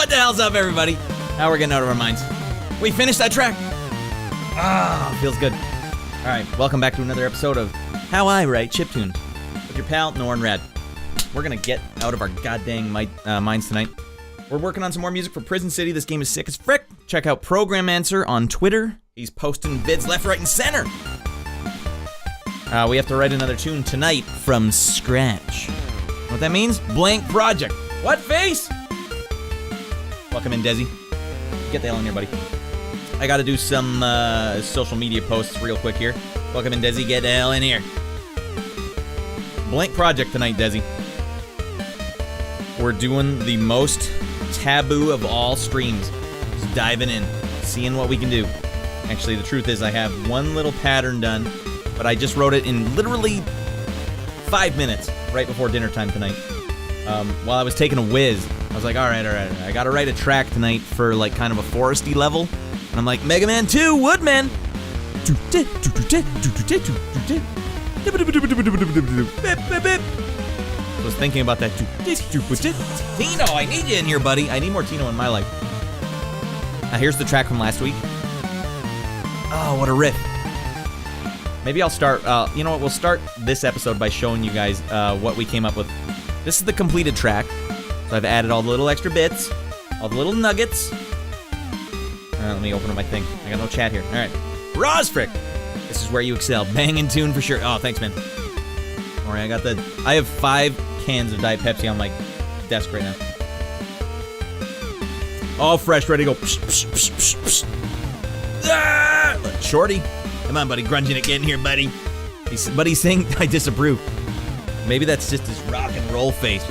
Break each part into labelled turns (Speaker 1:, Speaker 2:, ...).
Speaker 1: What the hell's up, everybody? Now we're getting out of our minds. We finished that track. Feels good. All right, welcome back to another episode of How I Write Chiptunes with your pal, Norn Rad. We're going to get out of our goddamn minds tonight. We're working on some more music for Prison City. This game is sick as frick. Check out Program Answer on Twitter. He's posting vids left, right, and center. We have to write another tune tonight from scratch. What that means? Blank project. What face? Welcome in, Desi. Get the hell in here, buddy. I gotta do some social media posts real quick here. Welcome in, Desi. Get the hell in here. Blank project tonight, Desi. We're doing the most taboo of all streams. Just diving in, seeing what we can do. Actually, the truth is I have one little pattern done, but I just wrote it in literally 5 minutes right before dinner time tonight. While I was taking a whiz, I was like, all right. I gotta write a track tonight for like kind of a foresty level. And I'm like, Mega Man 2, Woodman. I was thinking about that too. Tino, I need you in here, buddy. I need more Tino in my life. Here's the track from last week. Oh, what a riff. Maybe I'll start, you know what, we'll start this episode by showing you guys what we came up with. This is the completed track. So I've added all the little extra bits, all the little nuggets. Let me open up my thing. I got no chat here. All right. Rosfrick. This is where you excel. Banging tune for sure. Oh, thanks, man. All right, I have 5 cans of Diet Pepsi on my desk right now. All fresh, ready to go. Psh, psh, psh, psh, psh. Ah! Shorty. Come on, buddy. Grunging it. Get in here, buddy. He's saying I disapprove. Maybe that's just his rock and roll face.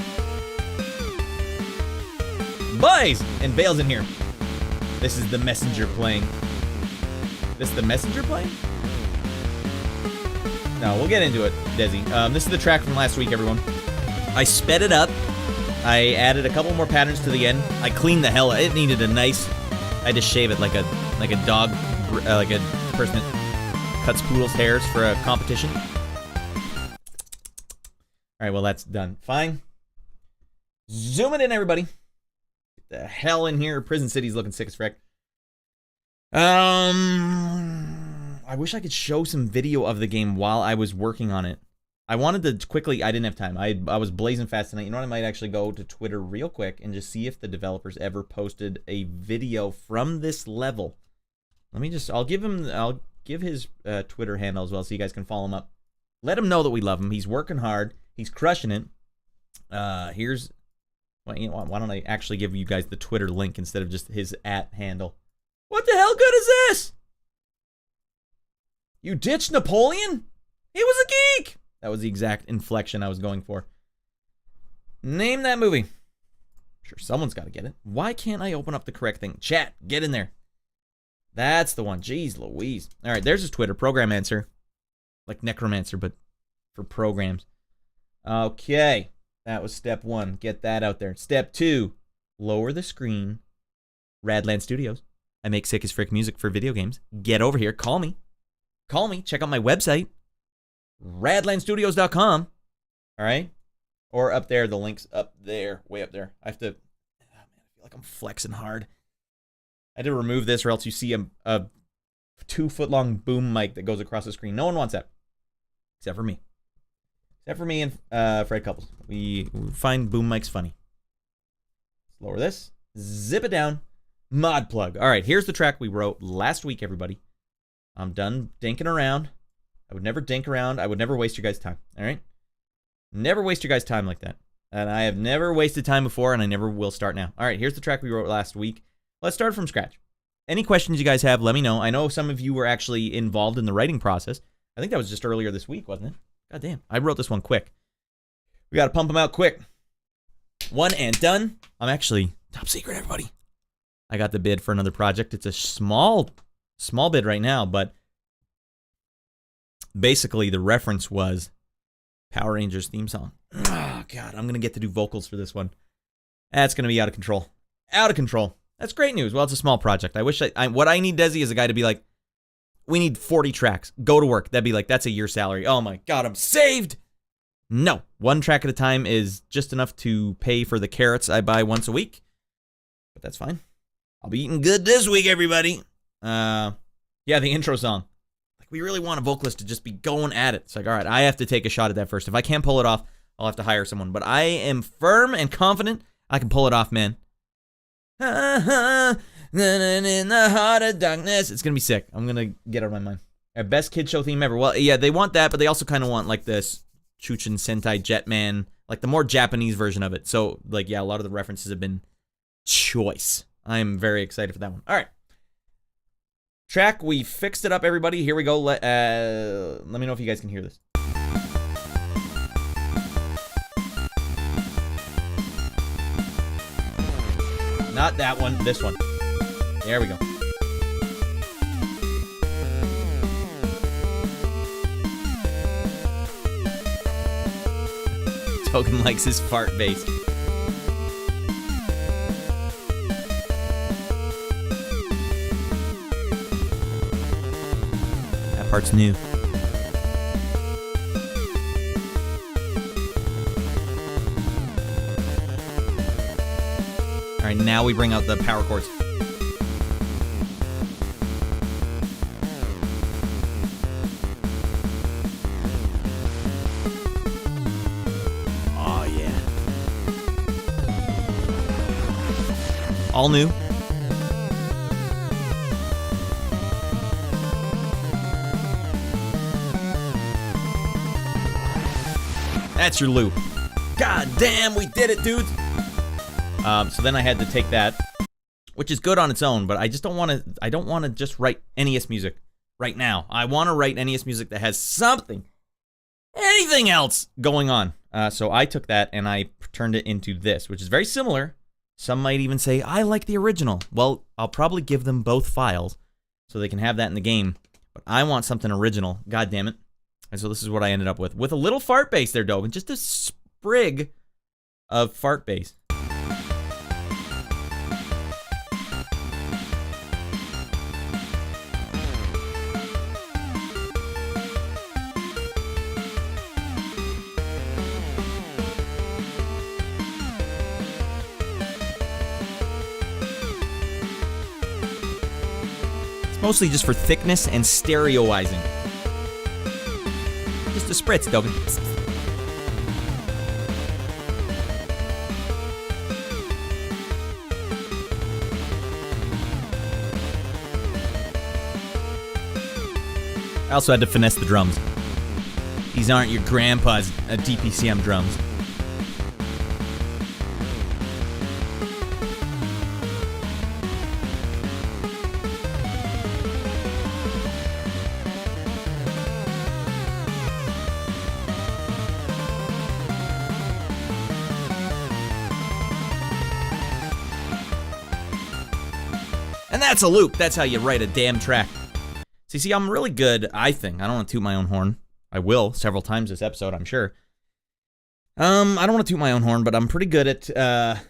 Speaker 1: Boys! And Vale's in here. This is the messenger playing. This is the messenger playing? No, we'll get into it, Desi. This is the track from last week, everyone. I sped it up. I added a couple more patterns to the end. I cleaned the hell out. It needed a nice... I just shave it like a dog, like a person that cuts poodle's hairs for a competition. All right, well, that's done. Fine. Zoom it in, everybody. Get the hell in here. Prison City's looking sick as frick. I wish I could show some video of the game while I was working on it. I wanted to quickly... I didn't have time. I was blazing fast tonight. You know what? I might actually go to Twitter real quick and just see if the developers ever posted a video from this level. Let me just... I'll give his Twitter handle as well so you guys can follow him up. Let him know that we love him. He's working hard. He's crushing it. Here's... Well, you know what? Why don't I actually give you guys the Twitter link instead of just his @handle? What the hell good is this? You ditched Napoleon? He was a geek! That was the exact inflection I was going for. Name that movie. Sure, someone's got to get it. Why can't I open up the correct thing? Chat, get in there. That's the one. Jeez Louise. All right, there's his Twitter. Program Answer. Like Necromancer, but for programs. Okay. That was step 1. Get that out there. Step 2. Lower the screen. Radland Studios. I make sick as frick music for video games. Get over here. Call me. Call me. Check out my website. radlandstudios.com. All right? Or up there. The link's up there. Way up there. I have to... Oh, man, I feel like I'm flexing hard. I had to remove this or else you see a 2-foot-long boom mic that goes across the screen. No one wants that. Except for me. Except for me and Fred Couples. We find boom mics funny. Let's lower this. Zip it down. Mod plug. All right, here's the track we wrote last week, everybody. I'm done dinking around. I would never dink around. I would never waste your guys' time. All right? Never waste your guys' time like that. And I have never wasted time before, and I never will start now. All right, here's the track we wrote last week. Let's start from scratch. Any questions you guys have, let me know. I know some of you were actually involved in the writing process. I think that was just earlier this week, wasn't it? God damn, I wrote this one quick. We got to pump them out quick. One and done. I'm actually top secret, everybody. I got the bid for another project. It's a small bid right now, but basically the reference was Power Rangers theme song. Oh, God, I'm going to get to do vocals for this one. That's going to be out of control. Out of control. That's great news. Well, it's a small project. I wish what I need, Desi, is a guy to be like, we need 40 tracks. Go to work. That'd be like, that's a year's salary. Oh my God, I'm saved. No, 1 track at a time is just enough to pay for the carrots I buy once a week. but that's fine. I'll be eating good this week, everybody. Yeah, the intro song. Like, we really want a vocalist to just be going at it. It's like, all right, I have to take a shot at that first. If I can't pull it off, I'll have to hire someone. But I am firm and confident I can pull it off, man. In the heart of darkness. It's going to be sick. I'm going to get out of my mind. Our best kid show theme ever. Well, yeah, they want that, but they also kind of want, like, this Chiptunes Sentai Jetman, like the more Japanese version of it. So, like, yeah, a lot of the references have been choice. I'm very excited for that one. All right. Track, we fixed it up, everybody. Here we go. Let me know if you guys can hear this. Not that one, this one. There we go. Token likes his fart bass. That part's new. All right, now we bring out the power chords. Oh, yeah. All new. That's your loop. God damn, we did it, dudes. So then I had to take that, which is good on its own, but I just don't want to. I don't want to just write NES music right now. I want to write NES music that has something, anything else going on. So I took that and I turned it into this, which is very similar. Some might even say I like the original. Well, I'll probably give them both files so they can have that in the game. But I want something original. God damn it! And so this is what I ended up with a little fart bass there, Dogan. Just a sprig of fart bass. Mostly just for thickness and stereoizing. Just a spritz, Dogan. I also had to finesse the drums. These aren't your grandpa's DPCM drums. And that's a loop. That's how you write a damn track. See, I'm really good, I think. I don't want to toot my own horn. I will several times this episode, I'm sure. I don't want to toot my own horn, but I'm pretty good at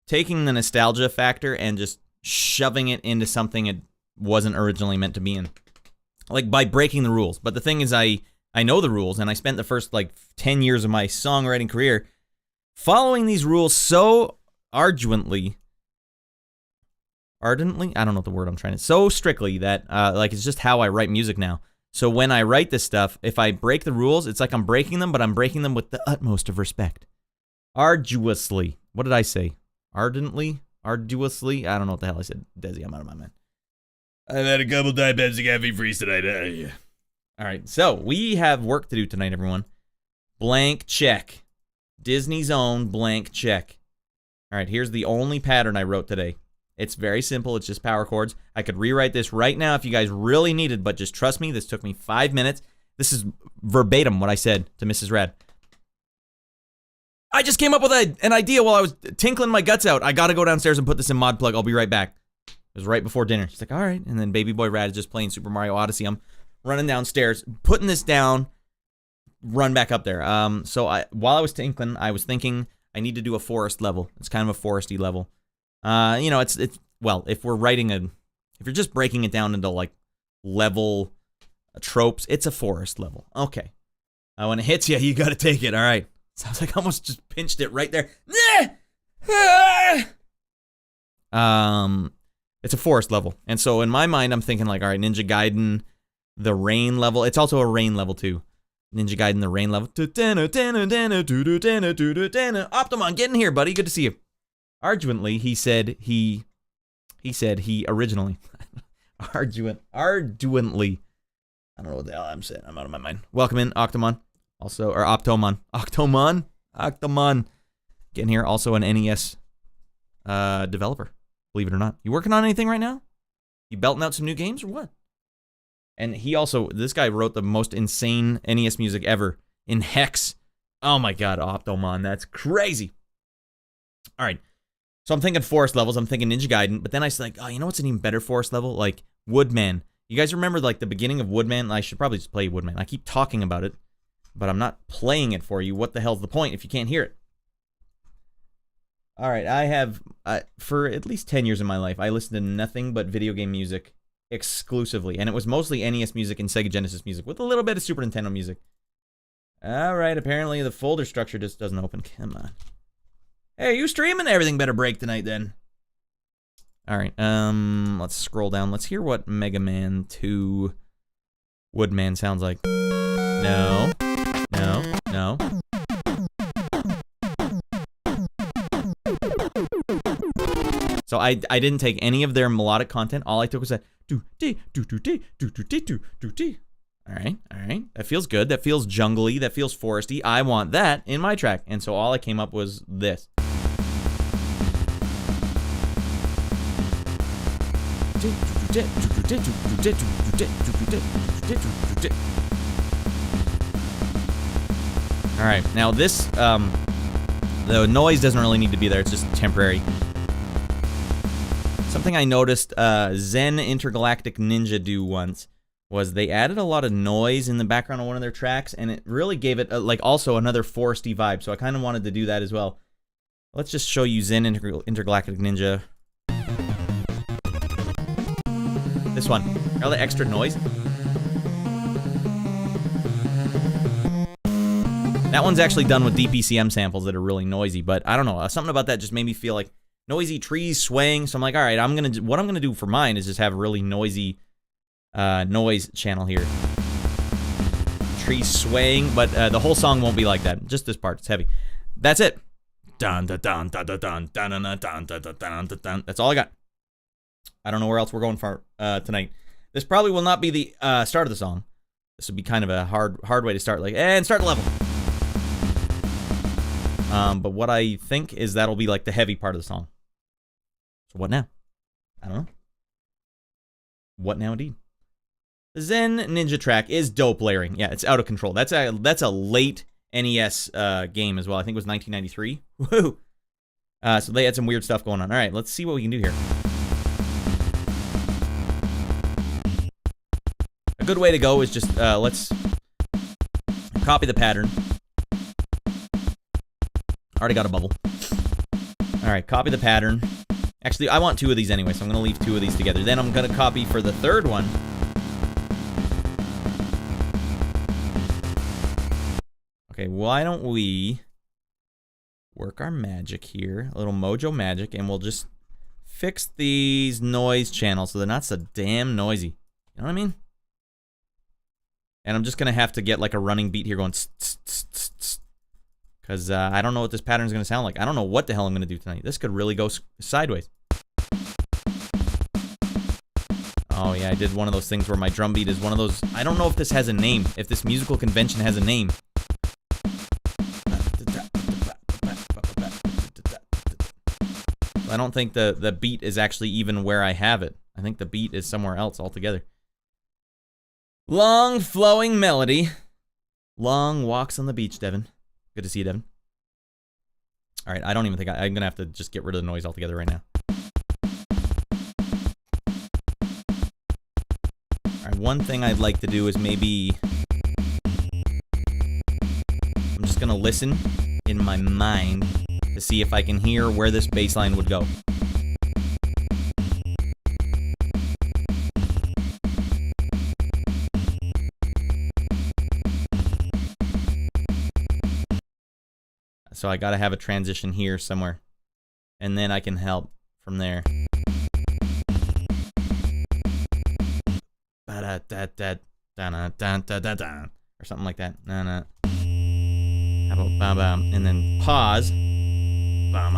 Speaker 1: taking the nostalgia factor and just shoving it into something it wasn't originally meant to be in. Like, by breaking the rules. But the thing is, I know the rules, and I spent the first, 10 years of my songwriting career following these rules so ardently, I don't know the word I'm trying to, so strictly that, it's just how I write music now. So when I write this stuff, if I break the rules, it's like I'm breaking them, but I'm breaking them with the utmost of respect. Arduously. What did I say? Ardently? Arduously? I don't know what the hell I said. Desi, I'm out of my mind. I've had a couple Diet Pepsi Caffeine freeze tonight. All right, so we have work to do tonight, everyone. Blank check. Disney's own blank check. All right, here's the only pattern I wrote today. It's very simple. It's just power chords. I could rewrite this right now if you guys really needed, but just trust me, this took me 5 minutes. This is verbatim what I said to Mrs. Rad. I just came up with an idea while I was tinkling my guts out. I got to go downstairs and put this in Mod Plug. I'll be right back. It was right before dinner. She's like, all right. And then Baby Boy Rad is just playing Super Mario Odyssey. I'm running downstairs, putting this down, run back up there. While I was tinkling, I was thinking I need to do a forest level. It's kind of a foresty level. If you're just breaking it down into level tropes, it's a forest level. Okay. When it hits you, you got to take it. All right. Sounds like I almost just pinched it right there. It's a forest level. And so in my mind, I'm thinking like, all right, Ninja Gaiden, the rain level. It's also a rain level too. Ninja Gaiden, the rain level. Optimon, get in here, buddy. Good to see you. Arduently, he said he originally. Arduently. I don't know what the hell I'm saying. I'm out of my mind. Welcome in, Octomon. Also, or Optomon. Octomon. Get in here. Also an NES developer. Believe it or not. You working on anything right now? You belting out some new games or what? And he also, this guy wrote the most insane NES music ever in Hex. Oh my god, Optomon, that's crazy. All right, so I'm thinking forest levels, I'm thinking Ninja Gaiden, but then I was like, oh, you know what's an even better forest level? Like Woodman. You guys remember like the beginning of Woodman? I should probably just play Woodman. I keep talking about it, but I'm not playing it for you. What the hell's the point if you can't hear it? All right, I have, for at least 10 years of my life, I listened to nothing but video game music exclusively, and it was mostly NES music and Sega Genesis music with a little bit of Super Nintendo music. All right, apparently the folder structure just doesn't open. Come on. Hey, are you streaming? Everything better break tonight then. All right, let's scroll down. Let's hear what Mega Man 2 Woodman sounds like. No. So I didn't take any of their melodic content. All I took was that do-dee, do-do-dee, do-do-dee, do-do-dee. All right. That feels good. That feels jungly. That feels foresty. I want that in my track. And so all I came up was this. All right. Now this, the noise doesn't really need to be there. It's just temporary. Something I noticed Zen Intergalactic Ninja do once was they added a lot of noise in the background of one of their tracks, and it really gave it like also another foresty vibe. So I kind of wanted to do that as well. Let's just show you Zen Intergalactic Ninja. This one. All the extra noise. That one's actually done with DPCM samples that are really noisy, but I don't know. Something about that just made me feel like noisy trees swaying. So I'm like, all right, what I'm gonna do for mine is just have a really noisy noise channel here. Trees swaying, but the whole song won't be like that. Just this part, it's heavy. That's it. Dun dun dun dun dun dun dun dun dun dun dun dun dun. That's all I got. I don't know where else we're going for tonight. This probably will not be the start of the song. This would be kind of a hard way to start. Like, and start the level. But what I think is that'll be like the heavy part of the song. So what now? I don't know. What now, indeed? The Zen Ninja track is dope layering. Yeah, it's out of control. That's a late NES game as well. I think it was 1993. Woohoo! So they had some weird stuff going on. All right, let's see what we can do here. A good way to go is just let's copy the pattern. Already got a bubble. All right, copy the pattern. Actually, I want two of these anyway, so I'm going to leave two of these together. Then I'm going to copy for the third one. Okay, why don't we work our magic here, a little mojo magic, and we'll just fix these noise channels so they're not so damn noisy. You know what I mean? And I'm just going to have to get like a running beat here going because I don't know what this pattern is going to sound like. I don't know what the hell I'm going to do tonight. This could really go sideways. Oh yeah, I did one of those things where my drum beat is one of those. I don't know if this has a name, if this musical convention has a name. I don't think the beat is actually even where I have it. I think the beat is somewhere else altogether. Long flowing melody. Long walks on the beach, Devin. Good to see you, Devin. All right, I don't even think I'm going to have to just get rid of the noise altogether right now. All right, one thing I'd like to do is maybe I'm just going to listen in my mind to see if I can hear where this bass line would go. So I gotta have a transition here somewhere. And then I can help from there. Or something like that. How about bam, and then pause. Bam.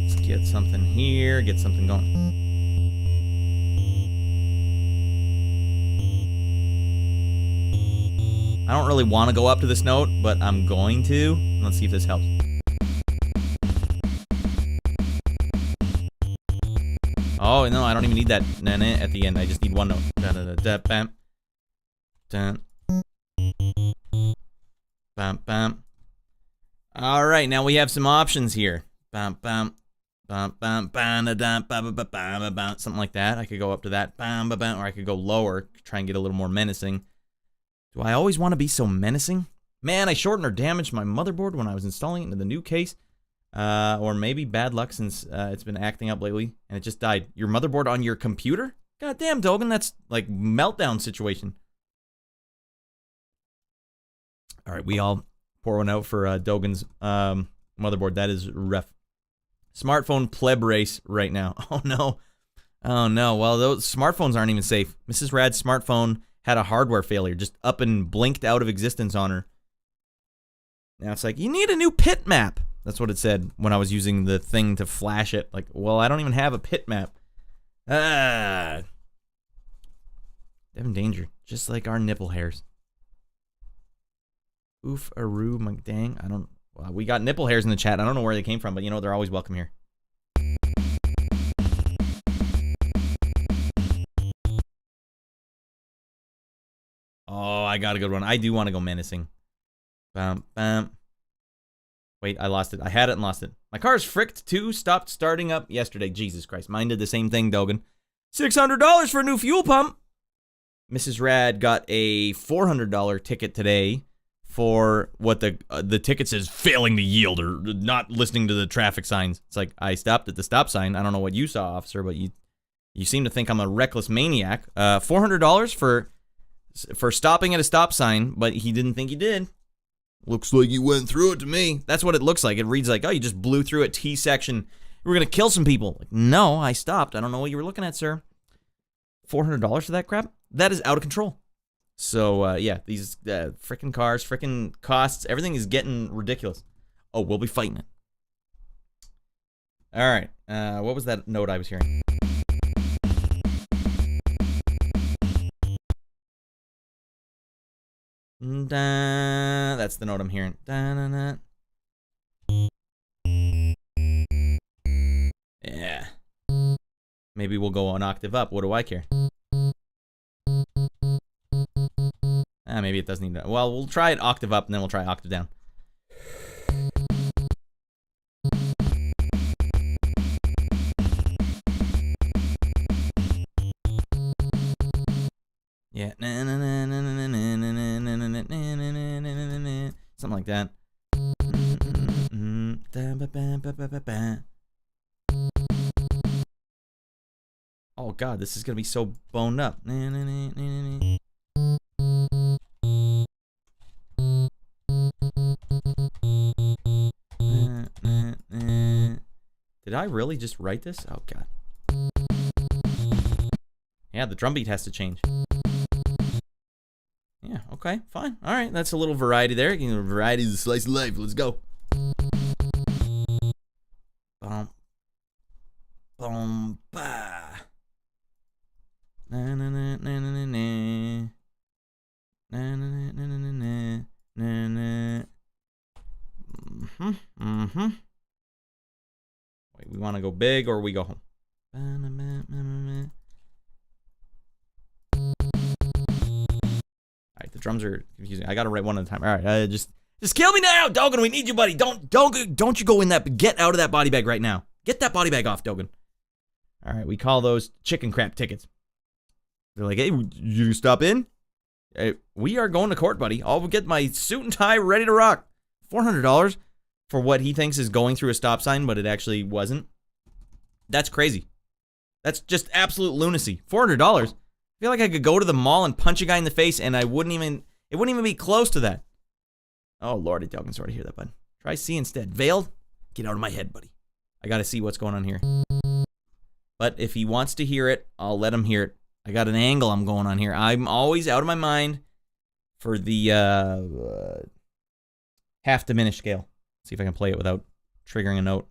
Speaker 1: Let's get something here. Get something going. I don't really want to go up to this note, but I'm going to. Let's see if this helps. Oh, no, I don't even need that at the end. I just need one note. Bam. Bam. All right, now we have some options here. Something like that. I could go up to that. Or I could go lower, try and get a little more menacing. Do I always want to be so menacing? Man, I shortened or damaged my motherboard when I was installing it into the new case. Or maybe bad luck since it's been acting up lately and it just died. Your motherboard on your computer? God damn, Dogan, that's like meltdown situation. All right, we all pour one out for Dogan's motherboard. That is rough. Smartphone pleb race right now. Oh no. Well, those smartphones aren't even safe. Mrs. Rad's smartphone had a hardware failure, just up and blinked out of existence on her. Now it's like, you need a new pit map. That's what it said when I was using the thing to flash it. Like, well, I don't even have a pit map. They're in danger, just like our nipple hairs. Oof-a-roo, dang. Well, we got nipple hairs in the chat. I don't know where they came from, but you know, they're always welcome here. Oh, I got a good one. I do want to go menacing. Bam. Wait, I lost it. I had it and lost it. My car's fricked too. Stopped starting up yesterday. Jesus Christ. Mine did the same thing, Dogan. $600 for a new fuel pump. Mrs. Rad got a $400 ticket today for what the ticket says, failing to yield or not listening to the traffic signs. It's like, I stopped at the stop sign. I don't know what you saw, officer, but you seem to think I'm a reckless maniac. $400 for stopping at a stop sign, but he didn't think he did. Looks like you went through it to me. That's what it looks like. It reads like, oh, you just blew through a T section. We're going to kill some people. Like, no, I stopped. I don't know what you were looking at, sir. $400 for that crap? That is out of control. So, yeah, these frickin' cars, frickin' costs, everything is getting ridiculous. Oh, we'll be fighting it. All right. What was that note I was hearing? That's the note I'm hearing. Yeah. Maybe we'll go an octave up. What do I care? Maybe it doesn't need that. Well, we'll try it octave up, and then we'll try octave down. Yeah. Something like that. Oh god, this is gonna be so boned up. Did I really just write this? Oh god. Yeah, the drum beat has to change. Yeah, okay, fine. All right, that's a little variety there. You know, variety is the slice of life. Let's go. Boom. Boom. Bah. Na na na na na na. Na na na na na na na. Wait, we want to go big or we go home? Alright, the drums are confusing. I gotta write one at a time. Alright, just kill me now, Dogan. We need you, buddy. Don't you go in that. Get out of that body bag right now. Get that body bag off, Dogan. Alright, we call those chicken crap tickets. They're like, hey, you stop in? Hey, we are going to court, buddy. I'll get my suit and tie ready to rock. $400 for what he thinks is going through a stop sign, but it actually wasn't. That's crazy. That's just absolute lunacy. $400. I feel like I could go to the mall and punch a guy in the face, and it wouldn't even be close to that. Oh, Lordy, Dogan, sorry to hear that, bud. Try C instead. Veiled? Get out of my head, buddy. I got to see what's going on here. But if he wants to hear it, I'll let him hear it. I got an angle I'm going on here. I'm always out of my mind for the half diminished scale. See if I can play it without triggering a note.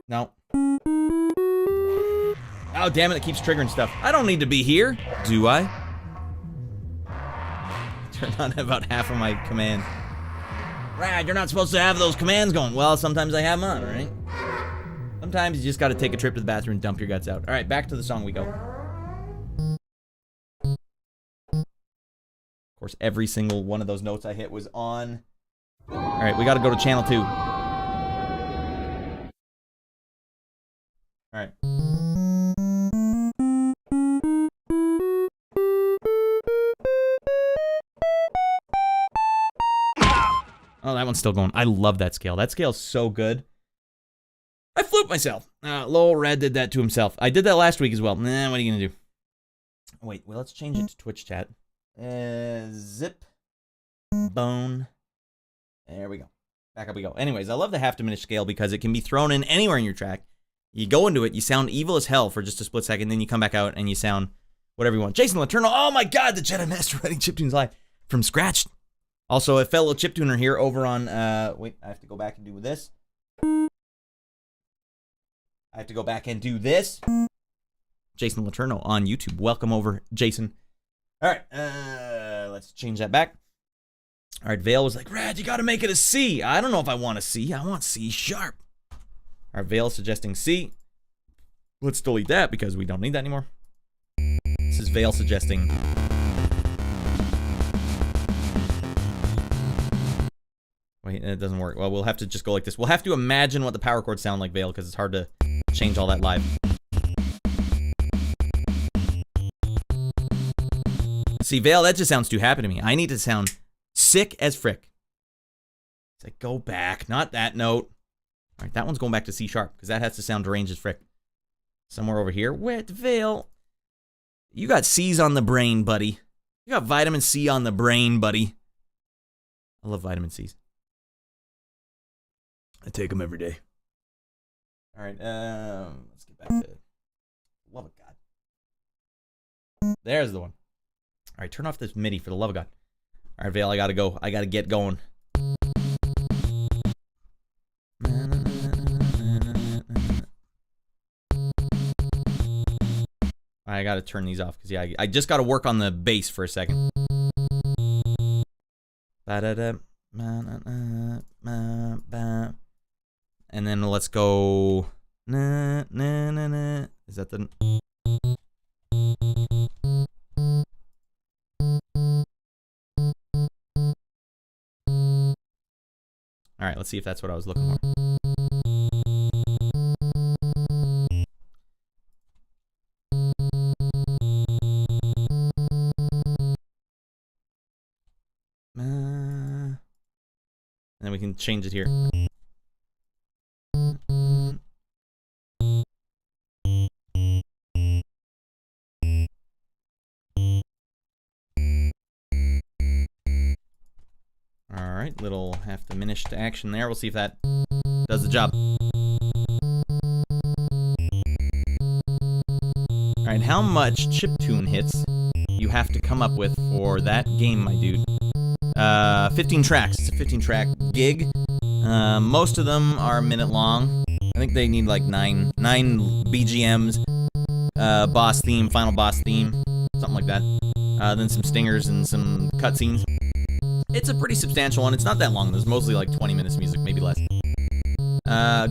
Speaker 1: No. Oh, damn it, it keeps triggering stuff. I don't need to be here, do I? Turn on about half of my commands. Right, you're not supposed to have those commands going. Well, sometimes I have them on, right? Sometimes you just got to take a trip to the bathroom and dump your guts out. All right, back to the song we go. Of course, every single one of those notes I hit was on. All right, we got to go to channel 2. All right. Oh, that one's still going. I love that scale. That scale's so good. I flipped myself. Lol Red did that to himself. I did that last week as well. Nah, what are you going to do? Wait, well, let's change it to Twitch chat. Zip. Bone. There we go. Back up we go. Anyways, I love the half diminished scale because it can be thrown in anywhere in your track. You go into it, you sound evil as hell for just a split second, then you come back out and you sound whatever you want. Jason Letourneau, oh my god, the Jedi Master writing Chiptunes live from scratch. Also, a fellow chiptuner here over on, wait, I have to go back and do this. I have to go back and do this. Jason Letourneau on YouTube. Welcome over, Jason. All right, let's change that back. All right, Vale was like, Rad, you got to make it a C. I don't know if I want a C. I want C sharp. All right, Vale suggesting C. Let's delete that because we don't need that anymore. This is Vale suggesting... Wait, it doesn't work. Well, we'll have to just go like this. We'll have to imagine what the power chords sound like, Vale, because it's hard to change all that live. See, Vale, that just sounds too happy to me. I need to sound sick as frick. It's like, go back. Not that note. All right, that one's going back to C sharp, because that has to sound deranged as frick. Somewhere over here. Wait, Vale. You got C's on the brain, buddy. You got vitamin C on the brain, buddy. I love vitamin C's. I take them every day. All right, let's get back to love of God. There's the one. All right, turn off this MIDI for the love of God. All right, Vale, I gotta go. I gotta get going. I gotta turn these off because yeah, I just gotta work on the bass for a second. And then let's go. Is that the? All right, let's see if that's what I was looking for. And then we can change it here. Alright, little half diminished action there. We'll see if that does the job. Alright, how much chiptune hits you have to come up with for that game, my dude? 15 tracks. It's a 15-track gig. Most of them are a minute long. I think they need like 9 BGMs, boss theme, final boss theme, something like that. Then some stingers and some cutscenes. It's a pretty substantial one. It's not that long. There's mostly like 20 minutes of music, maybe less.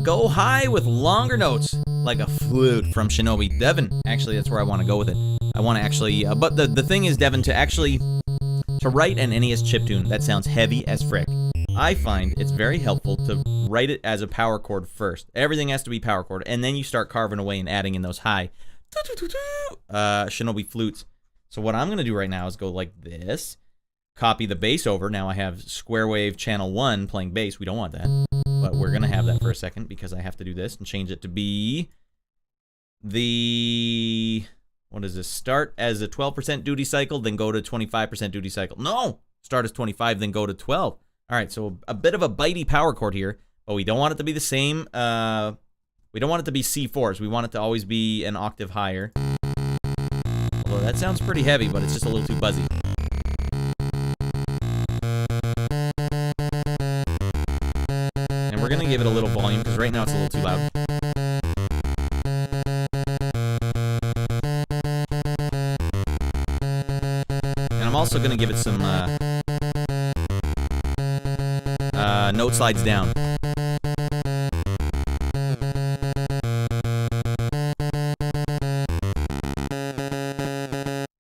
Speaker 1: Go high with longer notes, like a flute from Shinobi. Devin, actually, that's where I want to go with it. I want to actually, but the thing is, Devin, to write an NES chiptune that sounds heavy as frick, I find it's very helpful to write it as a power chord first. Everything has to be power chord, and then you start carving away and adding in those high Shinobi flutes. So what I'm going to do right now is go like this, copy the bass over. Now I have square wave channel 1 playing bass. We don't want that, but we're going to have that for a second because I have to do this and change it to be the What is this? Start as a 12% duty cycle, then go to 25% duty cycle. No! Start as 25, then go to 12. All right, so a bit of a bitey power chord here, but we don't want it to be the same. We don't want it to be C4s. We want it to always be an octave higher. Although that sounds pretty heavy, but it's just a little too buzzy. And we're going to give it a little volume, because right now it's a little too loud. And I'm also going to give it some note slides down.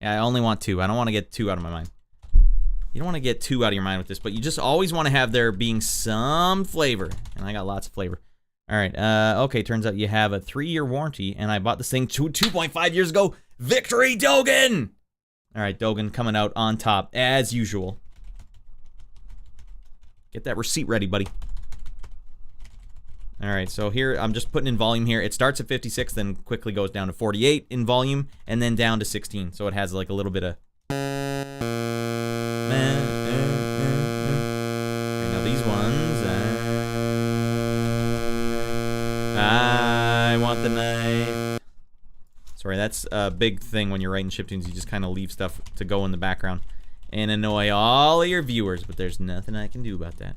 Speaker 1: Yeah, I only want 2. I don't want to get 2 out of my mind. You don't want to get 2 out of your mind with this, but you just always want to have there being some flavor. And I got lots of flavor. All right. Okay, turns out you have a 3-year warranty, and I bought this thing 2.5 years ago. Victory, Dogan! All right, Dogan coming out on top, as usual. Get that receipt ready, buddy. All right, so here, I'm just putting in volume here. It starts at 56, then quickly goes down to 48 in volume, and then down to 16. So it has like a little bit of... Okay, now these ones... I want the knife. Sorry, that's a big thing when you're writing chiptunes. You just kind of leave stuff to go in the background and annoy all of your viewers, but there's nothing I can do about that.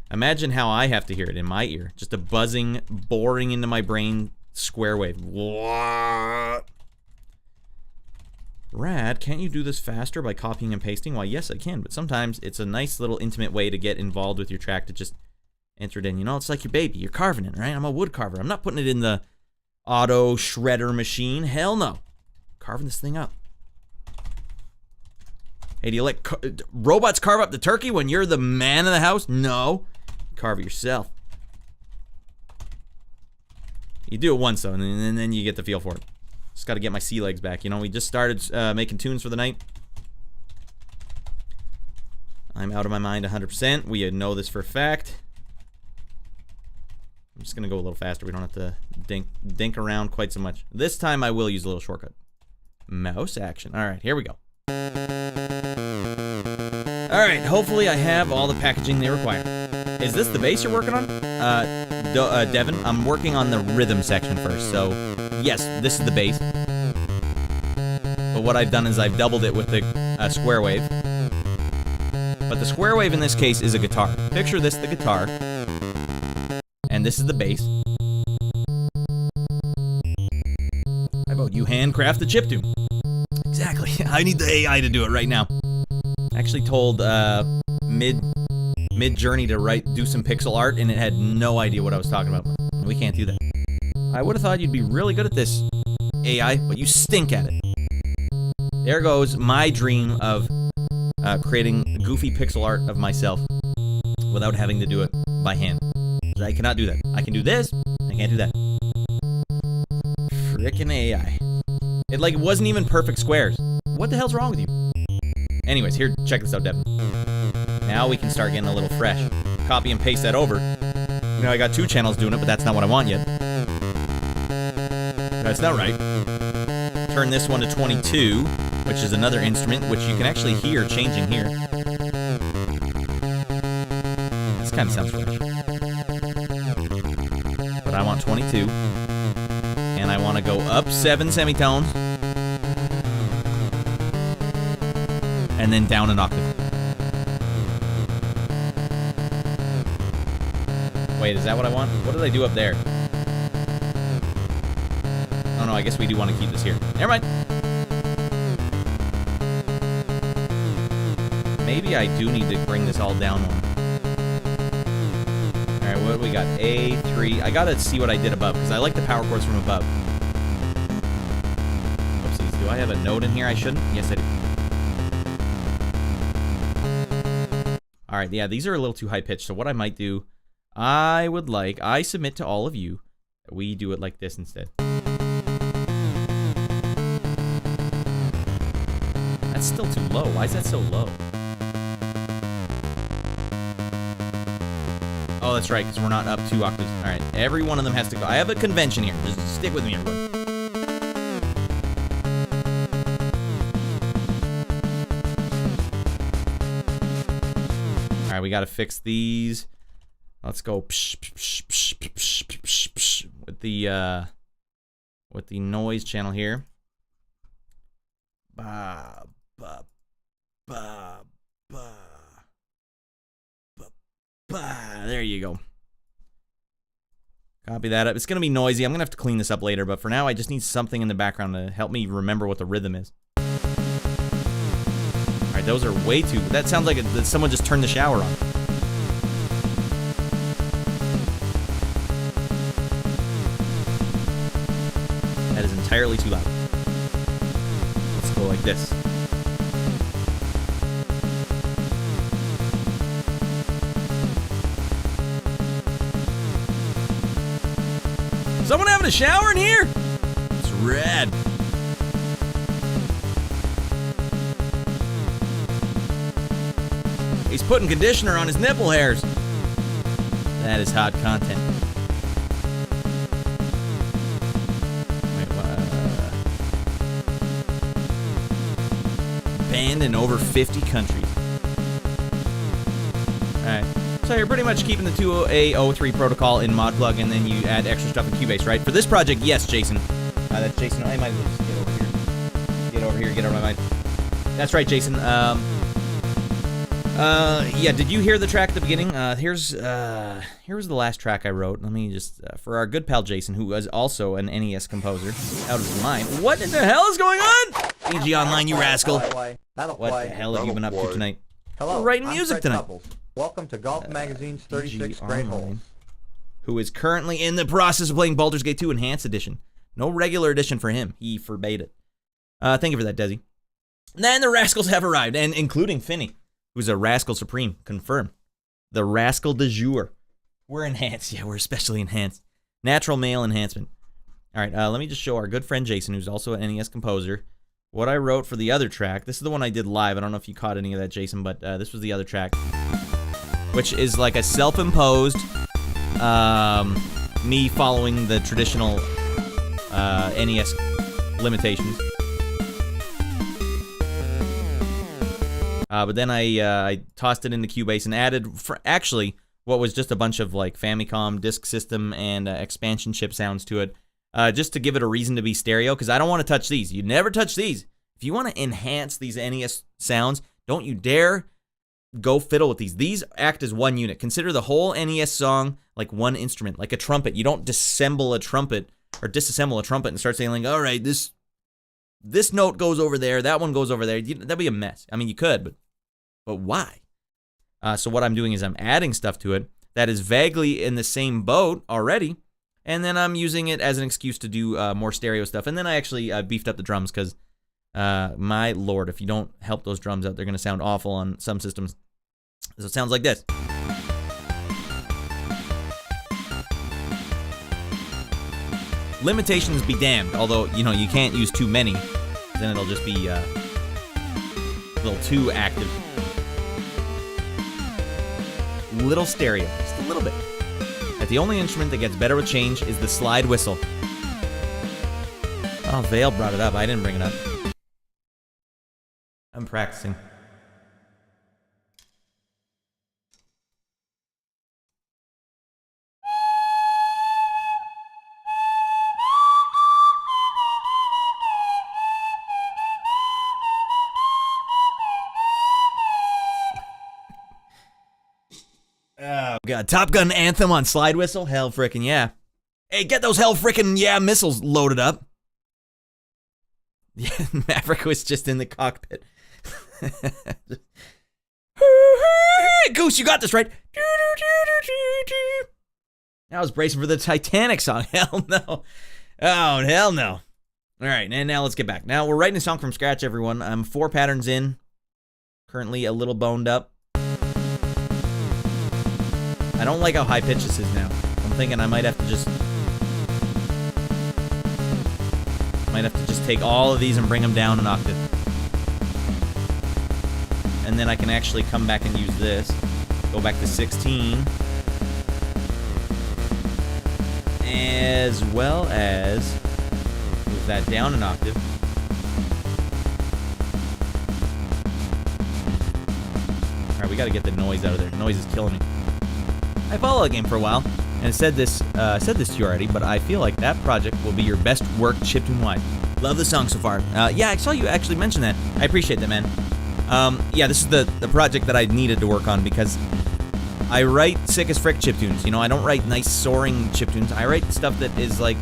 Speaker 1: Imagine how I have to hear it in my ear. Just a buzzing, boring into my brain square wave. What? Rad, can't you do this faster by copying and pasting? Why, yes, I can, but sometimes it's a nice little intimate way to get involved with your track to just enter it in. You know, it's like your baby. You're carving it, right? I'm a wood carver. I'm not putting it in the auto shredder machine. Hell no. Carving this thing up. Hey, do you let robots carve up the turkey when you're the man of the house? No. Carve it yourself. You do it once, though, and then you get the feel for it. Just got to get my sea legs back. You know, we just started making tunes for the night. I'm out of my mind 100%. We know this for a fact. I'm just going to go a little faster. We don't have to dink around quite so much. This time I will use a little shortcut. Mouse action. All right, here we go. All right, hopefully I have all the packaging they require. Is this the bass you're working on? Devin, I'm working on the rhythm section first, so yes, this is the bass. But what I've done is I've doubled it with the square wave. But the square wave in this case is a guitar. Picture this, the guitar. And this is the bass. How about you handcraft the chiptune? Exactly. I need the AI to do it right now. I actually told Mid-Journey to do some pixel art, and it had no idea what I was talking about. We can't do that. I would have thought you'd be really good at this, AI, but you stink at it. There goes my dream of creating goofy pixel art of myself without having to do it by hand. I cannot do that. I can do this. I can't do that. Frickin' AI. It wasn't even perfect squares. What the hell's wrong with you? Anyways, here, check this out, Devin. Now we can start getting a little fresh. Copy and paste that over. You know, I got 2 channels doing it, but that's not what I want yet. That's not right. Turn this one to 22, which is another instrument, which you can actually hear changing here. This kind of sounds fresh. But I want 22. And I want to go up 7 semitones. And then down an octave. Wait, is that what I want? What did I do up there? Oh no, I guess we do want to keep this here. Never mind. Maybe I do need to bring this all down one. Alright, what do we got? A3. I gotta see what I did above, because I like the power chords from above. Oopsies, do I have a note in here I shouldn't? Yes, I do. Alright, yeah, these are a little too high-pitched, so what I might do, I submit to all of you, that we do it like this instead. That's still too low. Why is that so low? Oh, that's right, because we're not up 2 octaves. Alright, every one of them has to go. I have a convention here. Just stick with me, everyone. right, we got to fix these. Let's go with the noise channel here. Ba ba ba ba ba ba. There you go. Copy that up. It's gonna be noisy. I'm gonna have to clean this up later, but for now I just need something in the background to help me remember what the rhythm is. Alright, those are way too... That sounds like someone just turned the shower on. That is entirely too loud. Let's go like this. Someone having a shower in here? It's rad. He's putting conditioner on his nipple hairs. That is hot content. Wait, banned in over 50 countries. Alright. So you're pretty much keeping the 2A03 protocol in ModPlug, and then you add extra stuff in Cubase, right? For this project, yes, Jason. That's Jason. I might as well just get over here. Get over here, get over my mind. That's right, Jason. Yeah, did you hear the track at the beginning? Here's the last track I wrote. Let me just, for our good pal Jason, who was also an NES composer, out of his mind. What in the hell is going on? EG Online, you rascal. What the hell have you been up to tonight?
Speaker 2: Hello,
Speaker 1: we're writing music tonight.
Speaker 2: Welcome to Golf Magazine's 36 Great Holes.
Speaker 1: Who is currently in the process of playing Baldur's Gate 2 Enhanced Edition. No regular edition for him. He forbade it. Thank you for that, Desi. And then the rascals have arrived, and including Finney, who's a rascal supreme. Confirmed. The rascal de jour. We're enhanced. Yeah, we're especially enhanced. Natural male enhancement. All right, let me just show our good friend Jason, who's also an NES composer, what I wrote for the other track. This is the one I did live. I don't know if you caught any of that, Jason, but this was the other track, which is like a self-imposed, me following the traditional NES limitations. But then I tossed it into Cubase and added, actually, what was just a bunch of like Famicom, Disk System, and expansion chip sounds to it, just to give it a reason to be stereo, because I don't want to touch these. You never touch these. If you want to enhance these NES sounds, don't you dare go fiddle with these. These act as one unit. Consider the whole NES song like one instrument, like a trumpet. You don't disassemble a trumpet and start saying like, all right, this note goes over there, that one goes over there. That'd be a mess. I mean, you could, but why? So what I'm doing is I'm adding stuff to it that is vaguely in the same boat already, and then I'm using it as an excuse to do more stereo stuff. And then I actually beefed up the drums because, my lord, if you don't help those drums out, they're going to sound awful on some systems. So it sounds like this. Limitations be damned, although, you know, you can't use too many, then it'll just be a little too active. Little stereo, just a little bit. That the only instrument that gets better with change is the slide whistle. Oh, Vale brought it up. I didn't bring it up. I'm practicing. Oh, God. Top Gun anthem on slide whistle? Hell frickin' yeah. Hey, get those hell frickin' yeah missiles loaded up. Yeah, Maverick was just in the cockpit. Goose, you got this, right? I was bracing for the Titanic song. Hell no. Oh, hell no. All right, and now let's get back. Now, we're writing a song from scratch, everyone. I'm 4 patterns in. Currently a little boned up. I don't like how high-pitched this is now. I'm thinking I might have to just take all of these and bring them down an octave. And then I can actually come back and use this. Go back to 16. As well as move that down an octave. Alright, we gotta get the noise out of there. Noise is killing me. I followed the game for a while, and said this to you already, but I feel like that project will be your best work chiptune-wise. Love the song so far. Yeah, I saw you actually mention that. I appreciate that, man. Yeah, this is the project that I needed to work on because I write sick as frick chiptunes. You know, I don't write nice soaring chiptunes. I write stuff that is like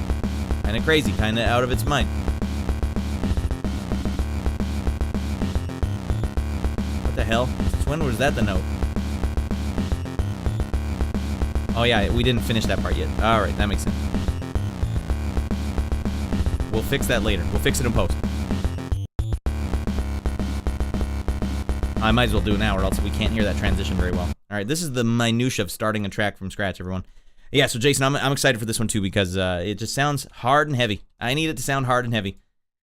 Speaker 1: kind of crazy, kind of out of its mind. What the hell? Since when was that the note? Oh yeah, we didn't finish that part yet. Alright, that makes sense. We'll fix that later. We'll fix it in post. I might as well do it now or else we can't hear that transition very well. Alright, this is the minutia of starting a track from scratch, everyone. Yeah, so Jason, I'm excited for this one too because it just sounds hard and heavy. I need it to sound hard and heavy.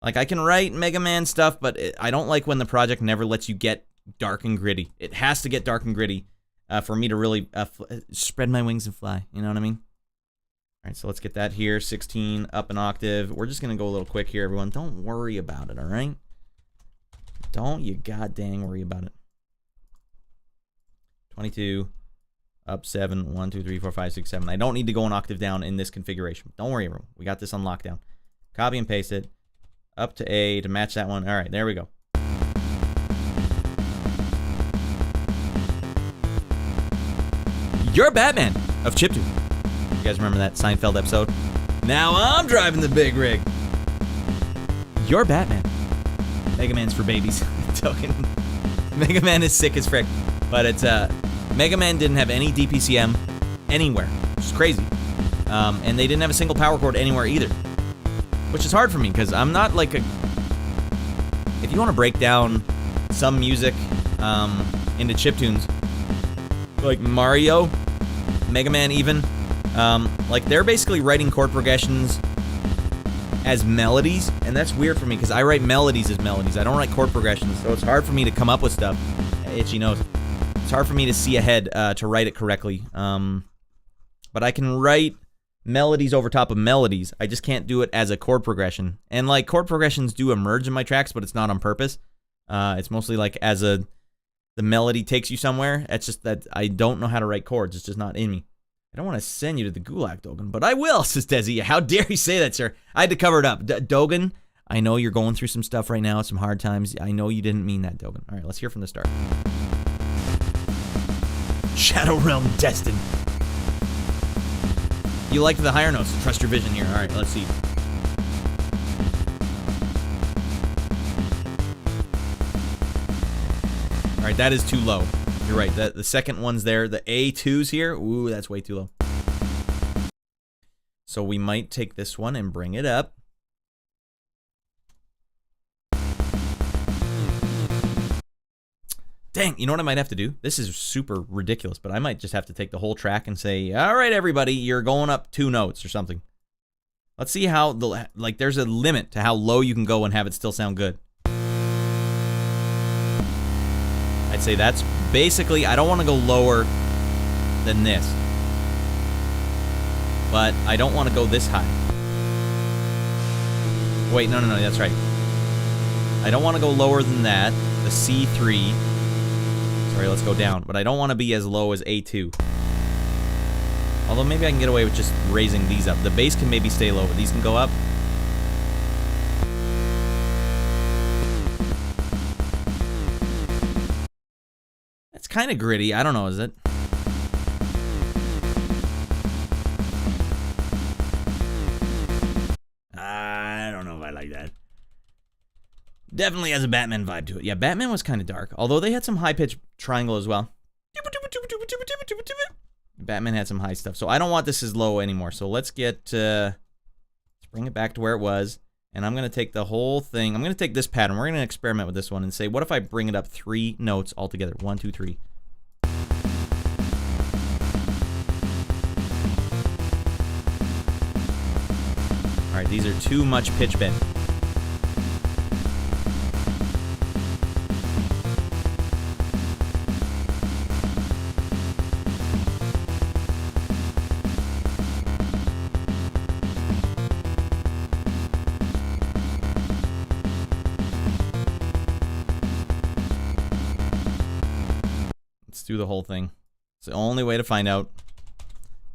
Speaker 1: Like, I can write Mega Man stuff, but I don't like when the project never lets you get dark and gritty. It has to get dark and gritty for me to really spread my wings and fly. You know what I mean? All right, so let's get that here. 16 up an octave. We're just going to go a little quick here, everyone. Don't worry about it, all right? Don't you goddamn worry about it. 22 up 7. 1, 2, 3, 4, 5, 6, 7. I don't need to go an octave down in this configuration. Don't worry, everyone. We got this on lockdown. Copy and paste it up to A to match that one. All right, there we go. You're Batman of Chiptune. You guys remember that Seinfeld episode? Now I'm driving the big rig. You're Batman. Mega Man's for babies. Token. Mega Man is sick as frick. But it's, Mega Man didn't have any DPCM anywhere. Which is crazy. And they didn't have a single power chord anywhere either. Which is hard for me, because I'm not like a... If you want to break down some music into chiptunes, like Mario, Mega Man even, like they're basically writing chord progressions as melodies, and that's weird for me because I write melodies as melodies. I don't write chord progressions, so it's hard for me to come up with stuff. Itchy nose. It's hard for me to see ahead to write it correctly. But I can write melodies over top of melodies. I just can't do it as a chord progression. And like chord progressions do emerge in my tracks, but it's not on purpose. It's mostly like as the melody takes you somewhere. It's just that I don't know how to write chords. It's just not in me. I don't want to send you to the gulag, Dogan, but I will, says Desi. How dare you say that, sir? I had to cover it up. Dogan, I know you're going through some stuff right now, some hard times. I know you didn't mean that, Dogan. All right, let's hear from the start. Shadow Realm Destined. You liked the higher notes. Trust your vision here. All right, let's see. All right, that is too low. You're right. The second one's there. The A2's here. Ooh, that's way too low. So we might take this one and bring it up. Dang, you know what I might have to do? This is super ridiculous, but I might just have to take the whole track and say, all right, everybody, you're going up 2 notes or something. Let's see how, like, there's a limit to how low you can go and have it still sound good. I'd say that's basically, I don't want to go lower than this. But I don't want to go this high. Wait, no, that's right. I don't want to go lower than that, the C3. Sorry, let's go down. But I don't want to be as low as A2. Although maybe I can get away with just raising these up. The bass can maybe stay low, but these can go up. It's kind of gritty. I don't know, is it? I don't know if I like that. Definitely has a Batman vibe to it. Yeah, Batman was kind of dark. Although they had some high-pitched triangle as well. Batman had some high stuff. So I don't want this as low anymore. So let's get... let's bring it back to where it was. And I'm going to take the whole thing. I'm going to take this pattern. We're going to experiment with this one and say, what if I bring it up 3 notes altogether? 1, 2, 3. All right, these are too much pitch bend. do the whole thing. It's the only way to find out.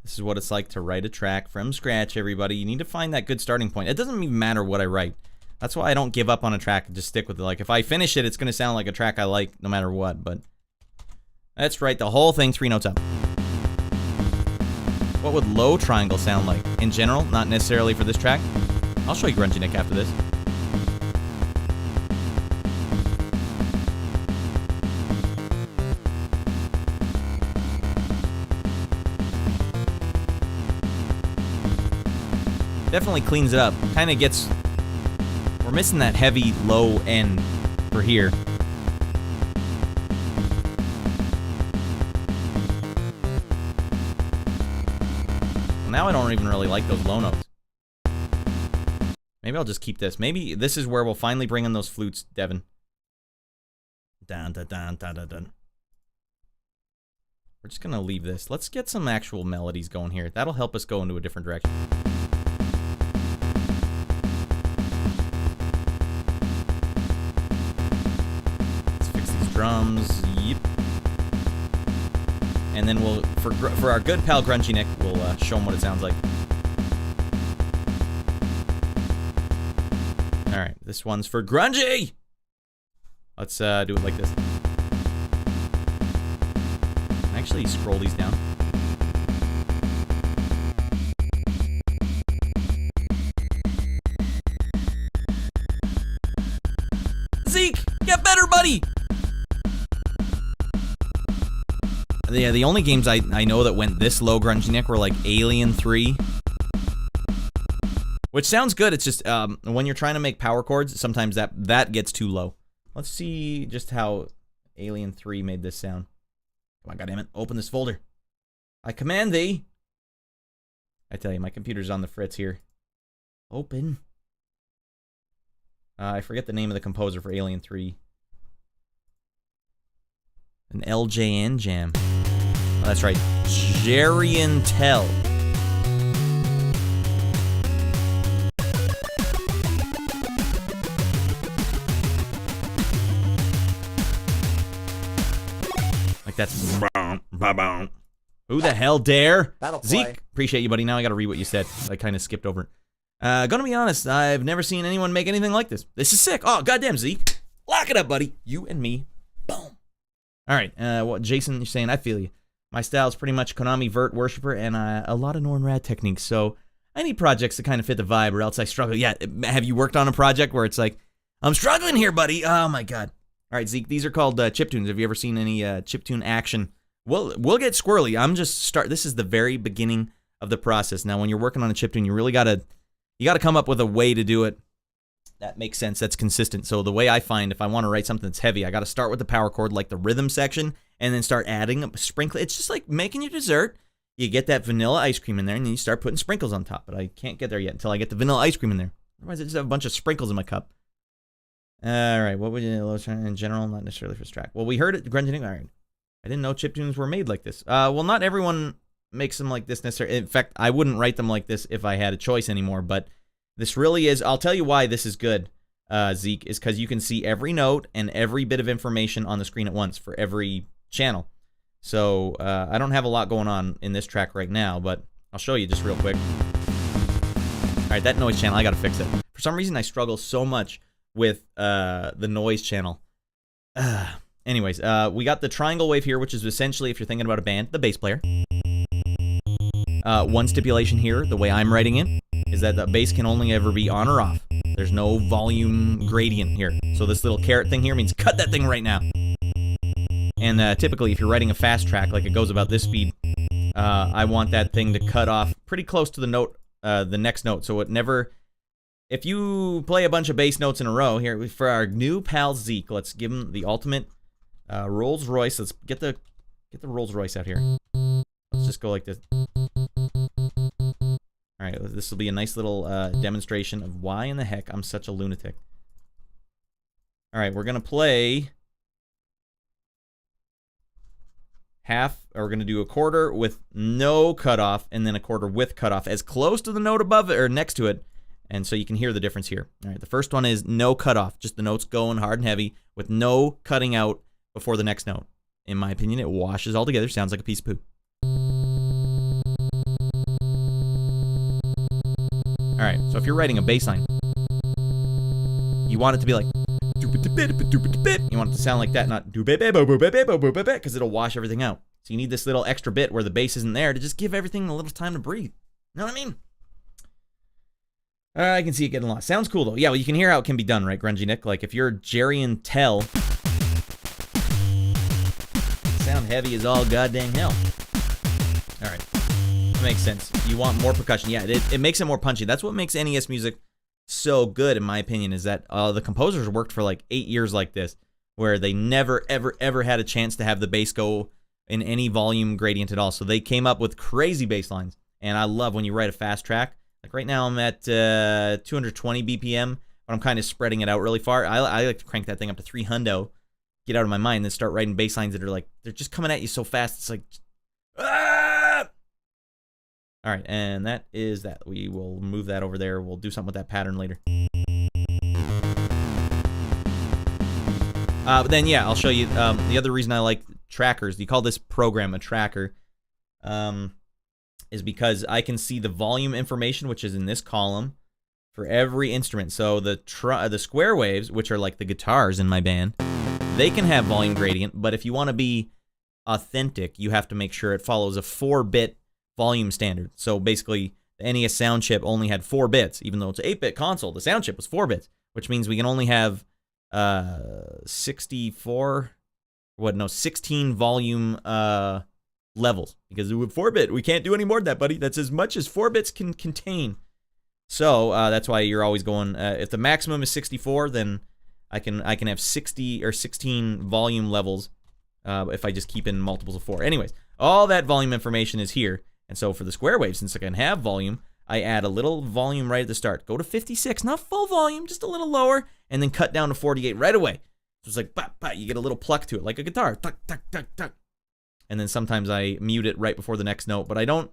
Speaker 1: This is what it's like to write a track from scratch, everybody. You need to find that good starting point. It doesn't even matter what I write. That's why I don't give up on a track and just stick with it. Like, if I finish it, it's going to sound like a track I like no matter what, but let's write the whole thing 3 notes up. What would low triangle sound like? In general, not necessarily for this track. I'll show you Grungy Nick after this. Definitely cleans it up. Kind of gets... We're missing that heavy low end for here. Well, now I don't even really like those low notes. Maybe I'll just keep this. Maybe this is where we'll finally bring in those flutes, Devin. Dun, dun, dun, dun, dun, dun. We're just going to leave this. Let's get some actual melodies going here. That'll help us go into a different direction. Drums, yep. And then we'll, for our good pal Grungy Nick, we'll show him what it sounds like. Alright, this one's for Grungy! Let's do it like this. Actually, scroll these down. Zeke, get better, buddy! Yeah, the only games I know that went this low, Grungy Nick, were like Alien 3. Which sounds good, it's just, when you're trying to make power chords, sometimes that gets too low. Let's see just how Alien 3 made this sound. Come on, goddammit, open this folder. I command thee. I tell you, my computer's on the fritz here. Open. I forget the name of the composer for Alien 3. An LJN jam. Oh, that's right. Jerian Tell. Like that's... Who the hell dare? Zeke, appreciate you, buddy. Now I gotta read what you said. I kind of skipped over it. Gonna be honest, I've never seen anyone make anything like this. This is sick. Oh, goddamn, Zeke. Lock it up, buddy. You and me. Boom. All right, what Jason, you're saying, I feel you. My style is pretty much Konami Vert worshiper and a lot of Norn Rad techniques, so I need projects that kind of fit the vibe or else I struggle. Yeah, have you worked on a project where it's like, I'm struggling here, buddy? Oh, my God. All right, Zeke, these are called chiptunes. Have you ever seen any chiptune action? We'll get squirrely. This is the very beginning of the process. Now, when you're working on a chiptune, you really gotta come up with a way to do it that makes sense, that's consistent. So the way I find, if I want to write something that's heavy, I got to start with the power chord, like the rhythm section, and then start adding a sprinkle. It's just like making your dessert. You get that vanilla ice cream in there, and then you start putting sprinkles on top. But I can't get there yet until I get the vanilla ice cream in there. Otherwise, I just have a bunch of sprinkles in my cup. All right, what would you low in general, not necessarily for this track? Well, we heard it, Grungy Nick. All right, I didn't know chiptunes were made like this. Well, not everyone makes them like this necessarily. In fact, I wouldn't write them like this if I had a choice anymore. But this really is. I'll tell you why this is good. Zeke, is because you can see every note and every bit of information on the screen at once for every channel. So I don't have a lot going on in this track right now, but I'll show you just real quick. All right, that noise channel, I got to fix it. For some reason, I struggle so much with the noise channel. Anyways, we got the triangle wave here, which is essentially, if you're thinking about a band, the bass player. One stipulation here, the way I'm writing it, is that the bass can only ever be on or off. There's no volume gradient here. So this little caret thing here means cut that thing right now. And typically, if you're writing a fast track, like it goes about this speed, I want that thing to cut off pretty close to the note, the next note. So it never... If you play a bunch of bass notes in a row, here, for our new pal Zeke, let's give him the ultimate Rolls Royce. Let's get the Rolls Royce out here. Let's just go like this. All right, this will be a nice little demonstration of why in the heck I'm such a lunatic. All right, we're going to play half, or we're going to do a quarter with no cutoff, and then a quarter with cutoff, as close to the note above it, or next to it, and so you can hear the difference here. All right, the first one is no cutoff, just the notes going hard and heavy, with no cutting out before the next note. in my opinion, it washes all together. Sounds like a piece of poo. All right, so if you're writing a bass line, you want it to be like, you want it to sound like that, not because it'll wash everything out. So you need this little extra bit where the bass isn't there to just give everything a little time to breathe. You know what I mean? I can see it getting lost. Sounds cool, though. Yeah, well, you can hear how it can be done, right, Grungy Nick? Like, if you're Jerry and Tell, sound heavy as all goddamn hell. All right. That makes sense. You want more percussion. Yeah, it makes it more punchy. That's what makes NES music so good, in my opinion, is that the composers worked for like 8 years like this, where they never, ever, ever had a chance to have the bass go in any volume gradient at all. So they came up with crazy bass lines. And I love when you write a fast track. Like right now I'm at 220 BPM, but I'm kind of spreading it out really far. I like to crank that thing up to 300, get out of my mind, and then start writing bass lines that are like, they're just coming at you so fast. It's like, ah! All right, and that is that. We will move that over there. We'll do something with that pattern later. But then, yeah, I'll show you the other reason I like trackers. You call this program a tracker. Is because I can see the volume information, which is in this column, for every instrument. So the square waves, which are like the guitars in my band, they can have volume gradient, but if you want to be authentic, you have to make sure it follows a 4-bit volume standard. So basically, the NES sound chip only had 4 bits, even though it's an 8-bit console. The sound chip was 4 bits, which means we can only have 16 volume levels, because with 4-bit we can't do any more than that, buddy. That's as much as 4 bits can contain. So that's why you're always going, if the maximum is 64, then I can have 60 or 16 volume levels if I just keep in multiples of 4. Anyways, all that volume information is here, and so for the square wave, since I can have volume, I add a little volume right at the start. Go to 56, not full volume, just a little lower, and then cut down to 48 right away. So it's like, bah, bah, you get a little pluck to it, like a guitar. Tuck, tuck, tuck, tuck. And then sometimes I mute it right before the next note, but I don't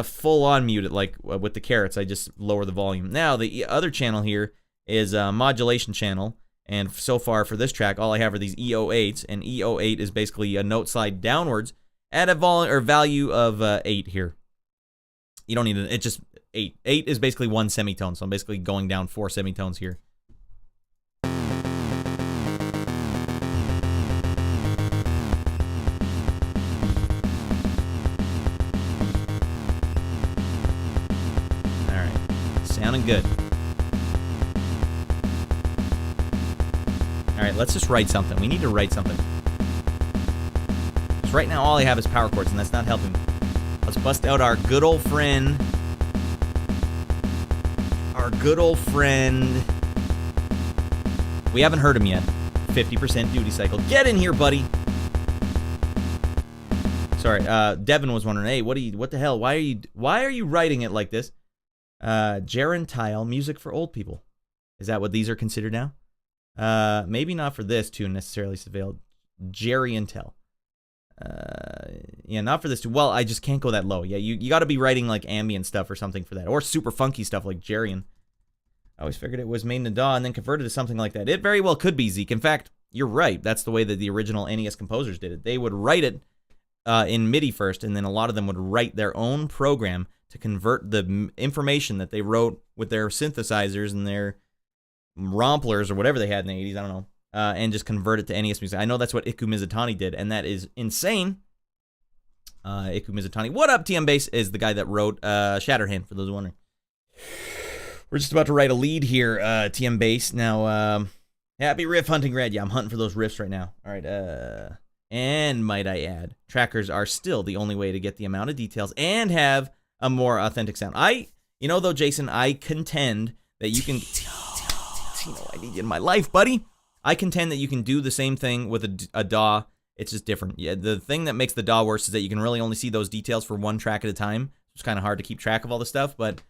Speaker 1: full on mute it like with the carrots. I just lower the volume. Now the other channel here is a modulation channel, and so far for this track, all I have are these EO8s, and EO8 is basically a note slide downwards at a value of 8 here. You don't need it. It's just 8. 8 is basically 1 semitone, so I'm basically going down 4 semitones here. Sounding good. All right, let's just write something. We need to write something. Because right now all I have is power chords, and that's not helping me. Let's bust out our good old friend. Our good old friend. We haven't heard him yet. 50% duty cycle. Get in here, buddy. Sorry, Devin was wondering, hey, what the hell? Why are you writing it like this? Gerentile music for old people. Is that what these are considered now? Maybe not for this tune necessarily, Seville. Jerry and Tell. Yeah, not for this tune. Well, I just can't go that low. Yeah, you got to be writing like ambient stuff or something for that, or super funky stuff like Jerry. I always figured it was made in a DAW and then converted to something like that. It very well could be, Zeke. In fact, you're right. That's the way that the original NES composers did it. They would write it in MIDI first, and then a lot of them would write their own program to convert the information that they wrote with their synthesizers and their romplers or whatever they had in the 80s, I don't know, and just convert it to NES music. I know that's what Iku Mizutani did, and that is insane. Iku Mizutani. What up, TM Bass is the guy that wrote Shatterhand, for those wondering. We're just about to write a lead here, TM Bass. Now, happy riff hunting, Red. Yeah, I'm hunting for those riffs right now. All right, and might I add, trackers are still the only way to get the amount of details and have a more authentic sound. Though, Jason, I contend that you can... I need you in my life, buddy. I contend that you can do the same thing with a DAW. It's just different. Yeah, the thing that makes the DAW worse is that you can really only see those details for one track at a time. It's kind of hard to keep track of all the stuff, but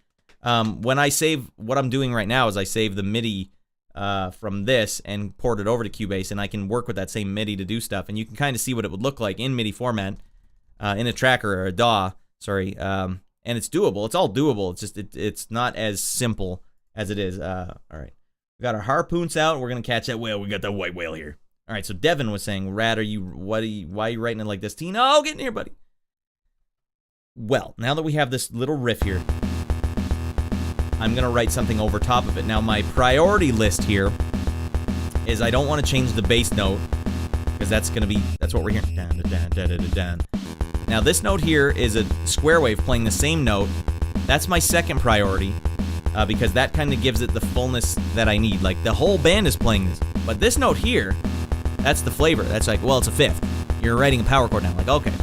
Speaker 1: when I save, what I'm doing right now is I save the MIDI from this and port it over to Cubase, and I can work with that same MIDI to do stuff, and you can kind of see what it would look like in MIDI format in a tracker or a DAW, sorry, and it's doable. It's all doable. It's just it's not as simple as it is. All right, we got our harpoons out. We're gonna catch that whale. We got that white whale here. All right, so Devin was saying, Rad, why are you writing it like this? Tina, oh, get in here, buddy. Well, now that we have this little riff here, I'm going to write something over top of it. Now, my priority list here is I don't want to change the bass note, because that's what we're hearing. Dun, dun, dun, dun, dun, dun. Now, this note here is a square wave playing the same note. That's my second priority, because that kind of gives it the fullness that I need. Like, the whole band is playing this. But this note here, that's the flavor. That's like, well, it's a fifth. You're writing a power chord now. Like, okay.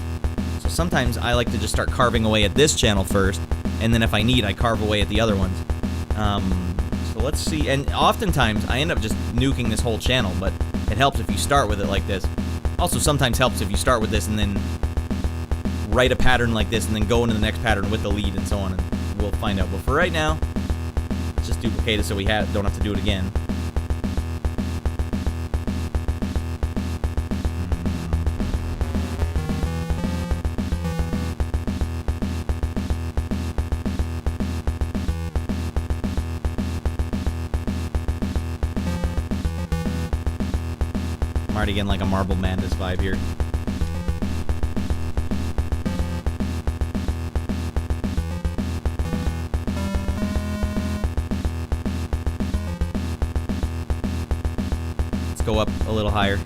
Speaker 1: So sometimes I like to just start carving away at this channel first, and then if I need, I carve away at the other ones. So let's see. And oftentimes, I end up just nuking this whole channel, but it helps if you start with it like this. Also, sometimes helps if you start with this and then write a pattern like this and then go into the next pattern with the lead and so on, and we'll find out. But for right now, let's just duplicate it so we don't have to do it again. I'm already getting like a Marble Madness vibe here. Let's go up a little higher.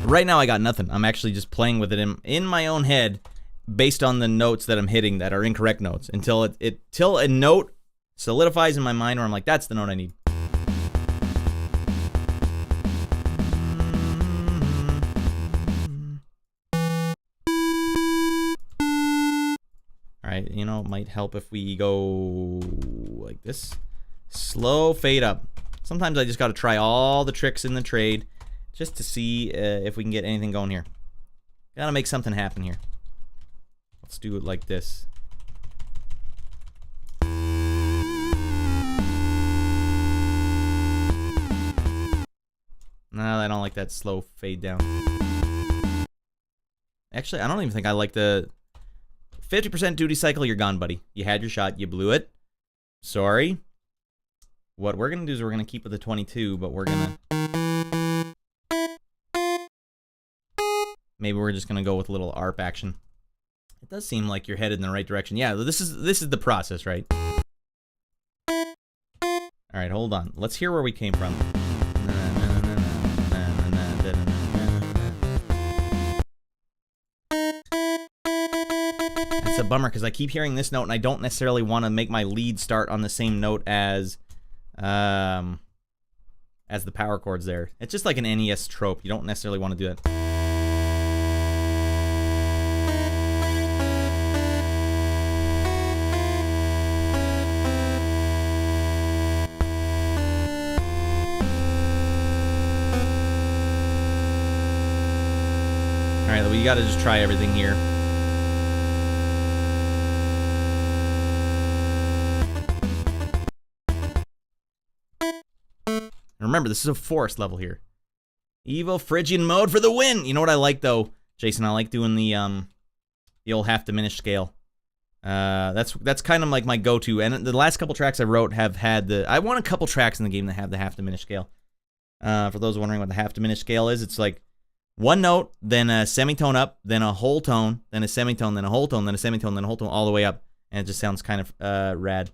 Speaker 1: Right now I got nothing. I'm actually just playing with it in my own head based on the notes that I'm hitting that are incorrect notes until till a note solidifies in my mind where I'm like, that's the note I need. Alright, you know, it might help if we go like this. Slow fade up. Sometimes I just gotta try all the tricks in the trade just to see if we can get anything going here. Gotta make something happen here. Let's do it like this. No, I don't like that slow fade down. Actually, I don't even think I like the 50% duty cycle. You're gone, buddy. You had your shot. You blew it. Sorry. What we're gonna do is we're gonna keep with the 22, but we're gonna... Maybe we're just gonna go with a little ARP action. It does seem like you're headed in the right direction. Yeah, this is the process, right? All right, hold on. Let's hear where we came from. It's a bummer because I keep hearing this note and I don't necessarily want to make my lead start on the same note as the power chords there. It's just like an NES trope. You don't necessarily want to do that. Alright, we gotta just try everything here. Remember, this is a forest level here. Evo Phrygian mode for the win! You know what I like, though, Jason? I like doing the old half diminished scale. That's kind of like my go-to. And the last couple tracks I wrote have had the... I want a couple tracks in the game that have the half diminished scale. For those wondering what the half diminished scale is, it's like one note, then a semitone up, then a whole tone, then a semitone, then a whole tone, then a semitone, then a whole tone, all the way up. And it just sounds kind of rad.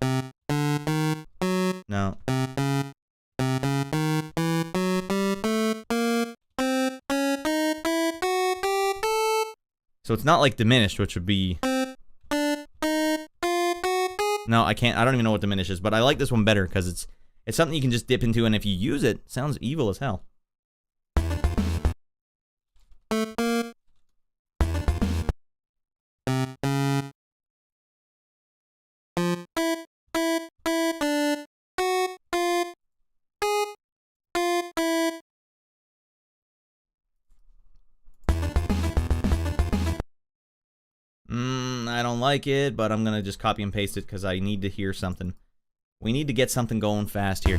Speaker 1: No. So it's not like diminished, which would be... No, I can't. I don't even know what diminished is, but I like this one better because it's something you can just dip into, and if you use it, it sounds evil as hell. don't like it, but I'm going to just copy and paste it because I need to hear something. We need to get something going fast here.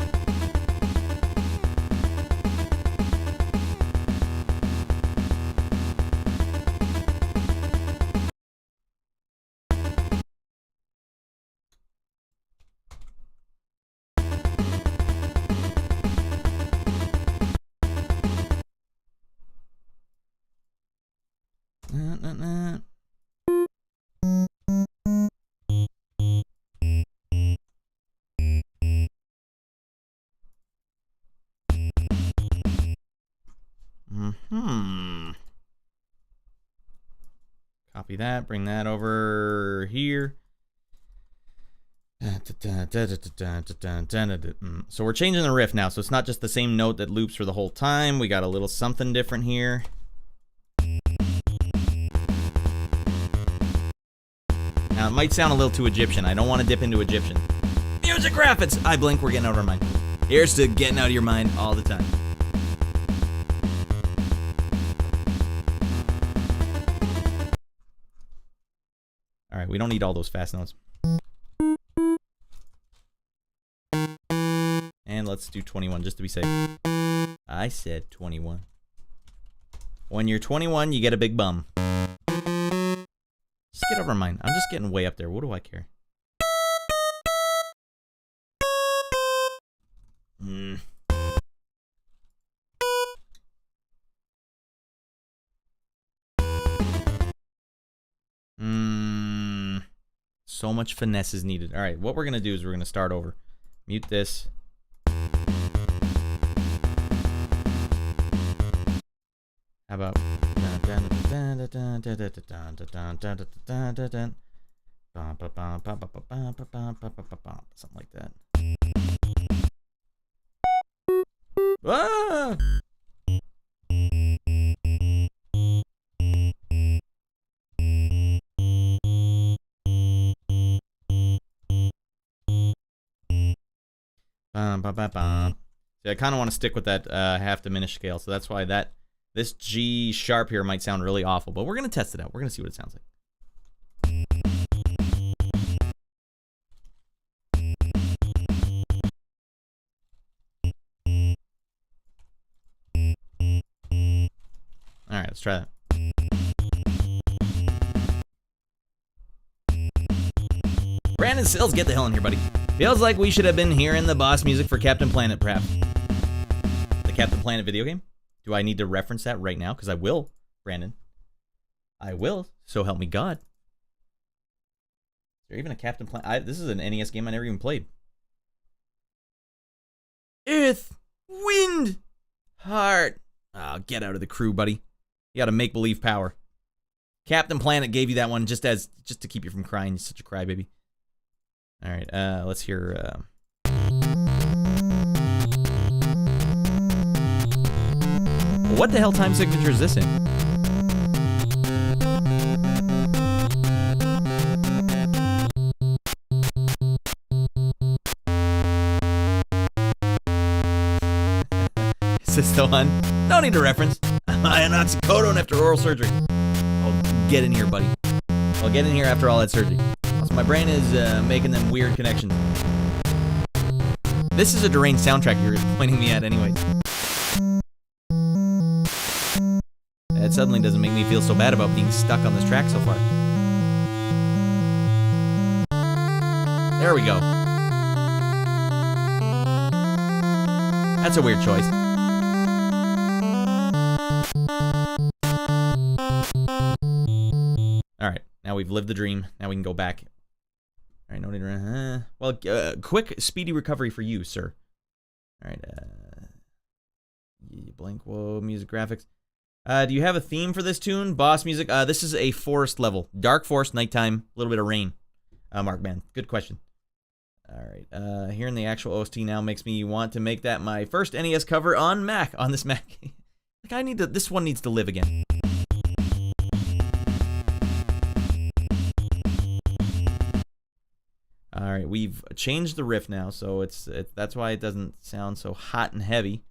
Speaker 1: Copy that, bring that over here. So we're changing the riff now, so it's not just the same note that loops for the whole time. We got a little something different here. Now, it might sound a little too Egyptian. I don't want to dip into Egyptian. Music graphics! I blink, we're getting out of our mind. Here's to getting out of your mind all the time. Alright, we don't need all those fast notes. And let's do 21 just to be safe. I said 21. When you're 21, you get a big bum. Just get over mine. I'm just getting way up there. What do I care? So much finesse is needed. All right, what we're going to do is we're going to start over. Mute this. How about something like that. Ah! See, I kind of want to stick with that half diminished scale, so that's why this G sharp here might sound really awful, but we're going to test it out. We're going to see what it sounds like. All right, let's try that. Brandon Sills, get the hell in here, buddy. Feels like we should have been hearing the boss music for Captain Planet, perhaps. The Captain Planet video game? Do I need to reference that right now? Because I will, Brandon. I will. So help me God. Is there even a Captain Planet? This is an NES game I never even played. Earth, wind, heart. Oh, get out of the crew, buddy. You got a make-believe power. Captain Planet gave you that one just to keep you from crying. You're such a crybaby. All right, let's hear. What the hell time signature is this in? Is this the one? No need to reference. I'm high on oxycodone after oral surgery. Oh, get in here, buddy. I'll get in here after all that surgery. Also, my brain is making them weird connections. This is a deranged soundtrack you're pointing me at anyways. That suddenly doesn't make me feel so bad about being stuck on this track so far. There we go. That's a weird choice. Alright, now we've lived the dream. Now we can go back. Alright, no need to... well, quick, speedy recovery for you, sir. Alright, blank, whoa, music graphics. Do you have a theme for this tune? Boss music? This is a forest level. Dark forest, nighttime, a little bit of rain. Markman, good question. Alright, hearing the actual OST now makes me want to make that my first NES cover on this Mac. Like, this one needs to live again. Alright, we've changed the riff now, so that's why it doesn't sound so hot and heavy.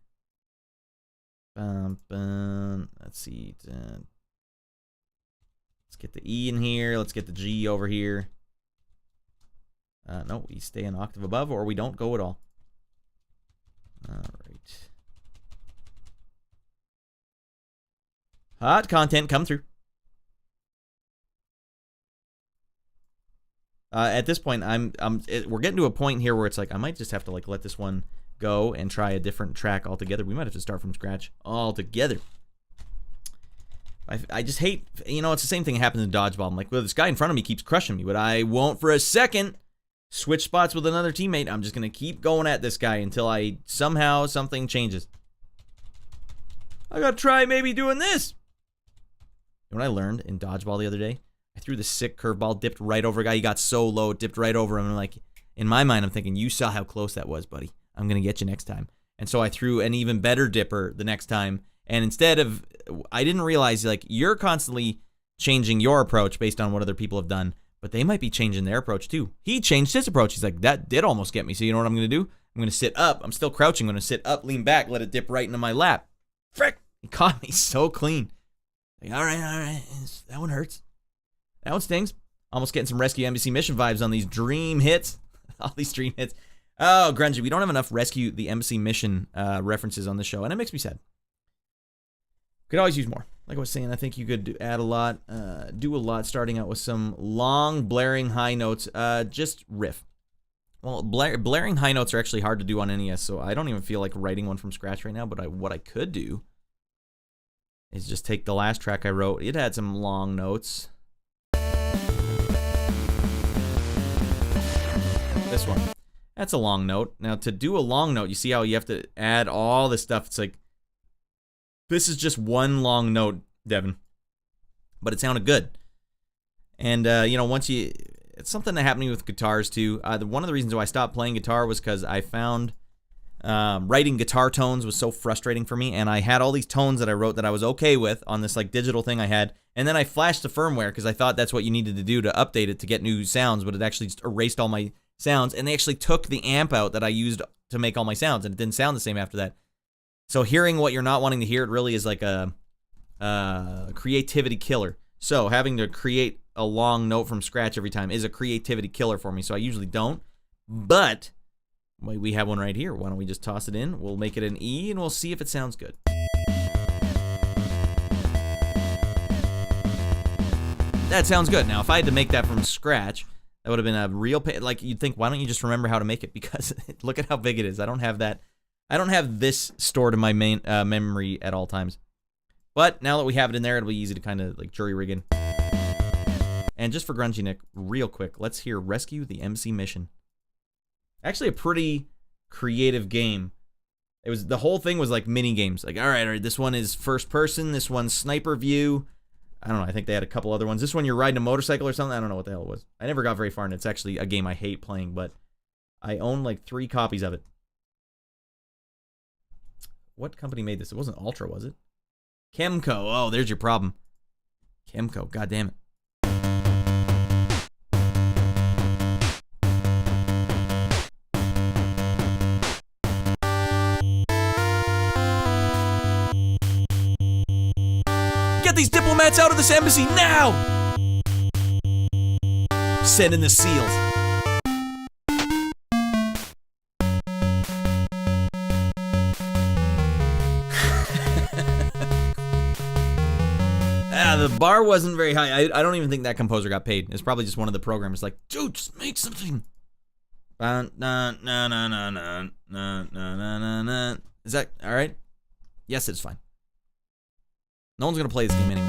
Speaker 1: Let's see. Let's get the E in here. Let's get the G over here. No, we stay an octave above, or we don't go at all. All right. Hot content come through. At this point, we're getting to a point here where it's like I might just have to like let this one go and try a different track altogether. We might have to start from scratch altogether. I just hate, you know, it's the same thing that happens in dodgeball. I'm like, well, this guy in front of me keeps crushing me, but I won't for a second switch spots with another teammate. I'm just going to keep going at this guy until somehow something changes. I got to try maybe doing this. You know what I learned in dodgeball the other day? I threw the sick curveball, dipped right over a guy. He got so low, it dipped right over him. And I'm like, in my mind, I'm thinking, you saw how close that was, buddy. I'm going to get you next time. And so I threw an even better dipper the next time. And instead of, I didn't realize, like, you're constantly changing your approach based on what other people have done, but they might be changing their approach too. He changed his approach. He's like, that did almost get me. So you know what I'm going to do? I'm going to sit up. I'm still crouching. I'm going to sit up, lean back, let it dip right into my lap. Frick! He caught me so clean. Like, all right. That one hurts. That one stings. Almost getting some Rescue Embassy Mission vibes on these dream hits. All these dream hits. Oh, Grungy, we don't have enough Rescue the Embassy Mission references on the show, and it makes me sad. Could always use more. Like I was saying, I think you could add a lot, do a lot, starting out with some long, blaring high notes. Just riff. Well, blaring high notes are actually hard to do on NES, so I don't even feel like writing one from scratch right now, but what I could do is just take the last track I wrote. It had some long notes. This one. That's a long note. Now, to do a long note, you see how you have to add all this stuff. It's like, this is just one long note, Devin. But it sounded good. And, you know, it's something that happened to me with guitars, too. One of the reasons why I stopped playing guitar was because I found writing guitar tones was so frustrating for me. And I had all these tones that I wrote that I was okay with on this, like, digital thing I had. And then I flashed the firmware because I thought that's what you needed to do to update it to get new sounds. But it actually just erased all my sounds. And they actually took the amp out that I used to make all my sounds. And it didn't sound the same after that. So hearing what you're not wanting to hear, it really is like a creativity killer. So having to create a long note from scratch every time is a creativity killer for me. So I usually don't. But we have one right here. Why don't we just toss it in? We'll make it an E, and we'll see if it sounds good. That sounds good. Now, if I had to make that from scratch, that would have been a real pain. Like, you'd think, why don't you just remember how to make it? Because look at how big it is. I don't have that. I don't have this stored in my main memory at all times. But now that we have it in there, it'll be easy to kind of like jury rig in. And just for Grungy Nick, real quick, let's hear Rescue the MC Mission. Actually, a pretty creative game. The whole thing was like mini games. Like, all right, this one is first person. This one's sniper view. I don't know. I think they had a couple other ones. This one, you're riding a motorcycle or something. I don't know what the hell it was. I never got very far, and it's actually a game I hate playing, but I own like 3 copies of it. What company made this? It wasn't Ultra, was it? Chemco. Oh, there's your problem. Chemco. God damn it. Get these diplomats out of this embassy now! Send in the SEALs. The bar wasn't very high. I don't even think that composer got paid. It's probably just one of the programmers like, dude, just make something. Is that all right? Yes, it's fine. No one's gonna play this game anyway.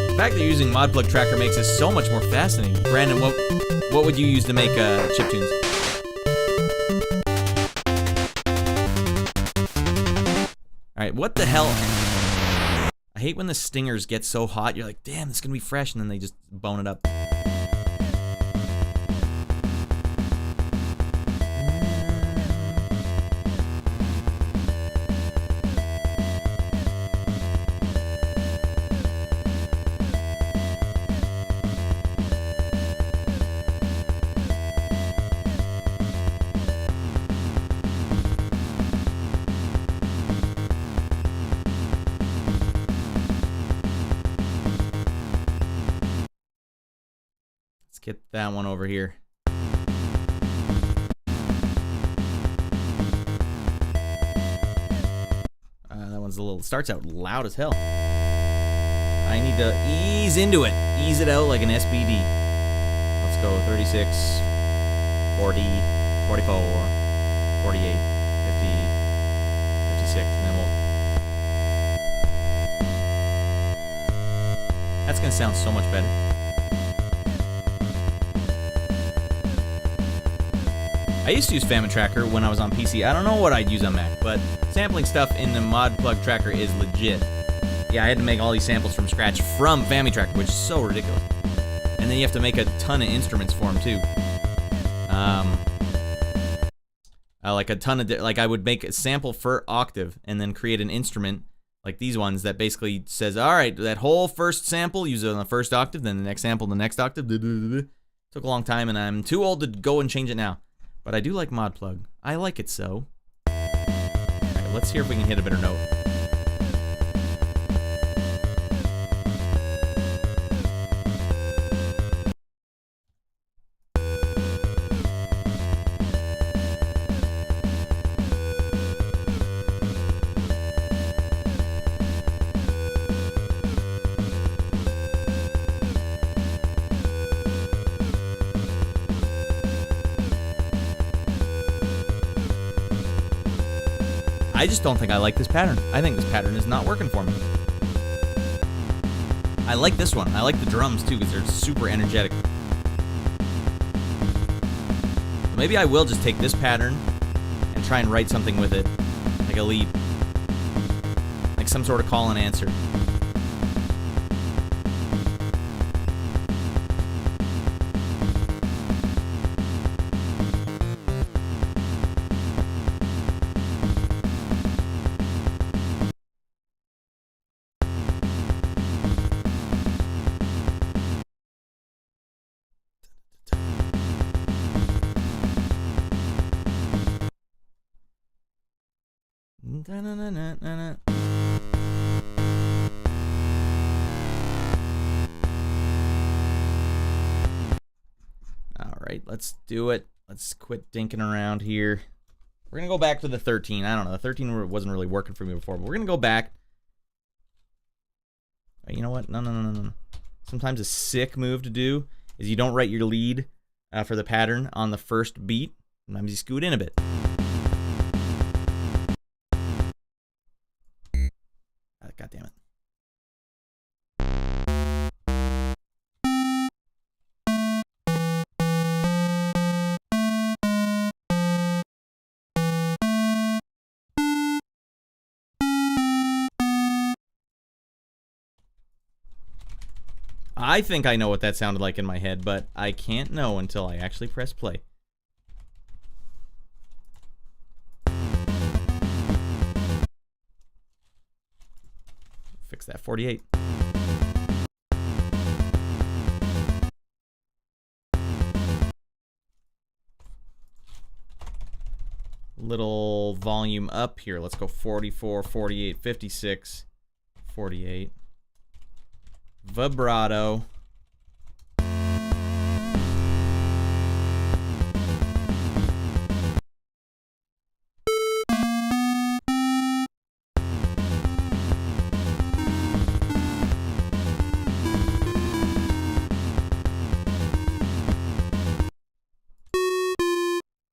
Speaker 1: The fact that you're using ModPlug Tracker makes this so much more fascinating. Brandon, what would you use to make chiptunes? Alright, what the hell? I hate when the stingers get so hot, you're like, damn, this is gonna be fresh, and then they just bone it up. Let's get that one over here. That one's a little, starts out loud as hell. I need to ease into it. Ease it out like an SBD. Let's go 36, 40, 44, 48, 50, 56, and then we'll... That's going to sound so much better. I used to use Famine Tracker when I was on PC. I don't know what I'd use on Mac, but sampling stuff in the mod plug tracker is legit. Yeah, I had to make all these samples from scratch from Famine Tracker, which is so ridiculous. And then you have to make a ton of instruments for them too. Like a ton of, like I would make a sample for octave and then create an instrument like these ones that basically says, all right, that whole first sample, use it on the first octave, then the next sample, the next octave. Took a long time, and I'm too old to go and change it now. But I do like mod plug. I like it so. All right, let's hear if we can hit a better note. I just don't think I like this pattern. I think this pattern is not working for me. I like this one. I like the drums too because they're super energetic. Maybe I will just take this pattern and try and write something with it. Like a lead. Like some sort of call and answer. Alright, let's do it. Let's quit dinking around here. We're going to go back to the 13. I don't know. The 13 wasn't really working for me before, but we're going to go back. You know what? No. Sometimes a sick move to do is you don't write your lead for the pattern on the first beat. Sometimes you scoot in a bit. God damn it. I think I know what that sounded like in my head, but I can't know until I actually press play. Fix that 48. Little volume up here. Let's go 44, 48, 56, 48. Vibrato.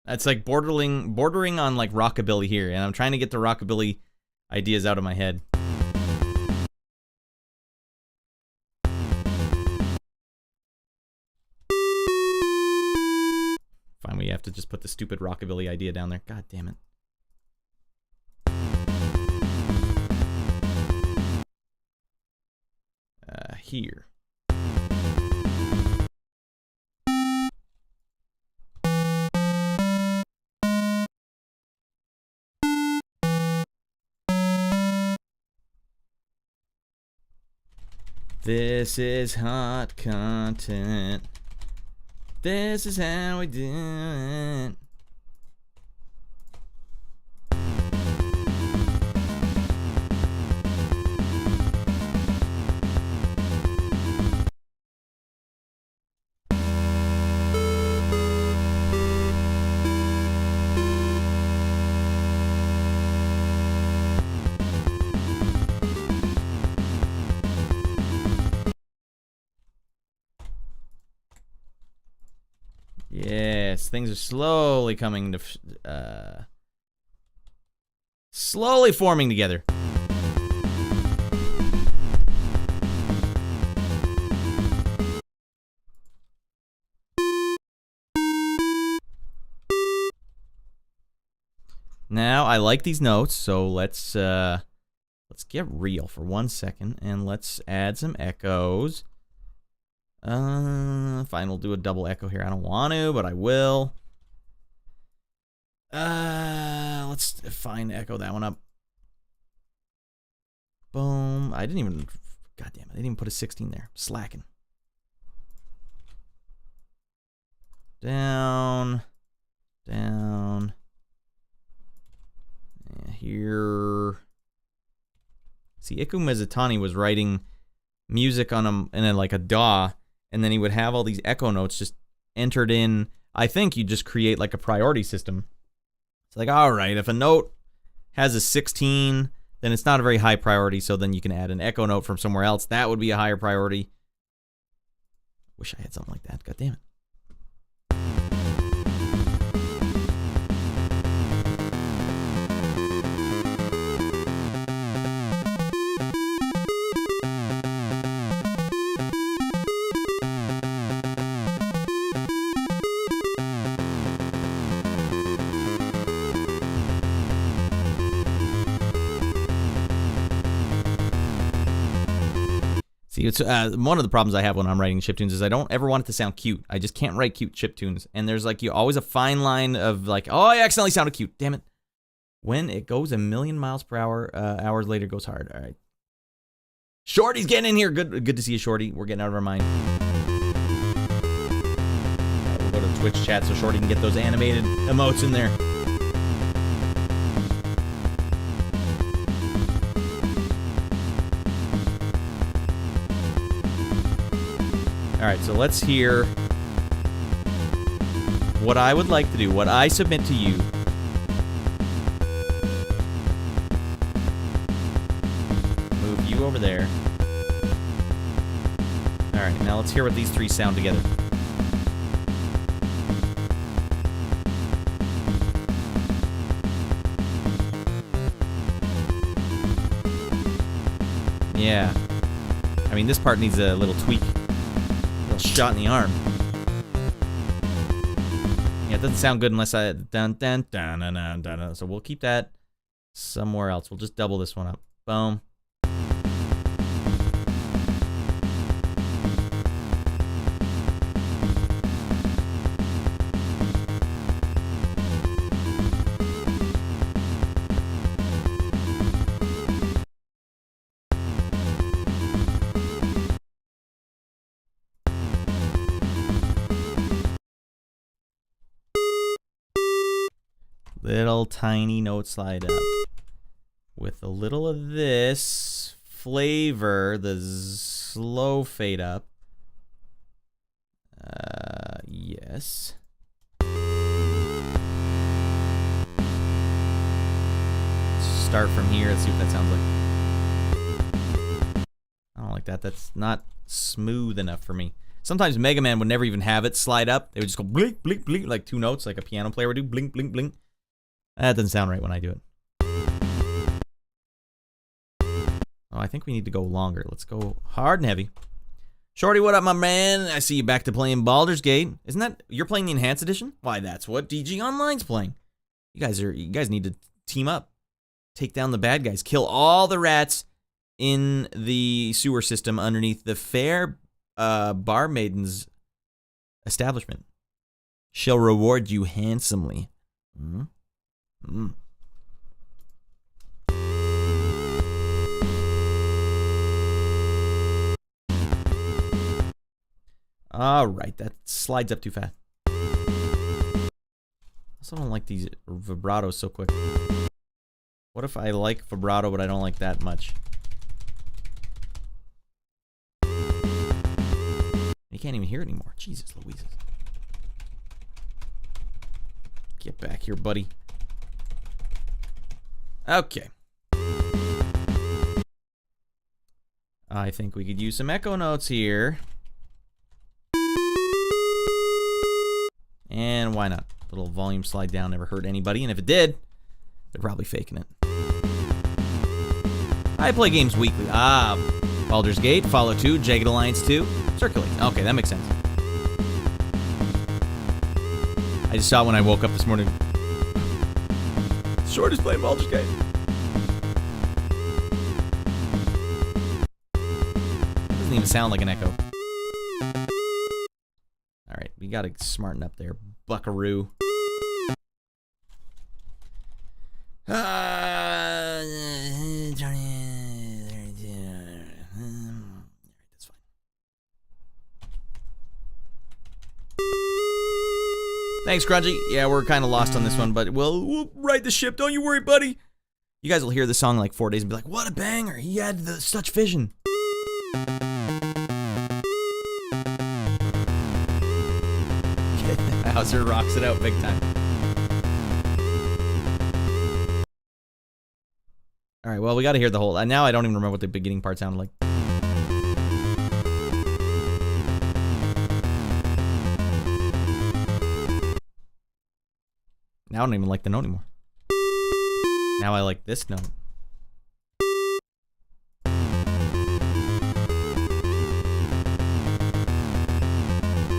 Speaker 1: It's like bordering on like rockabilly here, and I'm trying to get the rockabilly ideas out of my head. Fine, we have to just put the stupid rockabilly idea down there. God damn it. Here. This is hot content. This is how we do it. Yes, things are slowly coming to... slowly forming together. Now, I like these notes, so let's get real for 1 second, and let's add some echoes. Fine, we'll do a double echo here. I don't want to, but I will. Let's fine echo that one up. Boom. I didn't even... God damn it, I didn't even put a 16 there. Slacking. Down. Down. Here. See, Iku Mizutani was writing music on him in like a DAW, and then he would have all these echo notes just entered in. I think you just create like a priority system. It's like, all right, if a note has a 16, then it's not a very high priority, so then you can add an echo note from somewhere else. That would be a higher priority. Wish I had something like that. God damn it. See, it's one of the problems I have when I'm writing chiptunes is I don't ever want it to sound cute. I just can't write cute chiptunes. And there's like always a fine line of like, oh, I accidentally sounded cute. Damn it. When it goes a million miles per hour, hours later goes hard. All right. Shorty's getting in here. Good to see you, Shorty. We're getting out of our mind. We'll go to Twitch chat so Shorty can get those animated emotes in there. All right, so let's hear what I would like to do, what I submit to you. Move you over there. All right, now let's hear what these three sound together. Yeah. I mean, this part needs a little tweak. Shot in the arm. Yeah, it doesn't sound good unless I dun dun dun dun dun dun. So we'll keep that somewhere else. We'll just double this one up. Boom. Little tiny note slide up with a little of this flavor, the slow fade up. Yes. Start from here. Let's see what that sounds like. I don't like that. That's not smooth enough for me. Sometimes Mega Man would never even have it slide up. They would just go blink, blink, blink, like two notes, like a piano player would do. Blink, blink, blink. That doesn't sound right when I do it. Oh, I think we need to go longer. Let's go hard and heavy. Shorty, what up, my man? I see you back to playing Baldur's Gate. Isn't that... You're playing the Enhanced Edition? Why, that's what DG Online's playing. You guys need to team up. Take down the bad guys. Kill all the rats in the sewer system underneath the fair barmaiden's establishment. She'll reward you handsomely. Mm-hmm. Mm. All right, that slides up too fast. I also don't like these vibratos so quick. What if I like vibrato, but I don't like that much? You can't even hear it anymore. Jesus Louises. Get back here, buddy. Okay. I think we could use some echo notes here. why not? Little volume slide down never hurt anybody, and if it did, they're probably faking it. I play games weekly. Baldur's Gate, Fallout 2, Jagged Alliance 2, Circulate. Okay, that makes sense. I just saw it when I woke up this morning. Short is playing Baldur's Gate. Doesn't even sound like an echo. Alright, we gotta smarten up there, buckaroo. That's fine. Thanks, Grungy. Yeah, we're kind of lost on this one, but we'll right the ship. Don't you worry, buddy. You guys will hear the song in like 4 days and be like, what a banger. He had such vision. Hauser rocks it out big time. All right, well, we got to hear the whole. Now I don't even remember what the beginning part sounded like. Now I don't even like the note anymore. Now I like this note.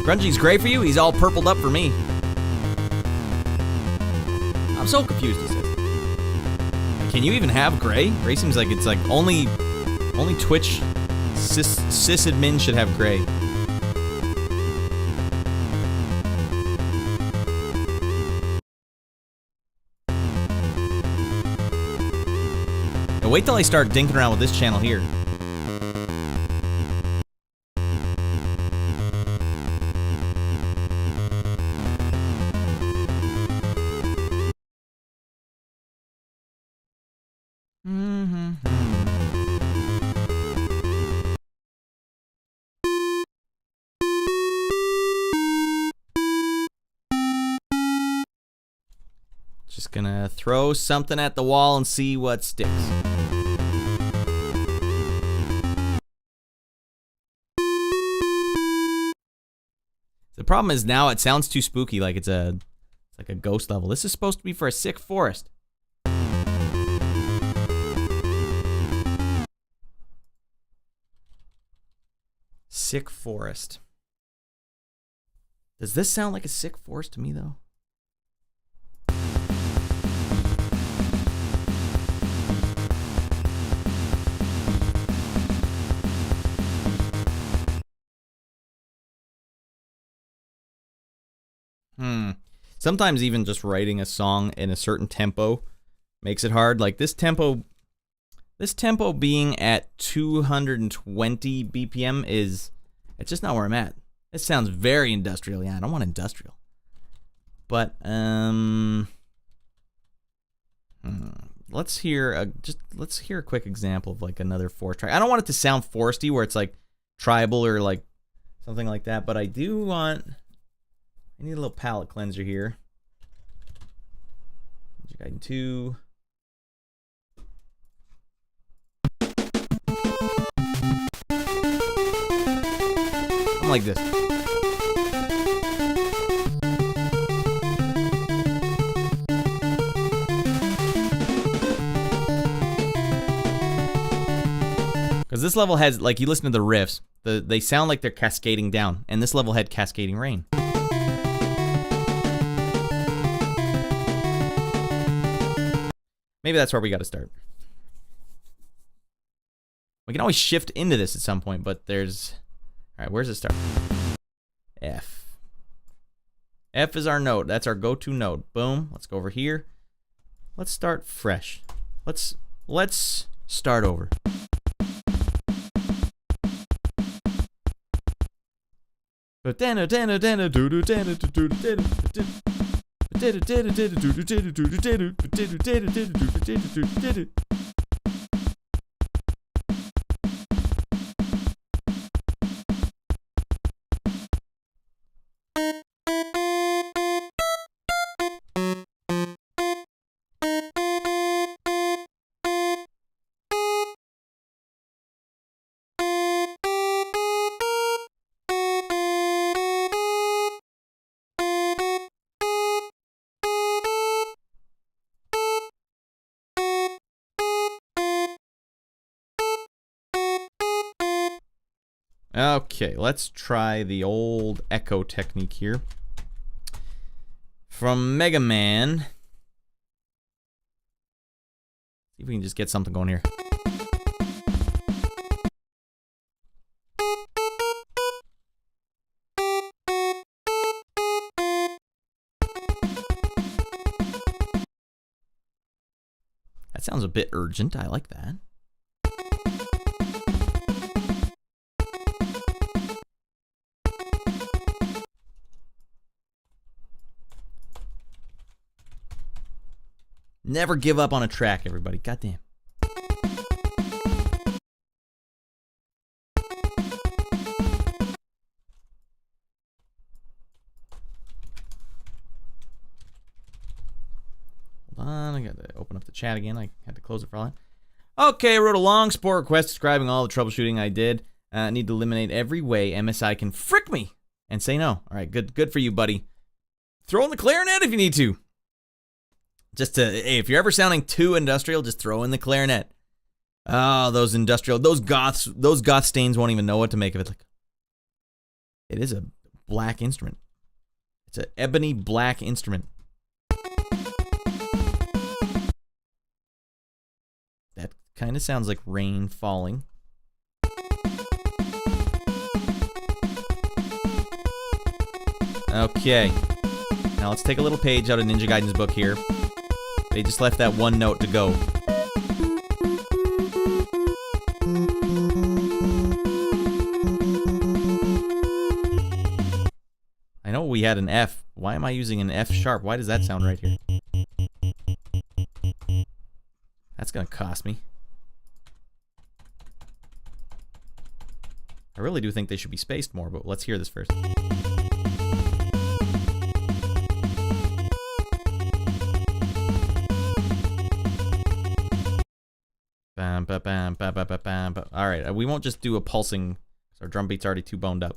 Speaker 1: Grungy's gray for you? He's all purpled up for me. I'm so confused, he says. Can you even have gray? Gray seems like it's like only Twitch sysadmin should have gray. Now wait till I start dinking around with this channel here. Just gonna throw something at the wall and see what sticks. The problem is now it sounds too spooky, like it's like a ghost level. This is supposed to be for a sick forest. Sick forest. Does this sound like a sick forest to me, though? Sometimes even just writing a song in a certain tempo makes it hard. Like this tempo being at 220 BPM it's just not where I'm at. It sounds very industrial. Yeah, I don't want industrial. But let's hear a quick example of like another forest track. I don't want it to sound foresty where it's like tribal or like something like that, but I need a little palette cleanser here. Guide 2. I'm like this. Because this level has, like, you listen to the riffs, they sound like they're cascading down, and this level had cascading rain. Maybe that's where we got to start. We can always shift into this at some point, but there's... All right, where's it start? F. F is our note. That's our go-to note. Boom. Let's go over here. Let's start fresh. Let's start over. Okay, let's try the old echo technique here. From Mega Man. See if we can just get something going here. That sounds a bit urgent. I like that. Never give up on a track, everybody. Goddamn. Hold on, I got to open up the chat again. I had to close it for a while. Okay, I wrote a long support request describing all the troubleshooting I did. I need to eliminate every way MSI can frick me and say no. All right, good for you, buddy. Throw in the clarinet if you need to. Just to, hey, if you're ever sounding too industrial, just throw in the clarinet. Oh, those goth stains won't even know what to make of it. Like, it is a black instrument. It's an ebony black instrument. That kind of sounds like rain falling. Okay. Now let's take a little page out of Ninja Gaiden's book here. They just left that one note to go. I know we had an F. Why am I using an F sharp? Why does that sound right here? That's gonna cost me. I really do think they should be spaced more, but let's hear this first. Bam, ba, bam, ba, ba, ba, bam, ba. All right, we won't just do a pulsing. Our drum beat's already too boned up.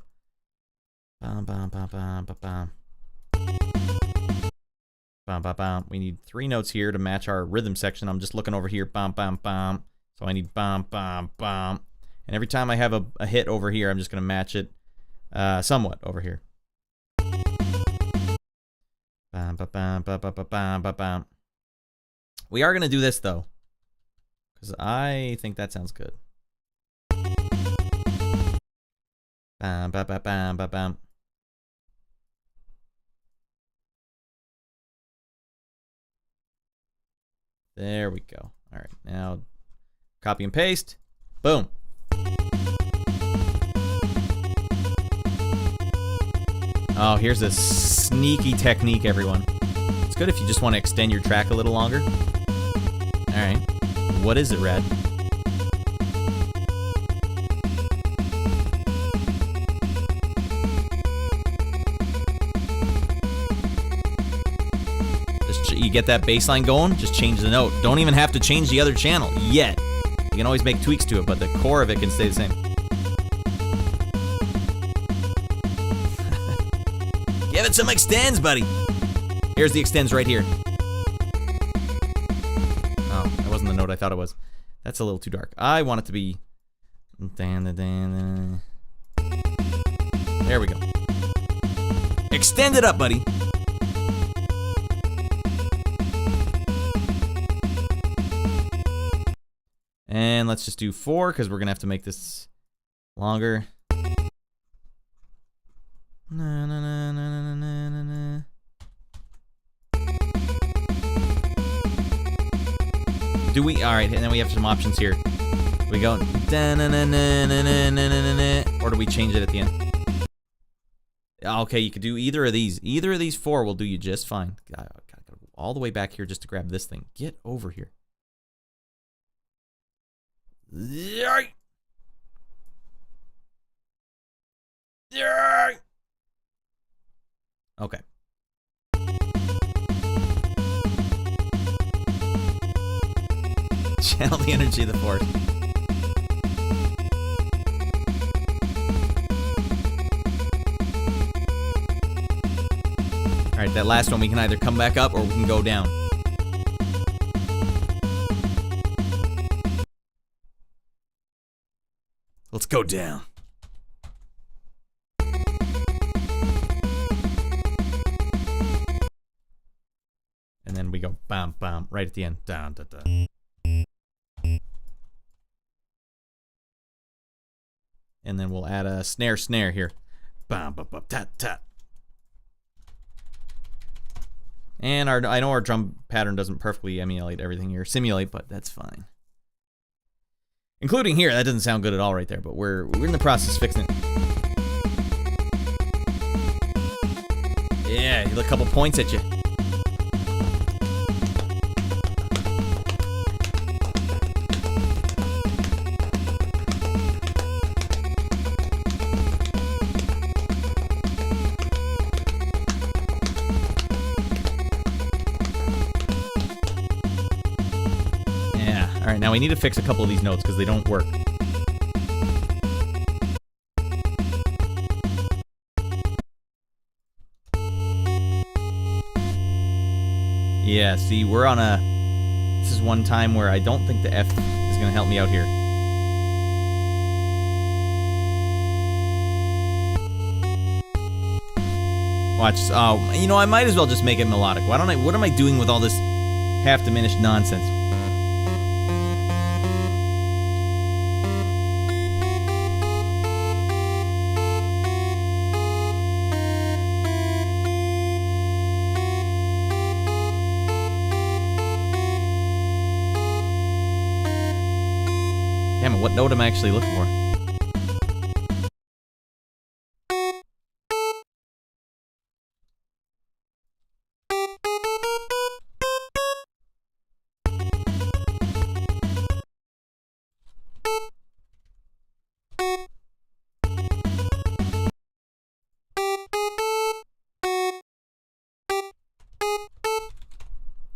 Speaker 1: Bam, bam, bam, bam, bam, bam. Bam, bam, bam. We need 3 notes here to match our rhythm section. I'm just looking over here. Bam, bam, bam. So I need bam, bam, bam. And every time I have a hit over here, I'm just going to match it somewhat over here. Bam, ba, bam, ba, ba, ba, bam, ba, bam. We are going to do this, though, because I think that sounds good. Bam, ba, ba, bam, ba, bam. There we go. All right, now copy and paste. Boom. Oh, here's a sneaky technique, everyone. It's good if you just want to extend your track a little longer. All right. What is it, Rad? You get that bass line going, just change the note. Don't even have to change the other channel yet. You can always make tweaks to it, but the core of it can stay the same. Give it some extends, buddy. Here's the extends right here. Oh, that wasn't the note I thought it was. That's a little too dark. I want it to be... There we go. Extend it up, buddy. And let's just do 4, because we're going to have to make this longer. Na, na, na, na, na, na, na. Do we? All right, and then we have some options here. We go, da, na, na, na, na, na, na, na, na, or do we change it at the end? Okay, you could do either of these. Either of these 4 will do you just fine. Gotta go all the way back here just to grab this thing. Get over here. Okay. Channel the energy of the force. All right, that last one we can either come back up or we can go down. Let's go down. we go. Bam, bam, right at the end. Down, da, da. And then we'll add a snare here. Bam, bam, bam, tat, tat. And I know our drum pattern doesn't perfectly emulate everything here, simulate, but that's fine. Including here, that doesn't sound good at all right there, but we're in the process of fixing it. Yeah, a couple points at you. All right, now we need to fix a couple of these notes because they don't work. Yeah, see, we're on a... This is one time where I don't think the F is going to help me out here. Watch. Oh, you know, I might as well just make it melodic. Why don't I... What am I doing with all this half-diminished nonsense? Damn it, what note am I actually looking for?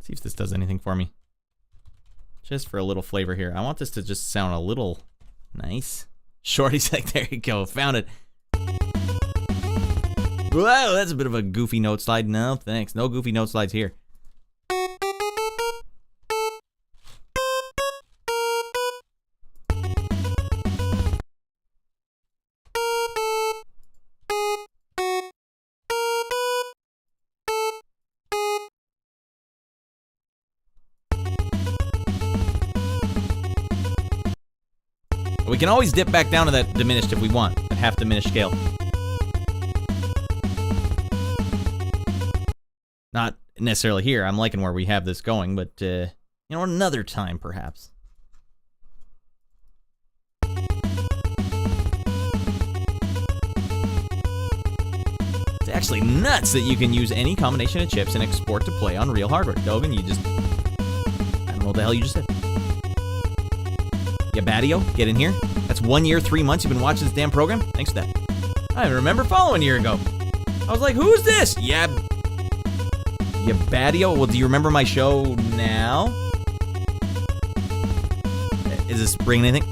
Speaker 1: See if this does anything for me. Just for a little flavor here. I want this to just sound a little nice. Shorty's like, there you go, found it. Whoa, that's a bit of a goofy note slide. No, thanks. No goofy note slides here. We can always dip back down to that diminished if we want, that half diminished scale. Not necessarily here. I'm liking where we have this going, but, you know, another time, perhaps. It's actually nuts that you can use any combination of chips and export to play on real hardware. Dogan, you just... I don't know what the hell you just said. Yeah, Badio, get in here. That's 1 year, 3 months you've been watching this damn program? Thanks for that. I remember following a year ago. I was like, who's this? Yeah, Badio. Well, do you remember my show now? Is this bringing anything?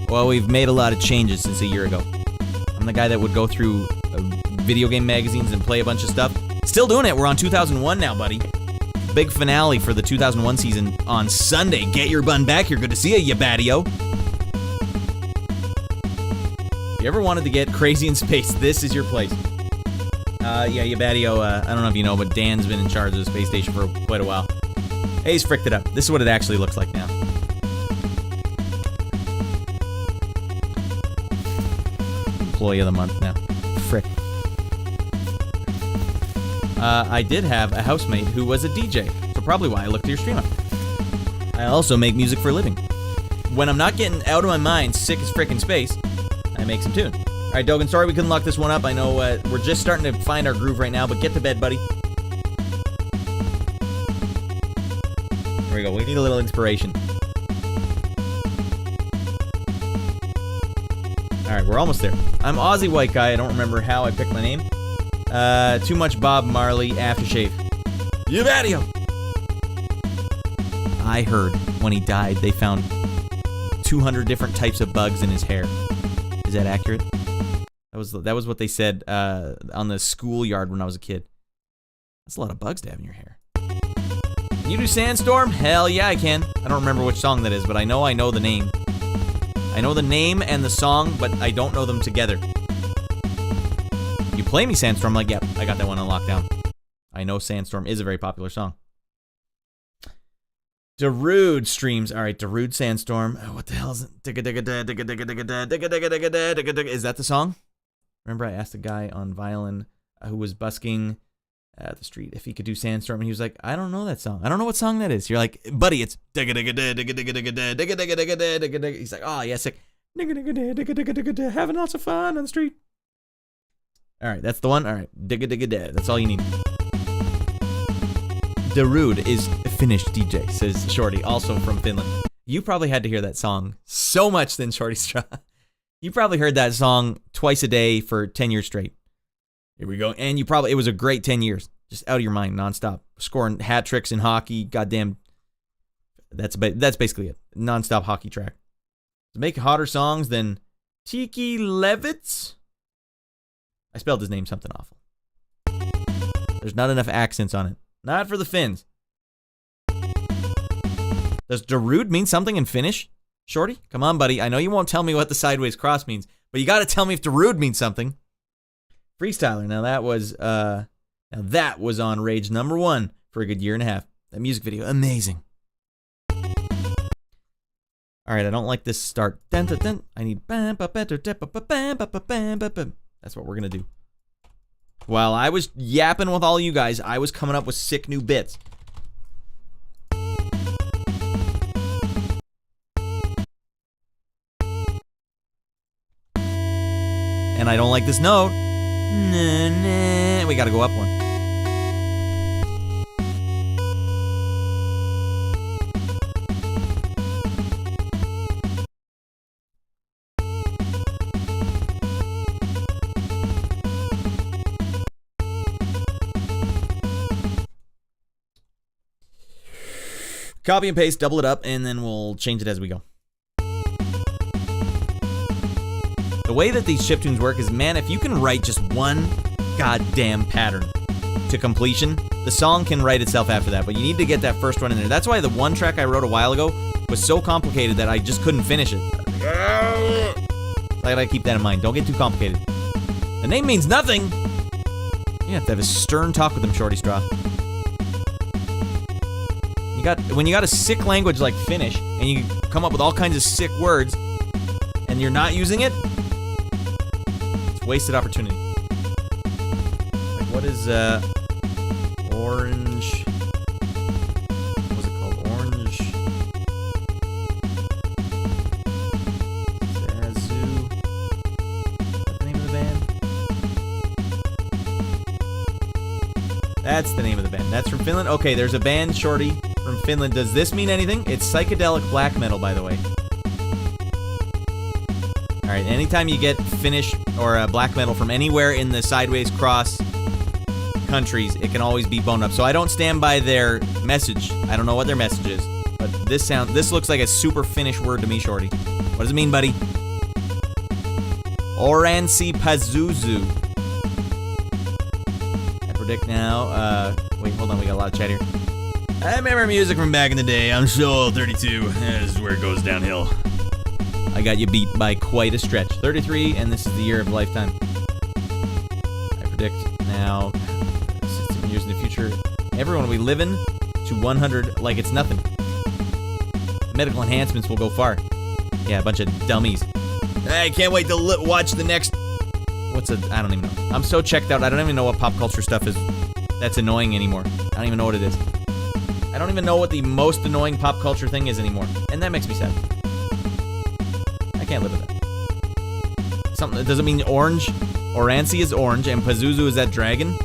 Speaker 1: Well, we've made a lot of changes since a year ago. I'm the guy that would go through video game magazines and play a bunch of stuff. Still doing it. We're on 2001 now, buddy. Big finale for the 2001 season on Sunday. Get your bun back here. Good to see you, Badio. If you ever wanted to get crazy in space, this is your place. Yeah, Badio, I don't know if you know, but Dan's been in charge of the space station for quite a while. Hey, he's fricked it up. This is what it actually looks like now. Employee of the month now. Frick. I did have a housemate who was a DJ, so probably why I looked at your stream up. I also make music for a living. When I'm not getting out of my mind, sick as frickin' space, I make some tune. All right, Dogan, sorry we couldn't lock this one up. I know we're just starting to find our groove right now, but get to bed, buddy. There we go. We need a little inspiration. All right, we're almost there. I'm Aussie White Guy. I don't remember how I picked my name. Too much Bob Marley aftershave. You Badio! I heard when he died, they found 200 different types of bugs in his hair. Is that accurate? That was what they said on the schoolyard when I was a kid. That's a lot of bugs to have in your hair. Can you do Sandstorm? Hell yeah, I can. I don't remember which song that is, but I know the name. I know the name and the song, but I don't know them together. You play me Sandstorm, I'm like, yep, I got that one on lockdown. I know Sandstorm is a very popular song. Darude streams. All right, Darude Sandstorm. Oh, what the hell is it? Is that the song? Remember I asked a guy on violin who was busking the street if he could do Sandstorm, and he was like, I don't know that song. I don't know what song that is. You're like, buddy, it's he's like, oh yeah, sick. Having lots of fun on the street. All right, that's the one. All right, that's all you need. Darude is a Finnish DJ, says Shorty, also from Finland. You probably had to hear that song so much then, Shorty Straw. You probably heard that song twice a day for 10 years straight. Here we go. And it was a great 10 years. Just out of your mind, nonstop. Scoring hat tricks in hockey. Goddamn. That's basically it. Nonstop hockey track. To make hotter songs than Tiki Levitz. I spelled his name something awful. There's not enough accents on it. Not for the Finns. Does Darude mean something in Finnish? Shorty? Come on, buddy. I know you won't tell me what the sideways cross means, but you got to tell me if Darude means something. Freestyler. Now that was on Rage #1 for a good year and a half. That music video, amazing. All right, I don't like this start. I need. That's what we're gonna do. While I was yapping with all you guys, I was coming up with sick new bits. And I don't like this note. We gotta go up one. Copy and paste, double it up, and then we'll change it as we go. The way that these chiptunes work is, man, if you can write just one goddamn pattern to completion, the song can write itself after that, but you need to get that first one in there. That's why the one track I wrote a while ago was so complicated that I just couldn't finish it. I gotta keep that in mind. Don't get too complicated. The name means nothing. You have to have a stern talk with them, Shorty Straw. When you got a sick language like Finnish, and you come up with all kinds of sick words, and you're not using it, it's wasted opportunity. Like, what is, orange... What was it called? Orange... Zazu... Is that the name of the band? That's the name of the band. That's from Finland? Okay, there's a band, Shorty, from Finland. Does this mean anything? It's psychedelic black metal, by the way. Alright, anytime you get Finnish or black metal from anywhere in the sideways cross countries, it can always be boned up. So I don't stand by their message. I don't know what their message is. But this looks like a super Finnish word to me, Shorty. What does it mean, buddy? Oranssi Pazuzu. I predict now, wait, hold on, we got a lot of chat here. I remember music from back in the day. I'm so old, 32. This is where it goes downhill. I got you beat by quite a stretch. 33, and this is the year of lifetime. I predict now, 16 years in the future, everyone will be living to 100 like it's nothing. Medical enhancements will go far. Yeah, a bunch of dummies. I can't wait to watch the next... I don't even know. I'm so checked out. I don't even know what pop culture stuff is that's annoying anymore. I don't even know what it is. I don't even know what the most annoying pop culture thing is anymore. And that makes me sad. I can't live with that. Something that doesn't mean orange. Oranssi is orange, and Pazuzu is that dragon.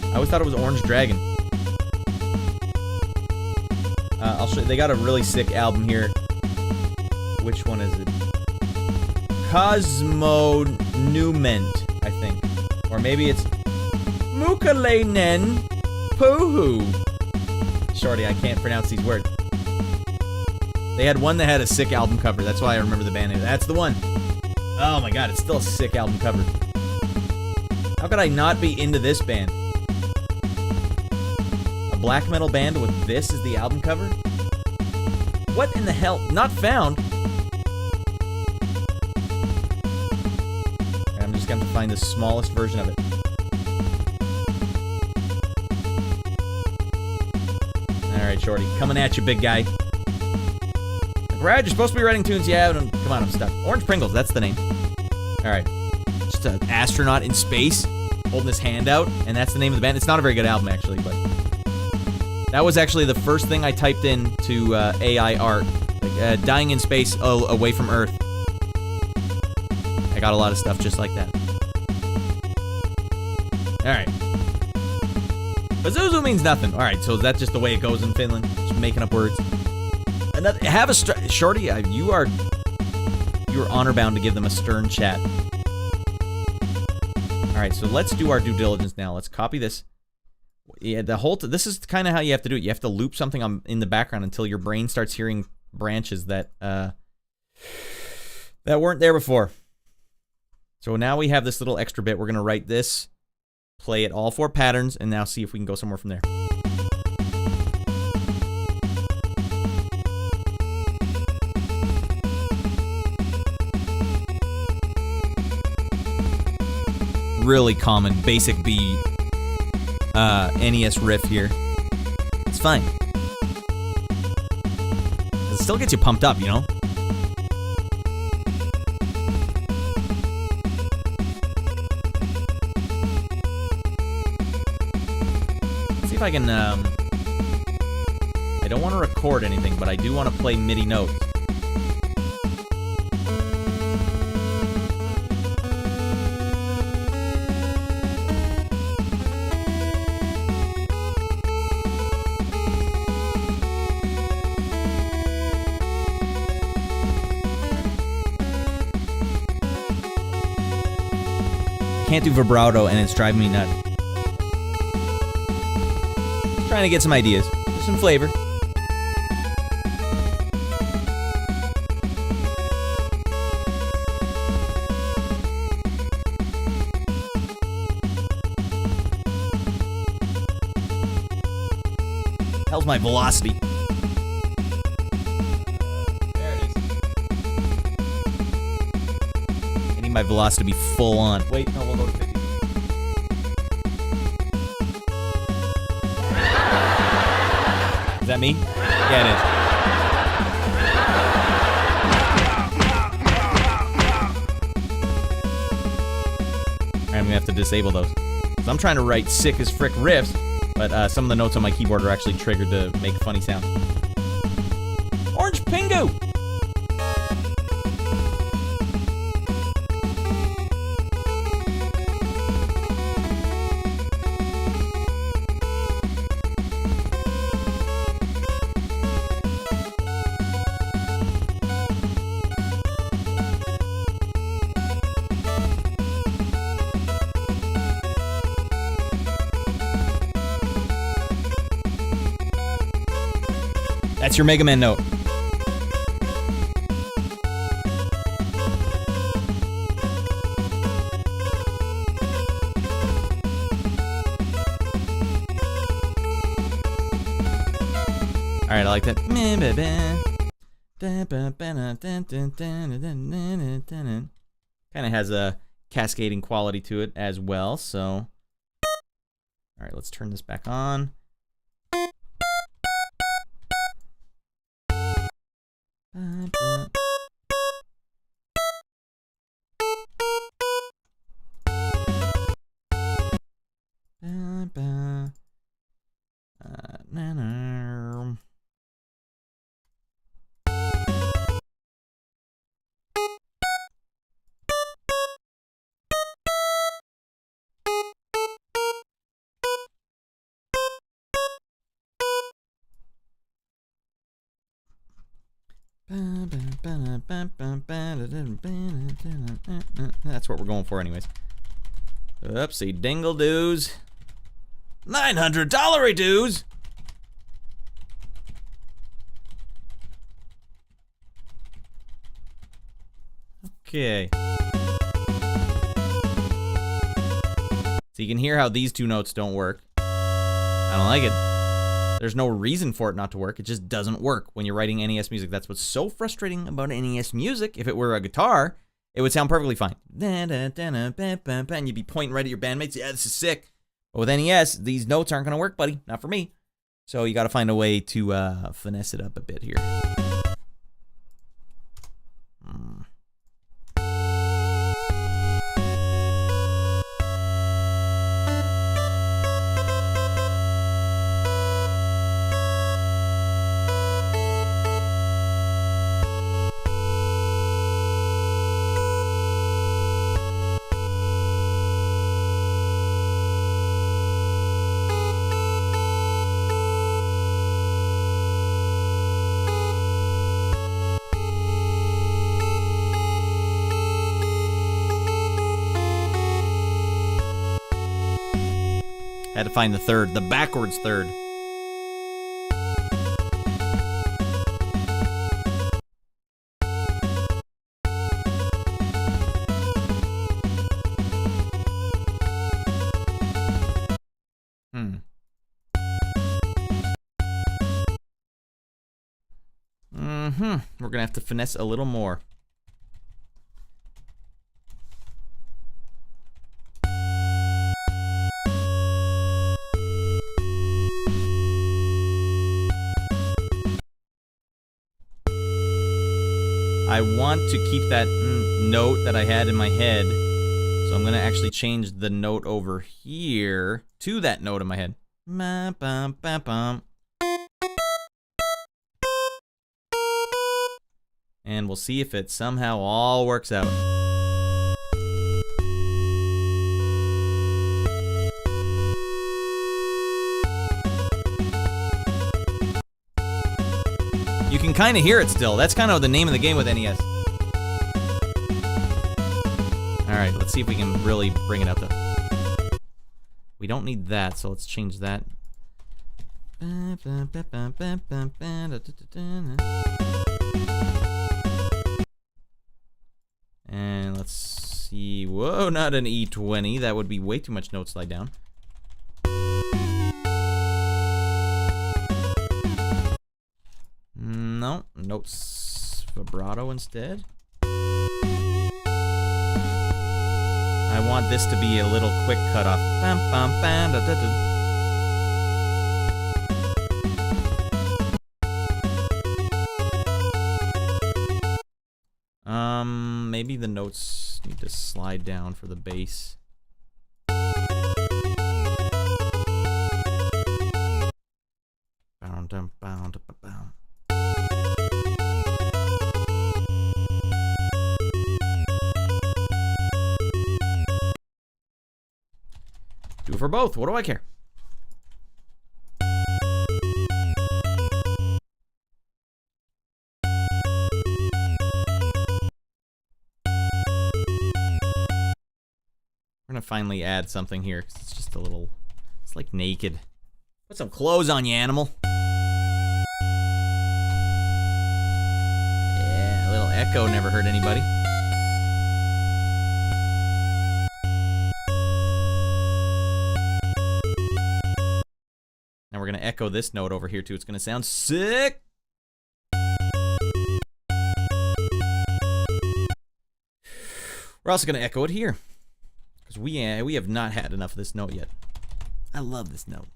Speaker 1: I always thought it was orange dragon. I'll show you. They got a really sick album here. Which one is it? Cosmo Nument, I think. Or maybe it's Mukalainen Puhu. Shorty, I can't pronounce these words. They had one that had a sick album cover. That's why I remember the band name. That's the one. Oh my god, it's still a sick album cover. How could I not be into this band? A black metal band with this as the album cover? What in the hell? Not found. I'm just going to find the smallest version of it. right, Shorty. Coming at you, big guy. Brad, you're supposed to be writing tunes. Yeah, come on, I'm stuck. Orange Pringles, that's the name. All right. Just an astronaut in space holding his hand out, and that's the name of the band. It's not a very good album, actually, but that was actually the first thing I typed into AI art. Like, dying in space, away from Earth. I got a lot of stuff just like that. All right. Pazuzu means nothing. All right, so that's just the way it goes in Finland. Just making up words. Have a Shorty. You are honor bound to give them a stern chat. All right, so let's do our due diligence now. Let's copy this. Yeah, this is kind of how you have to do it. You have to loop something in the background until your brain starts hearing branches that weren't there before. So now we have this little extra bit. We're gonna write this, play it all 4 patterns, and now see if we can go somewhere from there. Really common, basic B NES riff here. It's fine. It still gets you pumped up, you know? Let's see if I can, I don't want to record anything, but I do want to play MIDI notes. Can't do vibrato, and it's driving me nuts. Just trying to get some ideas, just some flavor. Hell's my velocity? There it is. I need my velocity to be full on. Wait, no, we'll go to 50. Is that me? Yeah, it is. Alright, I'm gonna have to disable those. So I'm trying to write sick as frick riffs, but some of the notes on my keyboard are actually triggered to make funny sounds. Orange Pingu! That's your Mega Man note. Alright, I like that. Kind of has a cascading quality to it as well, so. Alright, let's turn this back on. That's what we're going for anyways. Oopsie dingle doos. $900 dues. Okay. So you can hear how these 2 notes don't work. I don't like it. There's no reason for it not to work. It just doesn't work when you're writing NES music. That's what's so frustrating about NES music. If it were a guitar, it would sound perfectly fine. And you'd be pointing right at your bandmates. Yeah, this is sick. But with NES, these notes aren't going to work, buddy. Not for me. So you got to find a way to finesse it up a bit here. Had to find the third, the backwards third. We're gonna have to finesse a little more. I want to keep that note that I had in my head, so I'm going to actually change the note over here to that note in my head. And we'll see if it somehow all works out. You can kind of hear it still. That's kind of the name of the game with NES. Alright, let's see if we can really bring it up though. We don't need that, so let's change that. And let's see. Whoa, not an E20. That would be way too much note slide down. No, notes vibrato instead. I want this to be a little quick cutoff. Bam, bam, bam, da, da, da. Maybe the notes need to slide down for the bass. Bound, bound, bound, bound. Do it for both. What do I care? We're gonna finally add something here because it's just a little. It's like naked. Put some clothes on, you animal. Yeah, a little echo never hurt anybody. Now we're gonna echo this note over here too. It's gonna sound sick. We're also gonna echo it here because we have not had enough of this note yet. I love this note.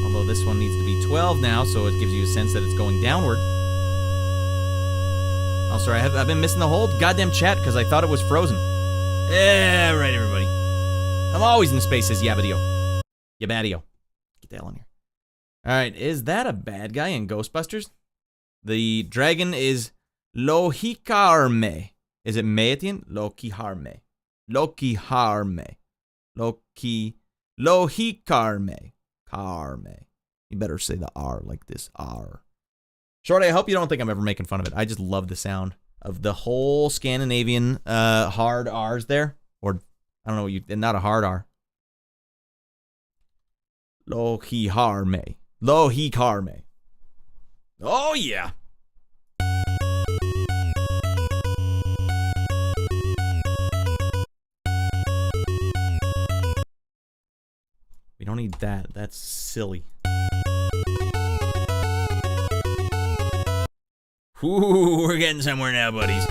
Speaker 1: Although this one needs to be 12 now, so it gives you a sense that it's going downward. Oh, sorry, I've been missing the whole goddamn chat because I thought it was frozen. Yeah, right, everybody. I'm always in space, says Yabadio. Yabadio. Get the hell in here. Alright, is that a bad guy in Ghostbusters? The dragon is Lohikarme. Is it me at the end? Lokiharme. Lokiharme. Lohikarme. Karme. You better say the R like this. R. Shorty, I hope you don't think I'm ever making fun of it. I just love the sound of the whole Scandinavian hard R's there. Or, I don't know, not a hard R. Lohikarme. Lohikarme. Oh, yeah. We don't need that. That's silly. Ooh, we're getting somewhere now, buddies.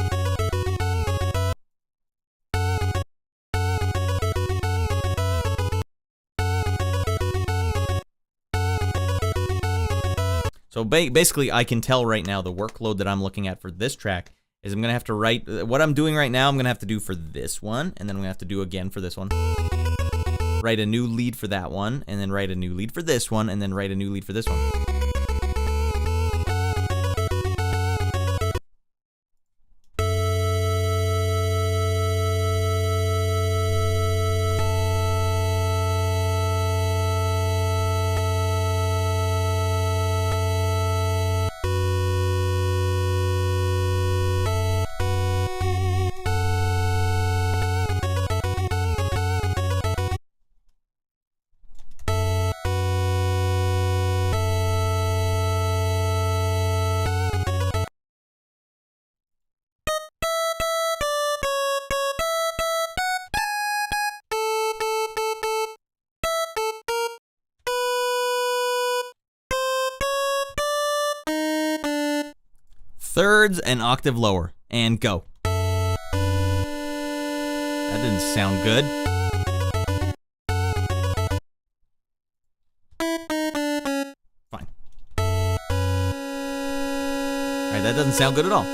Speaker 1: So basically, I can tell right now the workload that I'm looking at for this track is I'm going to have to write, what I'm doing right now, I'm going to have to do for this one, and then I'm going to have to do again for this one. Write a new lead for that one, and then write a new lead for this one, and then write a new lead for this one. Thirds an octave lower, and go. That didn't sound good. Fine. Alright, that doesn't sound good at all.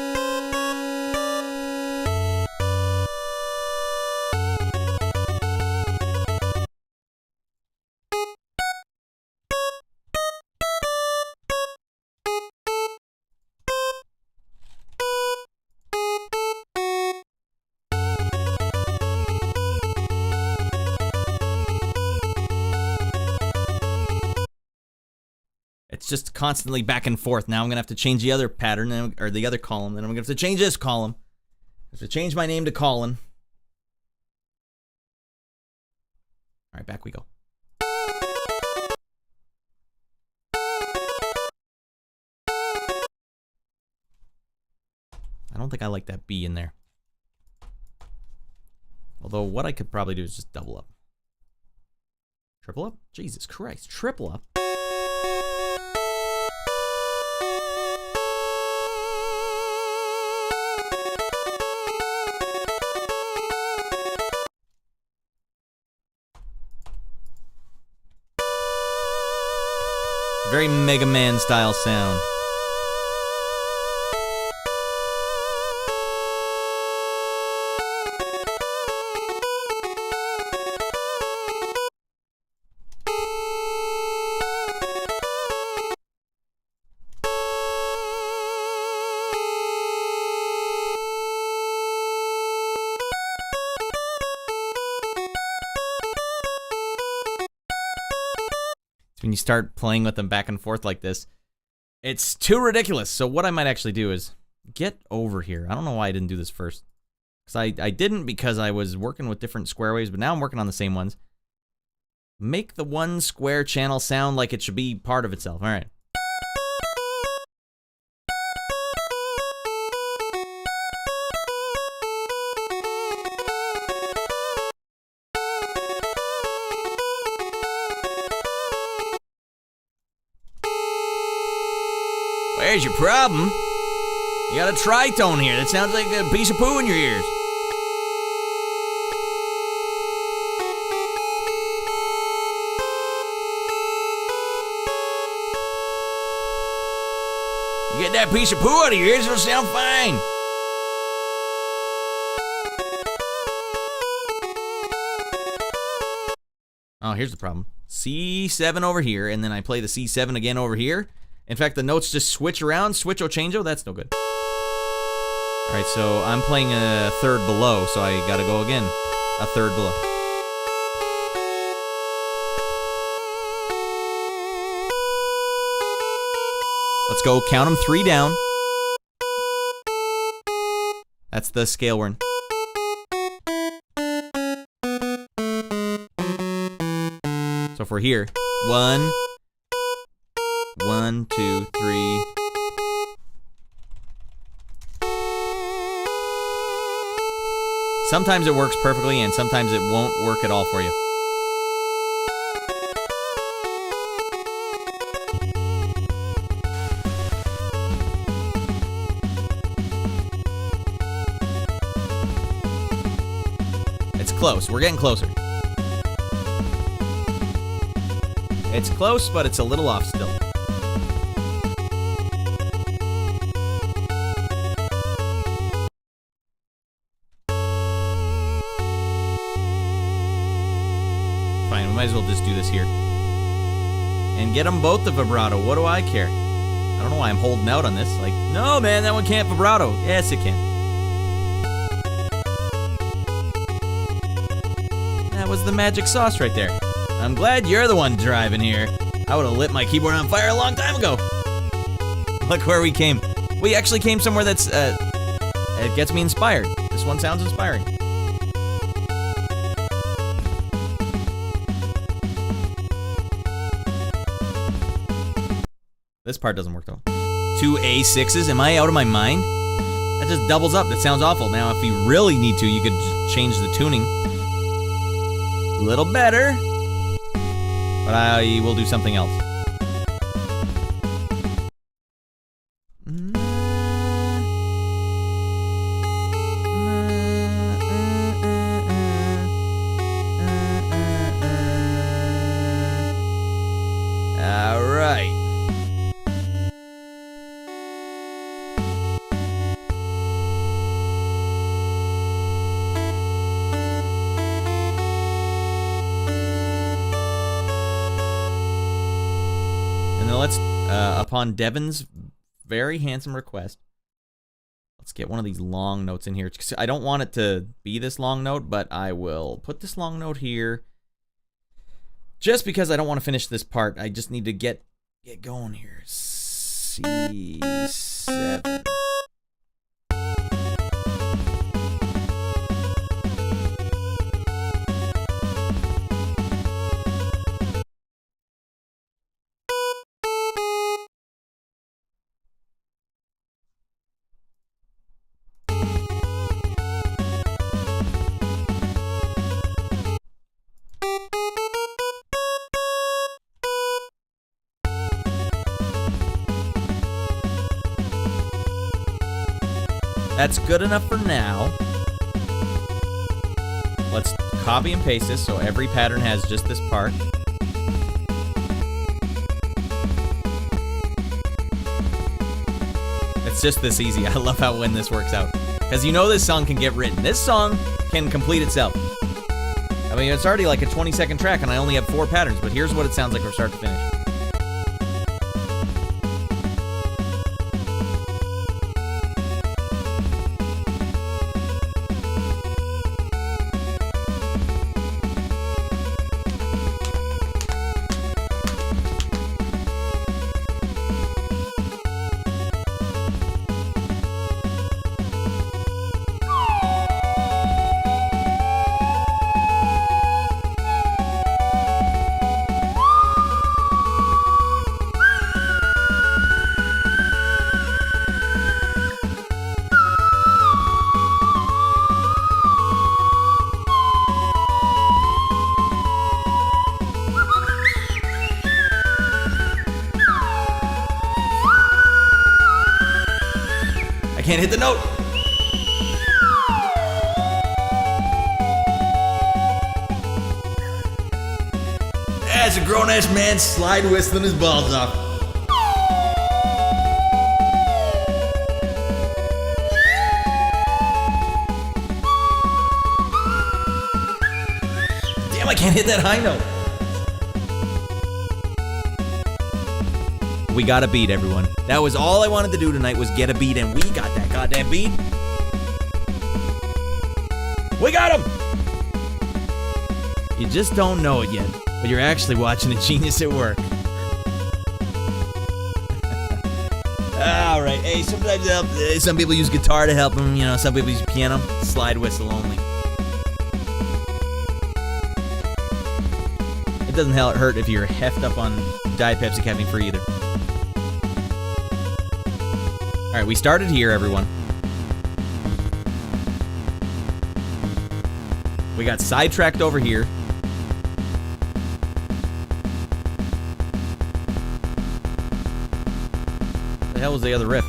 Speaker 1: It's just constantly back and forth. Now I'm going to have to change the other pattern, or the other column. Then I'm going to have to change this column. I have to change my name to Colin. All right, back we go. I don't think I like that B in there. Although what I could probably do is just double up. Triple up? Jesus Christ, triple up? Very Mega Man style sound. When you start playing with them back and forth like this, it's too ridiculous. So what I might actually do is get over here. I don't know why I didn't do this first. Because I didn't, because I was working with different square waves, but now I'm working on the same ones. Make the one square channel sound like it should be part of itself. All right. Where's your problem? You got a tritone here. That sounds like a piece of poo in your ears. You get that piece of poo out of your ears, it'll sound fine. Oh, here's the problem. C7 over here, and then I play the C7 again over here. In fact, the notes just switch around, switcho changeo, that's no good. Alright, so I'm playing a third below, so I gotta go again. A third below. Let's go, count them 3 down. That's the scale we're in. So if we're here, 1, 1, 2, 3. Sometimes it works perfectly, and sometimes it won't work at all for you. It's close. We're getting closer. It's close, but it's a little off still. might as well just do this here. And get them both the vibrato. What do I care? I don't know why I'm holding out on this. Like, no, man, that one can't vibrato. Yes, it can. That was the magic sauce right there. I'm glad you're the one driving here. I would have lit my keyboard on fire a long time ago. Look where we came. We actually came somewhere that's, it gets me inspired. This one sounds inspiring. This part doesn't work though. 2 A6s, am I out of my mind? That just doubles up, that sounds awful. Now if you really need to, you could just change the tuning. A little better. But I will do something else. Upon Devin's very handsome request, let's get one of these long notes in here. I don't want it to be this long note, but I will put this long note here just because I don't want to finish this part. I just need to get going here. C7. That's good enough for now. Let's copy and paste this so every pattern has just this part. It's just this easy. I love how when this works out. Because you know this song can get written. This song can complete itself. I mean, it's already like a 20-second track and I only have 4 patterns, but here's what it sounds like from start to finish. Can't hit the note. As a grown-ass man slide whistling his balls off. Damn, I can't hit that high note. We got a beat, everyone. That was all I wanted to do tonight was get a beat, and we got that goddamn beat. We got him! You just don't know it yet, but you're actually watching a genius at work. Alright, hey, sometimes some people use guitar to help them, you know, some people use piano, slide whistle only. It doesn't hurt if you're heffed up on Diet Pepsi Caffeine free either. Alright, we started here, everyone. We got sidetracked over here. The hell was the other riff?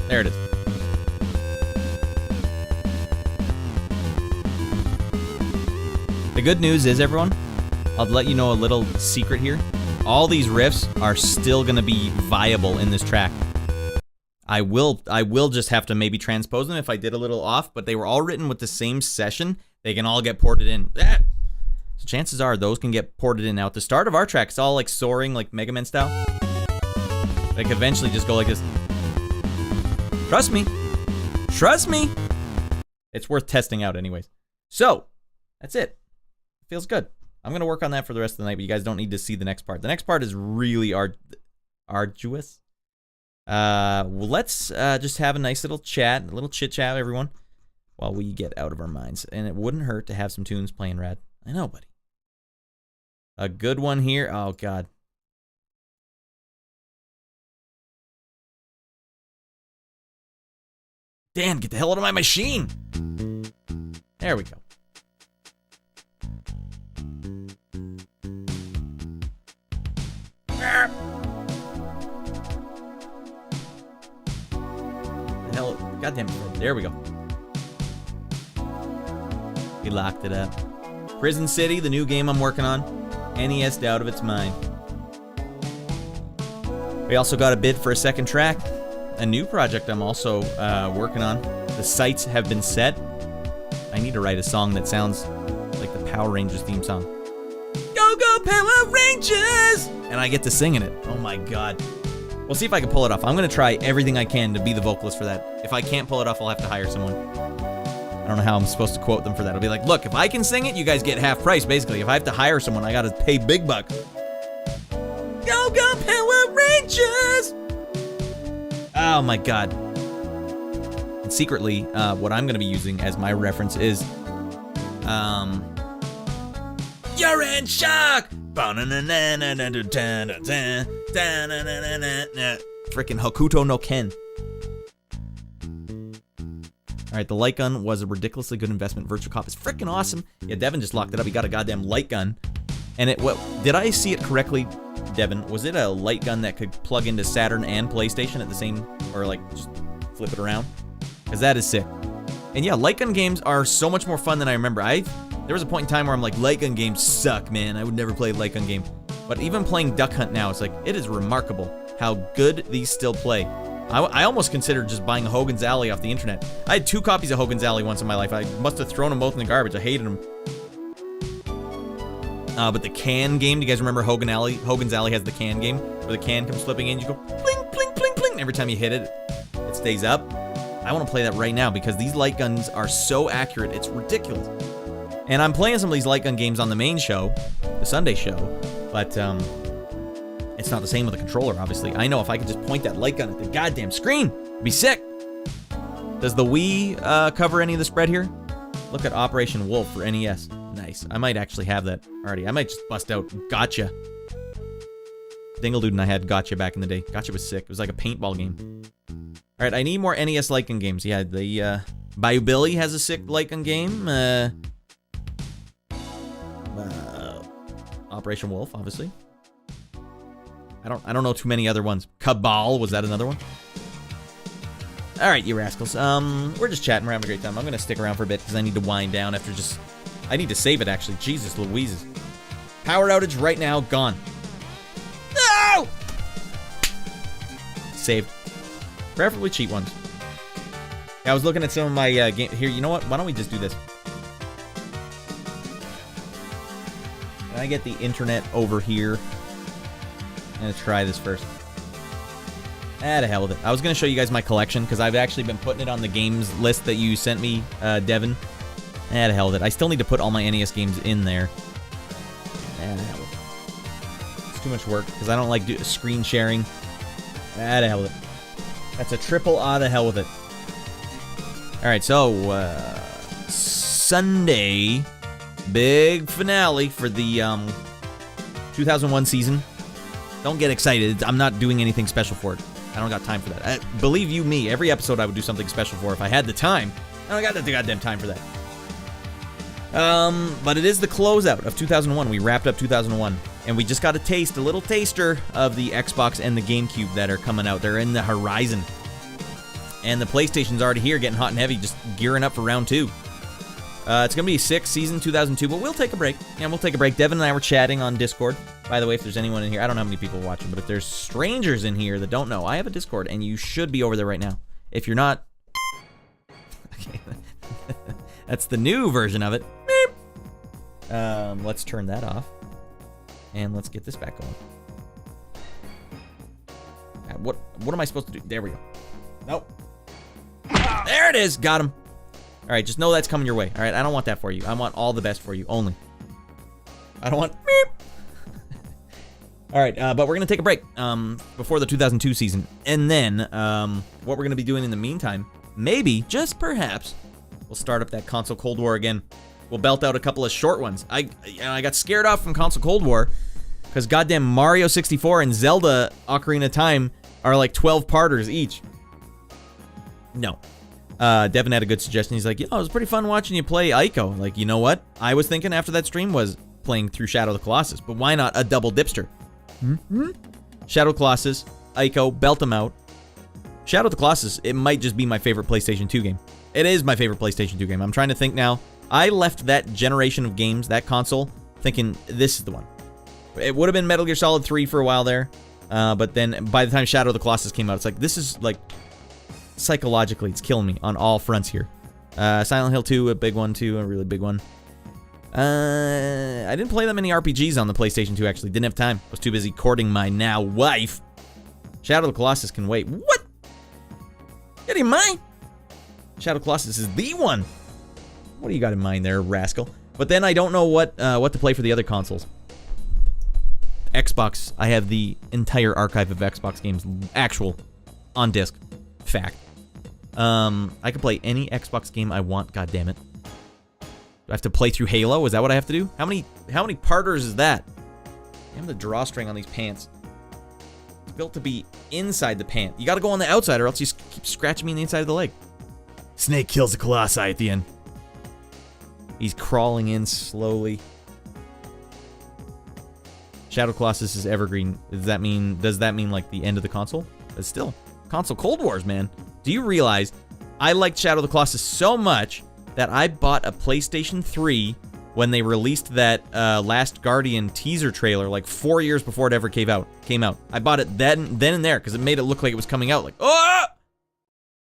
Speaker 1: There it is. The good news is, everyone, I'll let you know a little secret here. All these riffs are still going to be viable in this track. I will just have to maybe transpose them if I did a little off, but they were all written with the same session. They can all get ported in. So chances are those can get ported in. Now at the start of our track, it's all like soaring, like Mega Man style. Like eventually just go like this. Trust me. Trust me. It's worth testing out anyways. So, that's it. Feels good. I'm going to work on that for the rest of the night, but you guys don't need to see the next part. The next part is really arduous. Let's just have a nice little chat, a little chit-chat, everyone, while we get out of our minds. And it wouldn't hurt to have some tunes playing, Rad. I know, buddy. A good one here. Oh, God. Dan, get the hell out of my machine! There we go. The hell, goddamn it. There we go. We locked it up. Prison City, the new game I'm working on. NES out of its mind. We also got a bid for a second track. A new project I'm also working on. The sights have been set. I need to write a song that sounds like the Power Rangers theme song. Go, go, Power Rangers! And I get to sing in it. Oh my God. We'll see if I can pull it off. I'm going to try everything I can to be the vocalist for that. If I can't pull it off, I'll have to hire someone. I don't know how I'm supposed to quote them for that. I'll be like, look, if I can sing it, you guys get half price, basically. If I have to hire someone, I got to pay big bucks. Go, go, Power Rangers! Oh my God. And secretly, what I'm going to be using as my reference is, you're in shock! Frickin' Hokuto no Ken. Alright, the light gun was a ridiculously good investment. Virtual Cop is frickin' awesome. Yeah, Devin just locked it up. He got a goddamn light gun. And did I see it correctly, Devin? Was it a light gun that could plug into Saturn and PlayStation at the same, or like just flip it around? Because that is sick. And yeah, light gun games are so much more fun than I remember. There was a point in time where I'm like, light gun games suck, man. I would never play a light gun game. But even playing Duck Hunt now, it's like, it is remarkable how good these still play. I almost considered just buying Hogan's Alley off the internet. I had 2 copies of Hogan's Alley once in my life. I must have thrown them both in the garbage. I hated them. But the can game, do you guys remember Hogan's Alley has the can game, where the can comes slipping in, you go bling, bling, bling, bling, and every time you hit it, it stays up. I want to play that right now because these light guns are so accurate, it's ridiculous. And I'm playing some of these light gun games on the main show, the Sunday show, but it's not the same with the controller, obviously. I know if I could just point that light gun at the goddamn screen, it'd be sick. Does the Wii cover any of the spread here? Look at Operation Wolf for NES. Nice. I might actually have that already. I might just bust out Gotcha. Dingledude and I had Gotcha back in the day. Gotcha was sick. It was like a paintball game. Alright, I need more NES light gun games. Yeah, the Bayou Billy has a sick light gun game. Operation Wolf, obviously. I don't know too many other ones. Cabal, was that another one? Alright, you rascals. We're just chatting. We're having a great time. I'm gonna stick around for a bit because I need to wind down after just... I need to save it, actually. Jesus Louises. Power outage right now. Gone. No! Saved. Preferably cheap ones. Yeah, I was looking at some of my game... Here, you know what? Why don't we just do this? Can I get the internet over here? I'm gonna try this first. To hell with it. I was gonna show you guys my collection because I've actually been putting it on the games list that you sent me, Devin. To hell with it. I still need to put all my NES games in there. To hell with it. It's too much work because I don't like screen sharing. To hell with it. That's a triple to hell with it. Alright, so Sunday, big finale for the 2001 season. Don't get excited. I'm not doing anything special for it. I don't got time for that. Believe you me, every episode I would do something special for if I had the time. I don't got the goddamn time for that. But it is the closeout of 2001. We wrapped up 2001. And we just got a little taster of the Xbox and the GameCube that are coming out. They're in the horizon. And the PlayStation's already here, getting hot and heavy, just gearing up for round 2. It's going to be 6 season 2002, but we'll take a break. Yeah, we'll take a break. Devin and I were chatting on Discord. By the way, if there's anyone in here, I don't know how many people watching, but if there's strangers in here that don't know, I have a Discord, and you should be over there right now. If you're not... Okay. That's the new version of it. Beep. Let's turn that off. And let's get this back going. What am I supposed to do? There we go. Nope. There it is. Got him. All right, just know that's coming your way. All right, I don't want that for you. I want all the best for you only. I don't want beep. All right, but we're going to take a break before the 2002 season. And then what we're going to be doing in the meantime, maybe, just perhaps, we'll start up that console Cold War again. We'll belt out a couple of short ones. I got scared off from console Cold War because goddamn Mario 64 and Zelda Ocarina of Time are like 12-parters each. No. Devin had a good suggestion. He's like, it was pretty fun watching you play Ico. Like, you know what? I was thinking after that stream was playing through Shadow of the Colossus, but why not a double dipster? Shadow of the Colossus, Ico, belt them out. Shadow of the Colossus, it might just be my favorite PlayStation 2 game. It is my favorite PlayStation 2 game. I'm trying to think now. I left that generation of games, that console, thinking this is the one. It would have been Metal Gear Solid 3 for a while there, but then by the time Shadow of the Colossus came out, it's like, this is like, psychologically, it's killing me on all fronts here. Silent Hill 2, a big one too, a really big one. I didn't play that many RPGs on the PlayStation 2, actually. Didn't have time. Was too busy courting my now wife. Shadow of the Colossus can wait. What? Get in mind? Shadow of the Colossus is the one. What do you got in mind there, rascal? But then I don't know what to play for the other consoles. Xbox, I have the entire archive of Xbox games, actual, on disc. Fact. I can play any Xbox game I want, goddammit. Do I have to play through Halo? Is that what I have to do? How many parters is that? Damn the drawstring on these pants. It's built to be inside the pant. You gotta go on the outside or else you keep scratching me in the inside of the leg. Snake kills the Colossi at the end. He's crawling in slowly. Shadow Colossus is evergreen. Does that mean like the end of the console? But still, console Cold Wars, man. Do you realize I liked Shadow of the Colossus so much that I bought a PlayStation 3 when they released that Last Guardian teaser trailer like 4 years before it ever came out. I bought it then and there because it made it look like it was coming out. Like,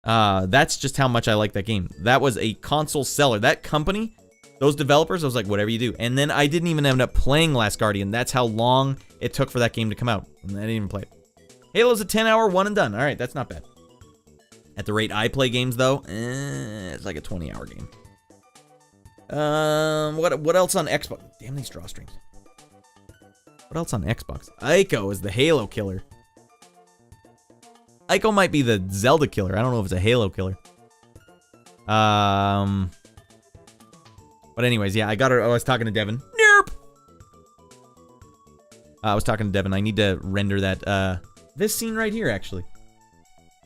Speaker 1: that's just how much I like that game. That was a console seller. That company, those developers, I was like, whatever you do. And then I didn't even end up playing Last Guardian. That's how long it took for that game to come out. And I didn't even play it. Halo's a 10-hour one and done. All right, that's not bad. At the rate I play games, though, it's like a 20-hour game. What else on Xbox? Damn these drawstrings. What else on Xbox? Ico is the Halo killer. Ico might be the Zelda killer. I don't know if it's a Halo killer. But anyways, yeah, I was talking to Devin. Nope. I was talking to Devin. I need to render that, this scene right here, actually.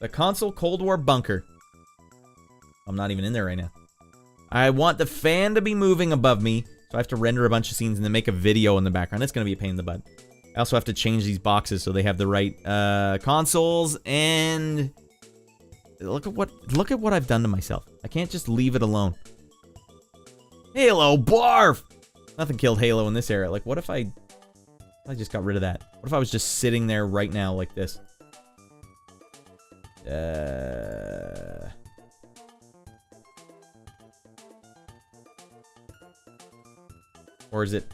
Speaker 1: The console Cold War bunker. I'm not even in there right now. I want the fan to be moving above me, so I have to render a bunch of scenes and then make a video in the background. It's going to be a pain in the butt. I also have to change these boxes so they have the right consoles, and look at what I've done to myself. I can't just leave it alone. Halo, barf! Nothing killed Halo in this era. Like, what if I just got rid of that? What if I was just sitting there right now like this? Or is it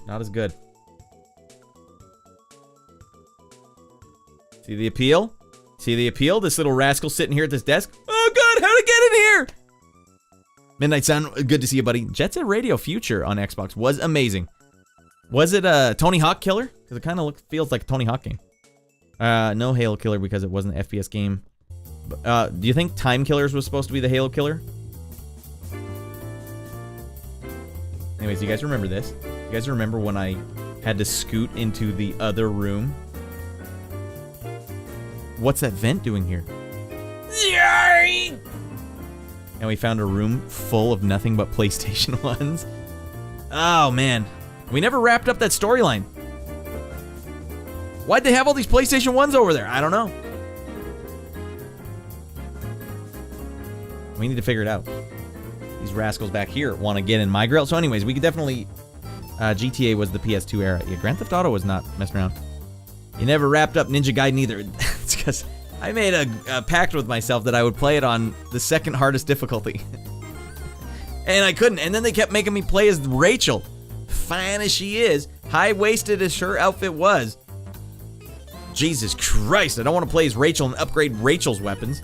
Speaker 1: not as good? See the appeal? See the appeal? This little rascal sitting here at this desk. Oh god, how'd I get in here? Midnight Sun, good to see you, buddy. Jet Set Radio Future on Xbox was amazing. Was it a Tony Hawk killer? Because it kind of feels like a Tony Hawk game. No Halo killer because it wasn't an FPS game. Do you think Time Killers was supposed to be the Halo killer? Anyways, you guys remember this? You guys remember when I had to scoot into the other room? What's that vent doing here? And we found a room full of nothing but PlayStation 1s. Oh, man. We never wrapped up that storyline. Why'd they have all these PlayStation 1s over there? I don't know. We need to figure it out. These rascals back here want to get in my grill. So anyways, we could definitely... GTA was the PS2 era. Yeah, Grand Theft Auto was not messing around. You never wrapped up Ninja Gaiden either. It's because I made a pact with myself that I would play it on the second hardest difficulty. And I couldn't. And then they kept making me play as Rachel. Fine as she is, high-waisted as her outfit was. Jesus Christ, I don't want to play as Rachel and upgrade Rachel's weapons.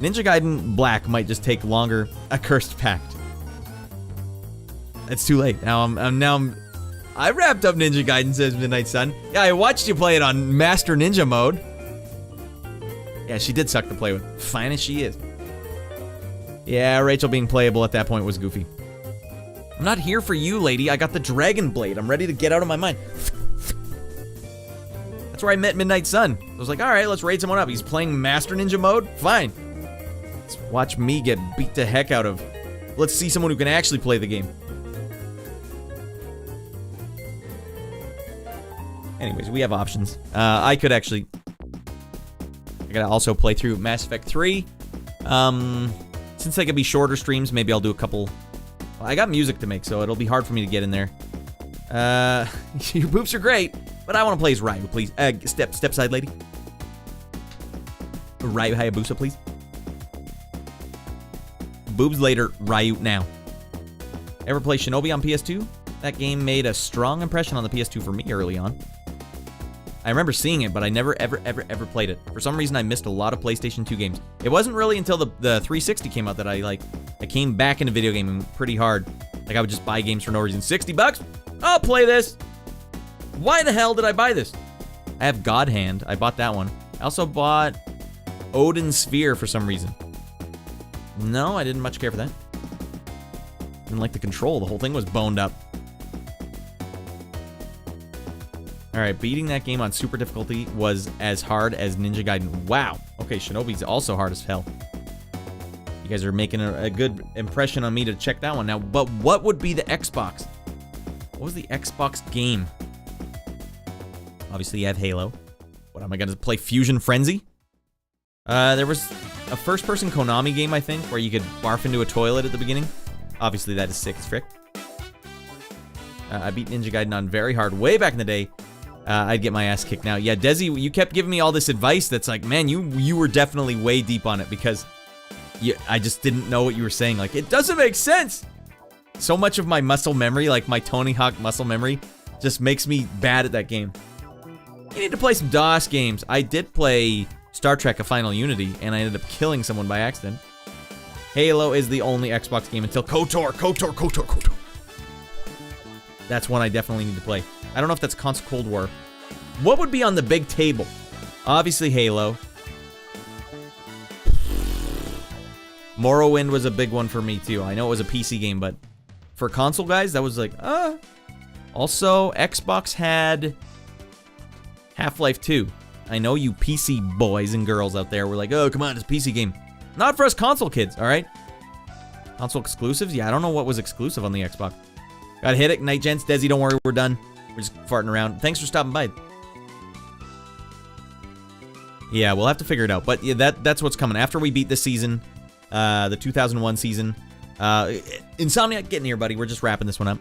Speaker 1: Ninja Gaiden Black might just take longer. A Cursed Pact. It's too late. I wrapped up Ninja Gaiden, says Midnight Sun. Yeah, I watched you play it on Master Ninja mode. Yeah, she did suck to play with. Fine as she is. Yeah, Rachel being playable at that point was goofy. I'm not here for you, lady. I got the Dragon Blade. I'm ready to get out of my mind. That's where I met Midnight Sun. I was like, all right, let's raid someone up. He's playing Master Ninja mode? Fine. Let's watch me get beat the heck out of. Let's see someone who can actually play the game. Anyways, we have options. I gotta also play through Mass Effect 3. Since they could be shorter streams, maybe I'll do a couple. Well, I got music to make, so it'll be hard for me to get in there. Your boobs are great, but I want to play as Ryu, please. Step side lady. Ryu Hayabusa, please. Boobs later, Ryu now. Ever play Shinobi on PS2? That game made a strong impression on the PS2 for me early on. I remember seeing it, but I never, ever played it. For some reason, I missed a lot of PlayStation 2 games. It wasn't really until the 360 came out that I came back into video gaming pretty hard. Like, I would just buy games for no reason. $60? I'll play this! Why the hell did I buy this? I have God Hand. I bought that one. I also bought Odin Sphere for some reason. No, I didn't much care for that. Didn't like the control. The whole thing was boned up. Alright, beating that game on super difficulty was as hard as Ninja Gaiden. Wow. Okay, Shinobi's also hard as hell. You guys are making a good impression on me to check that one now. But what would be the Xbox? What was the Xbox game? Obviously, you have Halo. What, am I going to play Fusion Frenzy? There was a first-person Konami game, I think, where you could barf into a toilet at the beginning. Obviously, that is sick as frick. I beat Ninja Gaiden on very hard way back in the day. I'd get my ass kicked now. Yeah, Desi, you kept giving me all this advice that's like, man, you were definitely way deep on it because I just didn't know what you were saying. Like, it doesn't make sense. So much of my muscle memory, like my Tony Hawk muscle memory, just makes me bad at that game. You need to play some DOS games. I did play Star Trek: A Final Unity, and I ended up killing someone by accident. Halo is the only Xbox game until KOTOR. That's one I definitely need to play. I don't know if that's console Cold War. What would be on the big table? Obviously Halo. Morrowind was a big one for me too. I know it was a PC game, but for console guys, that was like, Also, Xbox had Half-Life 2. I know you PC boys and girls out there were like, oh, come on, it's a PC game. Not for us console kids, all right? Console exclusives? Yeah, I don't know what was exclusive on the Xbox. Gotta hit it, night gents. Desi, don't worry, we're done. We're just farting around. Thanks for stopping by. Yeah, we'll have to figure it out. But yeah, that's what's coming. After we beat this season, the 2001 season. Insomniac, get in here, buddy. We're just wrapping this one up.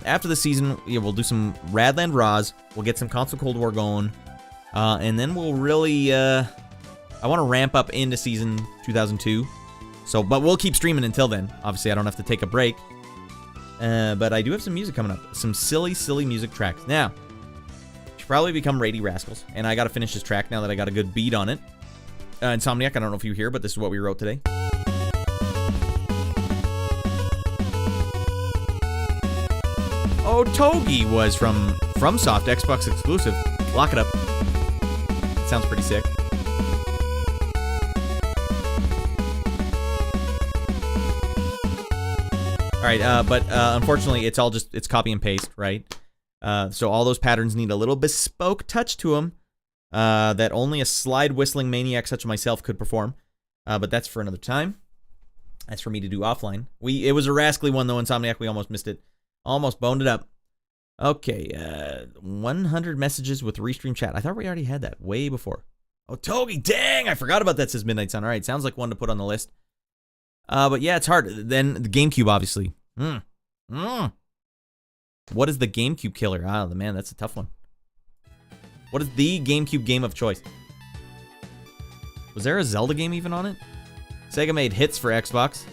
Speaker 1: After the season, yeah, we'll do some Radland Raws. We'll get some console Cold War going. And then we'll really, I want to ramp up into season 2002. But we'll keep streaming until then. Obviously, I don't have to take a break. But I do have some music coming up. Some silly, silly music tracks. Now, should probably become Rady Rascals. And I got to finish this track now that I got a good beat on it. Insomniac, I don't know if you hear, but this is what we wrote today. Oh, Togi was from FromSoft, Xbox exclusive. Lock it up. Sounds pretty sick. All right, but unfortunately, it's copy and paste, right? So all those patterns need a little bespoke touch to them that only a slide whistling maniac such as myself could perform. But that's for another time. That's for me to do offline. It was a rascally one though, Insomniac. We almost missed it. Almost boned it up. Okay, 100 messages with restream chat. I thought we already had that way before. Oh, Togi, dang! I forgot about that, says Midnight Sun. All right, sounds like one to put on the list. But yeah, it's hard. Then the GameCube, obviously. What is the GameCube killer? Ah, man, that's a tough one. What is the GameCube game of choice? Was there a Zelda game even on it? Sega made hits for Xbox.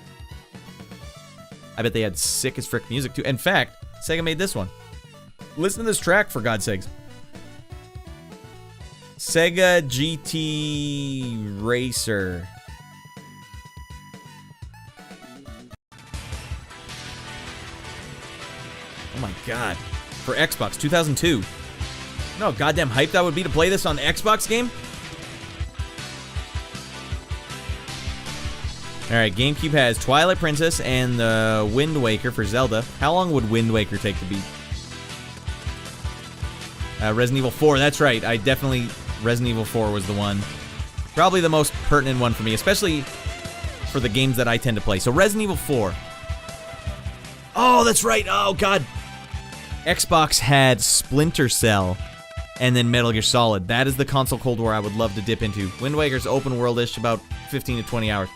Speaker 1: I bet they had sick as frick music too. In fact, Sega made this one. Listen to this track, for God's sakes. Sega GT Racer. Oh my god. For Xbox, 2002. No goddamn hyped I would be to play this on Xbox game. Alright, GameCube has Twilight Princess and the Wind Waker for Zelda. How long would Wind Waker take to beat? Resident Evil 4, that's right. Resident Evil 4 was the one. Probably the most pertinent one for me, especially for the games that I tend to play. So Resident Evil 4. Oh, that's right. Oh, God. Xbox had Splinter Cell and then Metal Gear Solid. That is the console Cold War I would love to dip into. Wind Waker's open world-ish, about 15 to 20 hours.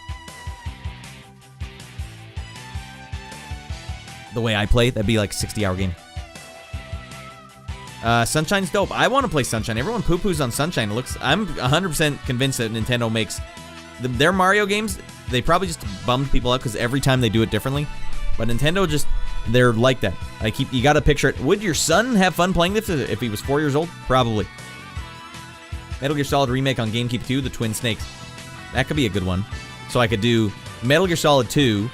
Speaker 1: The way I play, that'd be like a 60-hour game. Sunshine's dope. I want to play Sunshine. Everyone poo-poos on Sunshine. I'm 100% convinced that Nintendo makes their Mario games. They probably just bummed people out because every time they do it differently. But Nintendo they're like that. You got to picture it. Would your son have fun playing this if he was 4 years old? Probably. Metal Gear Solid remake on GameCube 2, the Twin Snakes. That could be a good one. So I could do Metal Gear Solid 2.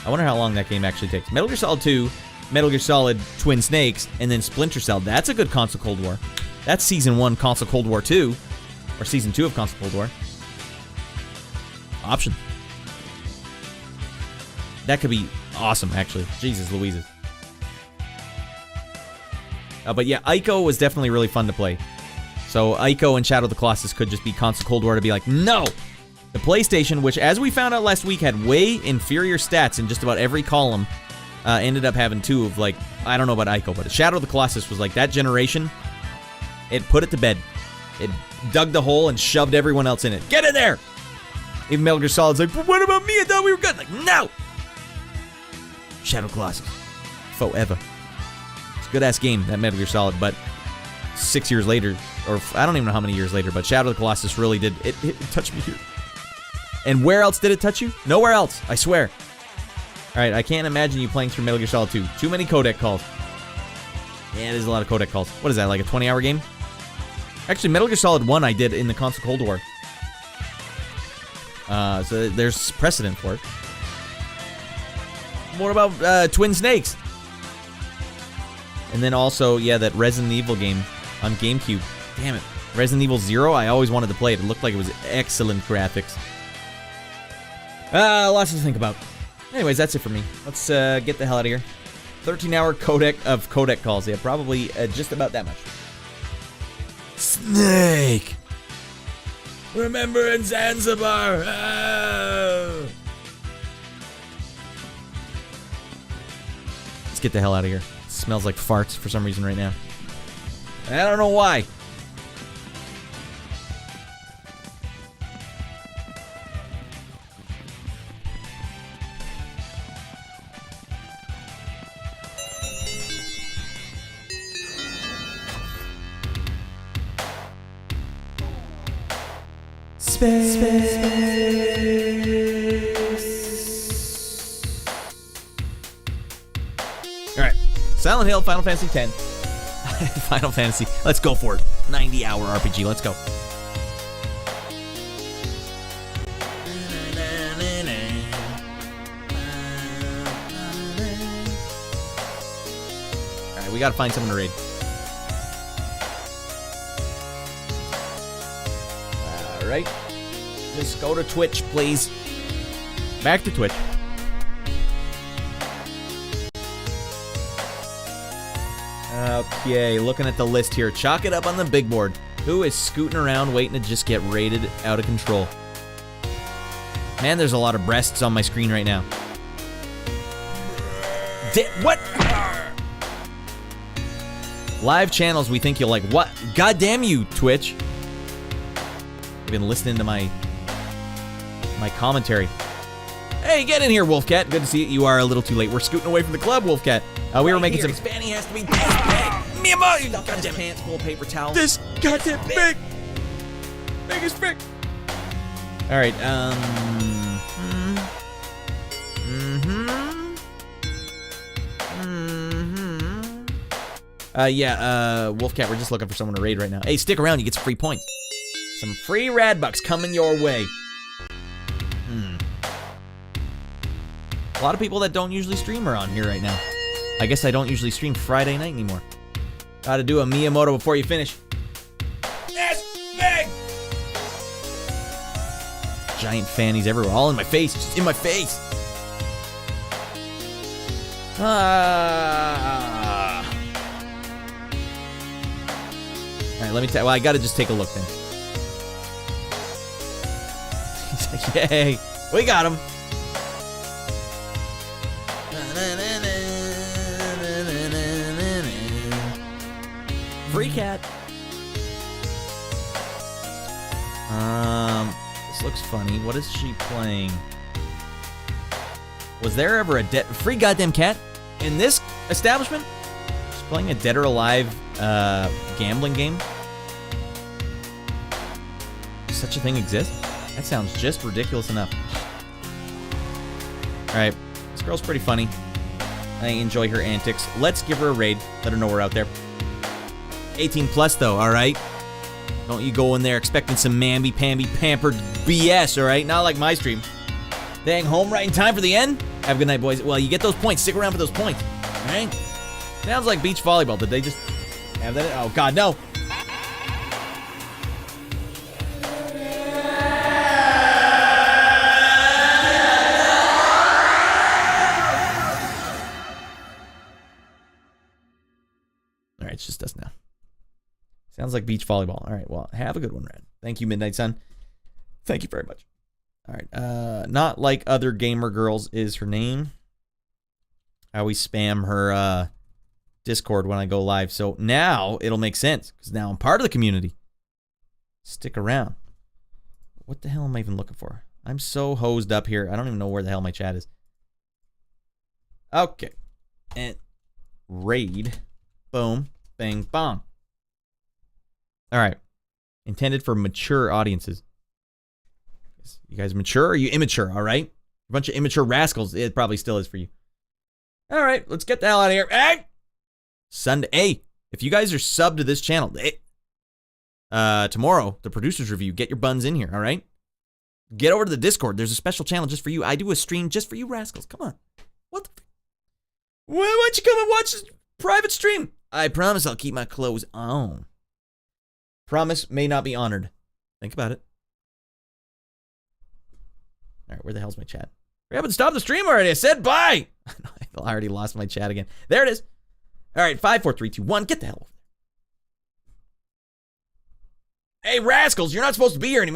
Speaker 1: I wonder how long that game actually takes. Metal Gear Solid 2, Metal Gear Solid Twin Snakes, and then Splinter Cell. That's a good console Cold War. That's Season 1 console Cold War 2, or Season 2 of console Cold War. Option. That could be awesome, actually. Jesus Louises. But yeah, Ico was definitely really fun to play. So Ico and Shadow of the Colossus could just be console Cold War to be like, no! The PlayStation, which as we found out last week had way inferior stats in just about every column, ended up having two of like, I don't know about Ico, but Shadow of the Colossus was like that generation. It put it to bed. It dug the hole and shoved everyone else in it. Get in there! Even Metal Gear Solid's like, but what about me? I thought we were good. Like, no! Shadow of the Colossus. Forever. It's a good-ass game, that Metal Gear Solid, but 6 years later, or I don't even know how many years later, but Shadow of the Colossus really did, it touched me here. And where else did it touch you? Nowhere else, I swear. Alright, I can't imagine you playing through Metal Gear Solid 2. Too many codec calls. Yeah, there's a lot of codec calls. What is that, like a 20-hour game? Actually, Metal Gear Solid 1 I did in the console Cold War. So there's precedent for it. What about Twin Snakes? And then also, yeah, that Resident Evil game on GameCube. Damn it. Resident Evil 0, I always wanted to play it. It looked like it was excellent graphics. Lots to think about. Anyways, that's it for me. Let's get the hell out of here. 13-hour codec calls. Yeah, probably just about that much. Snake! Remember in Zanzibar! Oh! Let's get the hell out of here. It smells like farts for some reason right now. I don't know why. Space. Alright. Silent Hill, Final Fantasy X. Final Fantasy. Let's go for it. 90-hour RPG. Let's go. Alright, we gotta find someone to raid. Alright. Just go to Twitch, please. Back to Twitch. Okay, looking at the list here. Chalk it up on the big board. Who is scooting around waiting to just get raided out of control? Man, there's a lot of breasts on my screen right now. What? Live channels we think you'll like. What? God damn you, Twitch. I've been listening to my commentary. Hey, get in here, Wolfcat. Good to see you. You are a little too late. We're scooting away from the club, Wolfcat. We were making some... His fanny has to be this big. Me and my... Goddamn pants full of paper towels. This goddamn big. Big as frick. All right, Wolfcat, we're just looking for someone to raid right now. Hey, stick around, you get some free points. Some free rad bucks coming your way. A lot of people that don't usually stream are on here right now. I guess I don't usually stream Friday night anymore. Gotta do a Miyamoto before you finish. Yes, big! Giant fannies everywhere, all in my face, just in my face. Alright, let me tell you. Well, I gotta just take a look then. He's like, yay. We got him. Free cat. This looks funny. What is she playing? Was there ever a free goddamn cat in this establishment? She's playing a Dead or Alive gambling game. Does such a thing exist? That sounds just ridiculous enough. Alright, this girl's pretty funny. I enjoy her antics. Let's give her a raid. Let her know we're out there. 18 plus though, alright? Don't you go in there expecting some mamby-pamby pampered BS, alright? Not like my stream. Dang, home right in time for the end? Have a good night, boys. Well, you get those points. Stick around for those points. Alright? Sounds like beach volleyball. Did they just have that? Oh, God, no. Alright, it's just us now. Sounds like beach volleyball. Alright, well, have a good one, Red. Thank you, Midnight Sun. Thank you very much. Alright, not like other gamer girls is her name. I always spam her Discord when I go live, so now it'll make sense, because now I'm part of the community. Stick around. What the hell am I even looking for? I'm so hosed up here, I don't even know where the hell my chat is. Okay. And raid. Boom. Bang. Bong. Alright. Intended for mature audiences. You guys mature or are you immature, alright? A bunch of immature rascals. It probably still is for you. Alright, let's get the hell out of here. Hey! Sunday. Hey, if you guys are subbed to this channel, tomorrow, the producer's review, get your buns in here, alright? Get over to the Discord. There's a special channel just for you. I do a stream just for you rascals. Come on. What the... Why don't you come and watch this private stream? I promise I'll keep my clothes on. Promise may not be honored. Think about it. Alright, where the hell's my chat? Hurry up and stop the stream already. I said bye. I already lost my chat again. There it is. Alright, 5, 4, 3, 2, 1. Get the hell over there. Hey, rascals, you're not supposed to be here anymore.